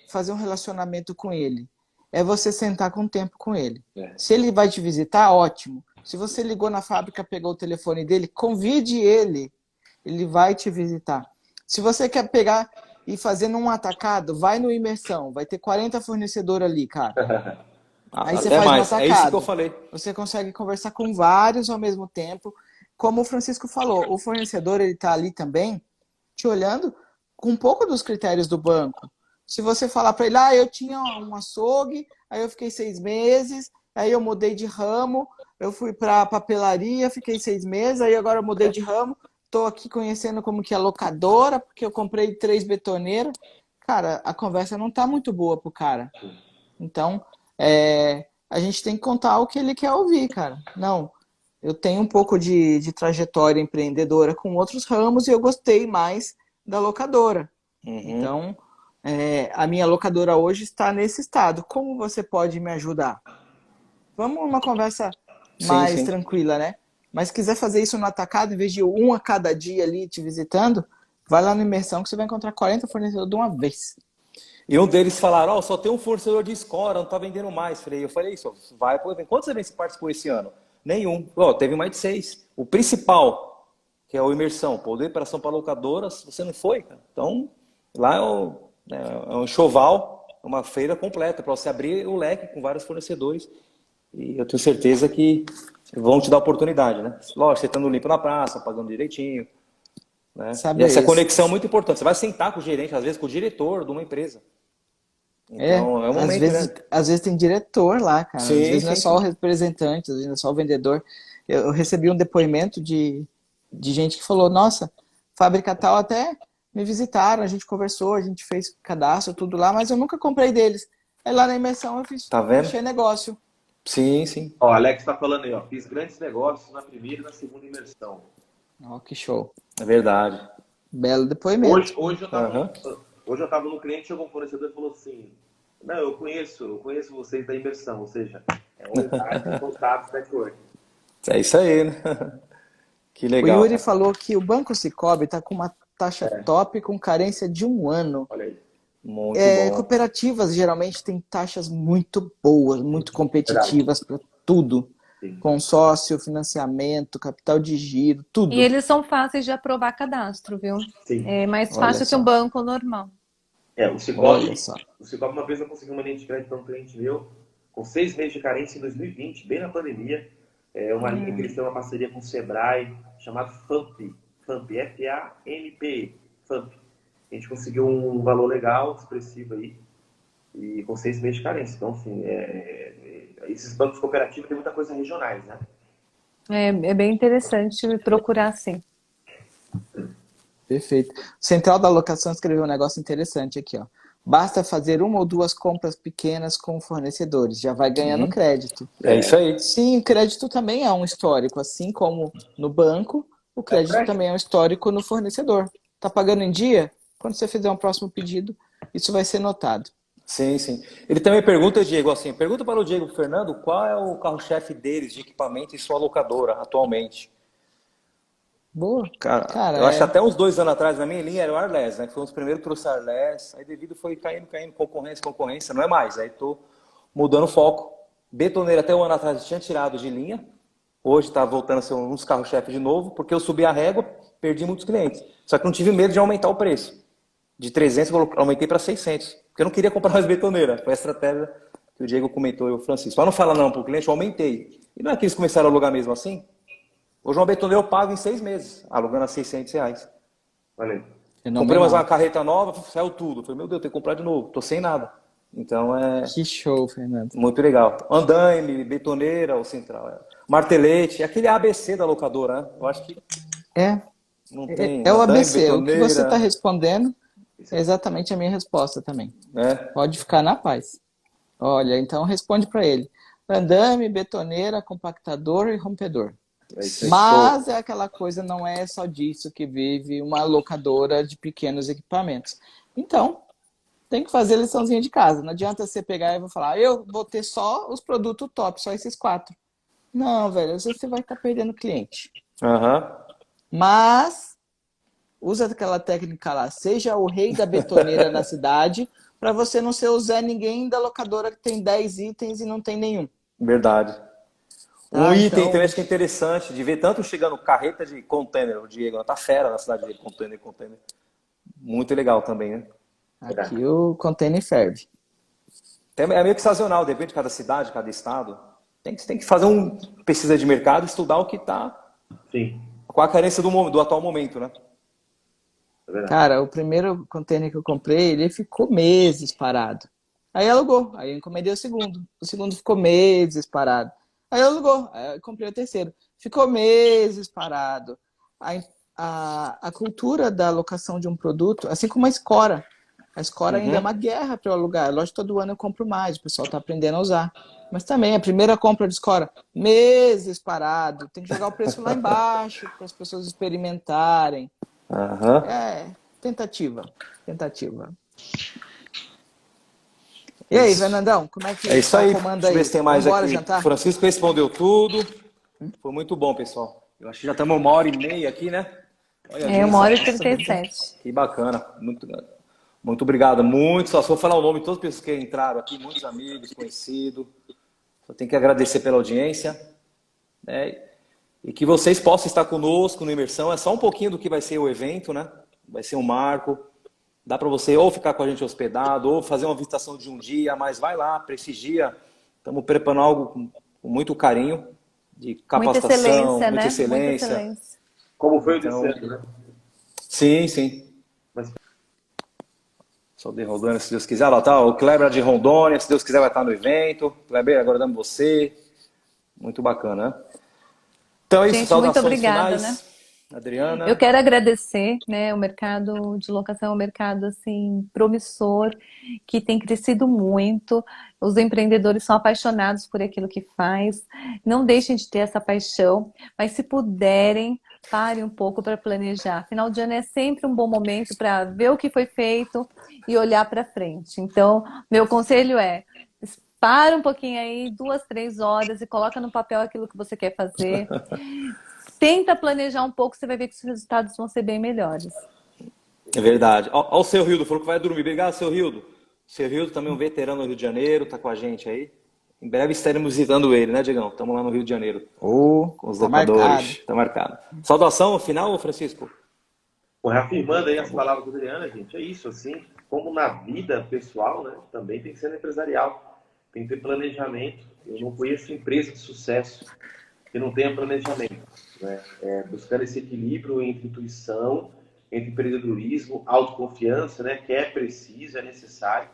Speaker 3: fazer um relacionamento com ele? É você sentar com tempo com ele.
Speaker 1: É.
Speaker 3: Se ele vai te visitar, ótimo. Se você ligou na fábrica, pegou o telefone dele, convide ele. Ele vai te visitar. Se você quer pegar e fazer num atacado, vai no Imersão. Vai ter 40 fornecedores ali, cara. Aí você
Speaker 1: Até
Speaker 3: faz no
Speaker 1: mais. É isso que eu
Speaker 3: atacado.
Speaker 1: falei.
Speaker 3: Você consegue conversar com vários ao mesmo tempo. Como o Francisco falou, o fornecedor ele está ali também te olhando com um pouco dos critérios do banco. Se você falar para ele, eu tinha um açougue, aí eu fiquei 6 meses, aí eu mudei de ramo, eu fui para papelaria, fiquei 6 meses, aí agora eu mudei de ramo, estou aqui conhecendo como que é locadora, porque eu comprei 3 betoneiras. Cara, a conversa não está muito boa pro cara. Então, a gente tem que contar o que ele quer ouvir, cara. Não, eu tenho um pouco de trajetória empreendedora com outros ramos e eu gostei mais da locadora.
Speaker 1: Uhum.
Speaker 3: Então, a minha locadora hoje está nesse estado. Como você pode me ajudar? Vamos uma conversa
Speaker 1: Sim,
Speaker 3: mais
Speaker 1: sim.
Speaker 3: tranquila, né? Mas se quiser fazer isso no atacado, em vez de um a cada dia ali te visitando, vai lá na imersão que você vai encontrar 40 fornecedores de uma vez.
Speaker 1: E um deles falaram, só tem um fornecedor de score, não tá vendendo mais. Eu falei isso, vai pro evento. Quantos eventos você participou esse ano? Nenhum. Teve mais de 6. O principal, que é o Imersão, poder operação para locadoras, você não foi, cara. Então, lá é um enxoval, uma feira completa, para você abrir o leque com vários fornecedores. E eu tenho certeza que vão te dar oportunidade, né? Lógico, você estando limpo na praça, pagando direitinho, né? E
Speaker 3: Sabe
Speaker 1: essa
Speaker 3: isso?
Speaker 1: conexão é muito importante. Você vai sentar com o gerente, às vezes com o diretor de uma empresa. Então, é o
Speaker 3: Às
Speaker 1: momento, né?
Speaker 3: vezes, às vezes tem diretor lá, cara. Às
Speaker 1: Sim,
Speaker 3: vezes não é
Speaker 1: sim,
Speaker 3: só o
Speaker 1: sim.
Speaker 3: representante, às vezes não é só o vendedor. Eu recebi um depoimento de gente que falou: Nossa, fábrica tal até me visitaram, a gente conversou, a gente fez cadastro, tudo lá, mas eu nunca comprei deles. Aí lá na imersão eu
Speaker 1: Tá vendo?
Speaker 3: fechei negócio.
Speaker 1: Sim, sim.
Speaker 4: Ó, Alex está falando aí, fiz grandes negócios na primeira e na segunda imersão.
Speaker 3: Ó, que show.
Speaker 1: É verdade.
Speaker 3: Belo
Speaker 4: Hoje,
Speaker 3: depoimento.
Speaker 4: hoje eu estava
Speaker 1: Aham.
Speaker 4: hoje eu tava no cliente, chegou um fornecedor e falou assim, não, eu conheço vocês da imersão, ou seja, é um lugar de contatos, network.
Speaker 1: É isso aí, né? Que
Speaker 3: O
Speaker 1: legal,
Speaker 3: Yuri
Speaker 1: cara.
Speaker 3: falou que o Banco Sicoob está com uma taxa top com carência de 1 ano.
Speaker 4: Olha aí,
Speaker 1: Muito bom.
Speaker 3: Cooperativas geralmente têm taxas muito boas, muito
Speaker 4: verdade.
Speaker 3: competitivas para tudo.
Speaker 4: Sim.
Speaker 3: Consórcio, financiamento, capital de giro,
Speaker 2: E
Speaker 3: tudo.
Speaker 2: eles são fáceis de aprovar cadastro, viu?
Speaker 4: Sim.
Speaker 2: É mais
Speaker 3: Olha
Speaker 2: fácil que um
Speaker 3: só,
Speaker 2: banco normal.
Speaker 4: O
Speaker 3: olha
Speaker 4: Cicobi,
Speaker 3: só.
Speaker 4: uma vez eu consegui uma linha de crédito para um cliente meu, com 6 meses de carência em 2020, bem na pandemia, uma linha que eles têm uma parceria com o Sebrae, chamada FAMP, FAMP, F-A-M-P, FAMP. A gente conseguiu um valor legal, expressivo aí, e com 6 meses de carência. Então, assim, esses bancos cooperativos têm muita coisa regionais, né?
Speaker 2: É bem interessante procurar, sim.
Speaker 3: Perfeito. Central da Alocação escreveu um negócio interessante aqui, ó. Basta fazer uma ou duas compras pequenas com fornecedores, já vai ganhando crédito.
Speaker 1: É isso aí.
Speaker 3: Sim, o crédito também é um histórico, assim como no banco, o crédito também é um histórico no fornecedor. Tá pagando em dia? Quando você fizer um próximo pedido, isso vai ser notado.
Speaker 1: Sim, sim. Ele também pergunta, Diego, assim, pergunta para o Diego Fernando qual é o carro-chefe deles de equipamento em sua locadora atualmente.
Speaker 3: Boa.
Speaker 1: Cara, eu acho que até uns 2 anos atrás, na minha linha, era o Arles, né? Que foi um dos primeiros que trouxe Arles. Aí devido foi caindo, concorrência, não é mais. Aí tô mudando o foco. Betoneira até um ano atrás tinha tirado de linha. Hoje está voltando a ser um dos carros-chefe de novo, porque eu subi a régua, perdi muitos clientes. Só que não tive medo de aumentar o preço. De 300 eu aumentei para 600. Porque eu não queria comprar mais betoneira. Foi a estratégia que o Diego comentou e o Francisco. Para não falar não para o cliente, eu aumentei. E não é que eles começaram a alugar mesmo assim? Hoje uma betoneira eu pago em 6 meses, alugando a R$600.
Speaker 4: Valeu.
Speaker 1: Comprei mais uma carreta nova, saiu tudo. Falei, meu Deus, tenho que comprar de novo. Tô sem nada. Então
Speaker 3: Que show, Fernando.
Speaker 1: muito legal. Andaime, betoneira, o central. Martelete, aquele ABC da locadora, né? Eu acho que não tem.
Speaker 3: É o
Speaker 1: Andaime,
Speaker 3: ABC. O que você está
Speaker 1: betoneira,
Speaker 3: respondendo é exatamente a minha resposta também.
Speaker 1: né?
Speaker 3: Pode ficar na paz. Olha, então responde para ele. Andame, betoneira, compactador e rompedor. Mas é aquela coisa, não é só disso que vive uma locadora de pequenos equipamentos. Então, tem que fazer a liçãozinha de casa. Não adianta você pegar e vou falar, eu vou ter só os produtos top, só esses 4. Não, velho, às vezes você vai estar perdendo cliente.
Speaker 1: Aham.
Speaker 3: Mas usa aquela técnica lá, seja o rei da betoneira na cidade, para você não ser o Zé Ninguém da locadora que tem 10 itens e não tem nenhum.
Speaker 1: Verdade.
Speaker 3: Tá,
Speaker 1: Item
Speaker 3: então-
Speaker 1: também acho que é interessante de ver tanto chegando carreta de container, o Diego, tá fera na cidade de container. Muito legal também, né?
Speaker 3: Aqui o container ferve.
Speaker 1: É meio que sazonal, depende de cada cidade, cada estado. Tem que fazer pesquisa de mercado, estudar o que está
Speaker 4: Sim,
Speaker 1: com a carência do atual momento, né?
Speaker 4: é verdade.
Speaker 3: Cara, o primeiro container que eu comprei, ele ficou meses parado. Aí alugou, aí eu encomendei o segundo. O segundo ficou meses parado. Aí alugou, aí eu comprei o terceiro. Ficou meses parado. A cultura da alocação de um produto, assim como a Escora. A Escora ainda é uma guerra para eu alugar. Lógico que todo ano eu compro mais, o pessoal está aprendendo a usar. Mas também, a primeira compra de Escora, meses parado. Tem que jogar o preço lá embaixo para as pessoas experimentarem.
Speaker 1: Aham.
Speaker 3: Tentativa. E aí, Fernandão, como é que
Speaker 1: É isso
Speaker 3: tá
Speaker 1: aí.
Speaker 3: o comando
Speaker 1: Deixa eu
Speaker 3: aí?
Speaker 1: ver se tem mais
Speaker 3: Vambora
Speaker 1: aqui.
Speaker 3: jantar?
Speaker 1: Francisco respondeu tudo. Foi muito bom, pessoal. Eu acho que já estamos 1h30 aqui, né? Olha,
Speaker 2: É 1h37.
Speaker 1: que bacana. Muito obrigado. Só vou falar o nome de todas as pessoas que entraram aqui, muitos amigos, conhecidos. Só tenho que agradecer pela audiência, né? E que vocês possam estar conosco no Imersão. É só um pouquinho do que vai ser o evento, né? Vai ser um marco. Dá para você ou ficar com a gente hospedado, ou fazer uma visitação de um dia, mas vai lá, prestigia. Estamos preparando algo com muito carinho, de capacitação, muita excelência.
Speaker 2: Muita excelência.
Speaker 4: Como foi o
Speaker 1: Então,
Speaker 4: desse ano, né?
Speaker 1: Sim.
Speaker 4: Mas-
Speaker 1: Só de Rondônia, se Deus quiser. Lá tá o Kleber de Rondônia, se Deus quiser vai estar no evento. Kleber, aguardamos você. Muito bacana, né? Então é isso,
Speaker 2: Gente,
Speaker 1: saudações
Speaker 2: muito obrigada,
Speaker 1: finais. Adriana.
Speaker 2: Eu quero agradecer, né? O mercado de locação é um mercado assim promissor, que tem crescido muito. Os empreendedores são apaixonados por aquilo que faz. Não deixem de ter essa paixão, mas se puderem, parem um pouco para planejar. Final de ano é sempre um bom momento para ver o que foi feito e olhar para frente. Então, meu conselho é: para um pouquinho aí, 2, 3 horas e coloca no papel aquilo que você quer fazer. Tenta planejar um pouco, você vai ver que os resultados vão ser bem melhores.
Speaker 1: É verdade. Ó, o seu Rildo falou que vai dormir. Obrigado, seu Rildo. O seu Rildo também é um veterano do Rio de Janeiro, tá com a gente aí. Em breve estaremos visitando ele, né, Diegão? Estamos lá no Rio de Janeiro. Com os locadores. Tá marcado. Saudação final, Francisco?
Speaker 4: Bom, reafirmando aí as palavras da Adriana, gente, é isso, assim, como na vida pessoal, né, também tem que ser no empresarial, tem que ter planejamento. Eu não conheço empresa de sucesso que não tenha planejamento. né? Buscando esse equilíbrio entre intuição, entre empreendedorismo, autoconfiança, né? Que é preciso, é necessário,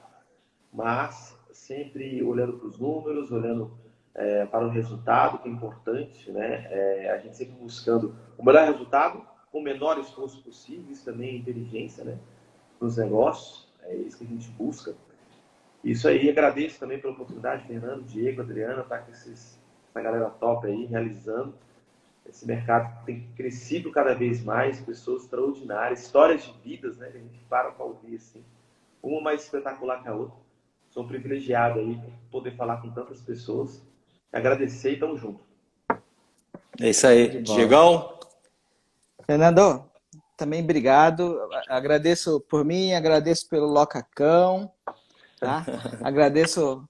Speaker 4: mas sempre olhando para os números, olhando para o resultado, que é importante, né? A gente sempre buscando o melhor resultado com o menor esforço possível, isso também é inteligência, né? Nos negócios, é isso que a gente busca. Isso aí, agradeço também pela oportunidade, Fernando, Diego, Adriana, estar com essa galera top aí, realizando. Esse mercado tem crescido cada vez mais, pessoas extraordinárias, histórias de vidas, né? Que a gente para ouvir assim, uma mais espetacular que a outra. Sou um privilegiado aí por poder falar com tantas pessoas. Agradecer e tamo junto.
Speaker 1: É isso aí.
Speaker 3: De bola.
Speaker 1: Diegão?
Speaker 3: Fernando, também obrigado. Agradeço por mim, agradeço pelo Locacão, tá? Agradeço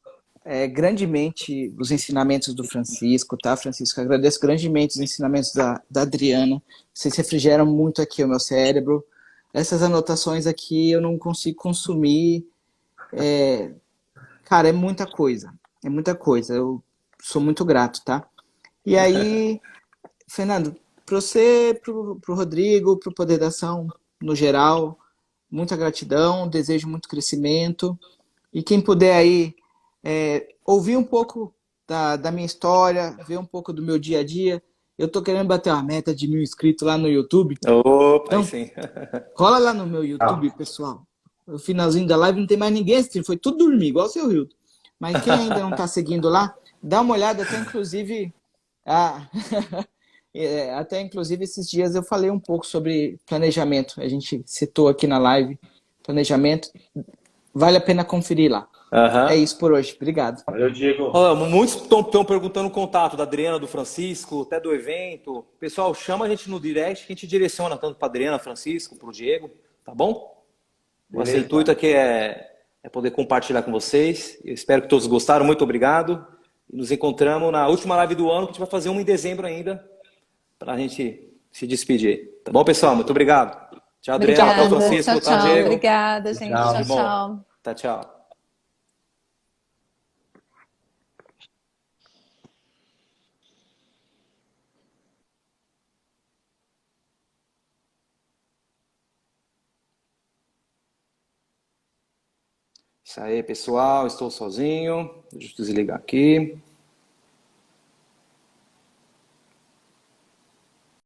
Speaker 3: grandemente os ensinamentos do Francisco, tá, Francisco? Agradeço grandemente os ensinamentos da Adriana. Vocês refrigeram muito aqui o meu cérebro. Essas anotações aqui eu não consigo consumir. Cara, é muita coisa. É muita coisa. Eu sou muito grato, tá? E aí, Fernando, para você, pro Rodrigo, pro Poder da Ação, no geral, muita gratidão, desejo muito crescimento. E quem puder aí ouvir um pouco da minha história, ver um pouco do meu dia a dia. Eu tô querendo bater uma meta de 1.000 inscritos lá no YouTube.
Speaker 1: Opa, aí
Speaker 3: Então,
Speaker 1: sim.
Speaker 3: cola lá no meu YouTube, pessoal. No finalzinho da live não tem mais ninguém assistindo, foi tudo dormir, igual o seu Hilton. Mas quem ainda não está seguindo lá, dá uma olhada, até inclusive. Até inclusive esses dias eu falei um pouco sobre planejamento. A gente citou aqui na live planejamento. Vale a pena conferir lá. É isso por hoje. Obrigado.
Speaker 4: Valeu, Diego.
Speaker 1: Muitos estão perguntando o contato da Adriana, do Francisco, até do evento. Pessoal, chama a gente no direct que a gente direciona tanto para a Adriana, Francisco, para o Diego, tá bom?
Speaker 4: Beleza.
Speaker 1: Nosso intuito aqui é poder compartilhar com vocês. Eu espero que todos gostaram. Muito obrigado. Nos encontramos na última live do ano, que a gente vai fazer uma em dezembro ainda, para a gente se despedir. Tá bom, pessoal? Muito obrigado. Tchau, Adriana. Tchau,
Speaker 2: Obrigada.
Speaker 1: Francisco.
Speaker 2: Tchau,
Speaker 1: Tchau,
Speaker 2: tchau.
Speaker 1: Diego.
Speaker 2: Obrigada, gente. Tchau,
Speaker 1: Tudo bom.
Speaker 2: tchau.
Speaker 1: Tá, tchau. Isso aí, pessoal. Estou sozinho. Deixa eu desligar aqui.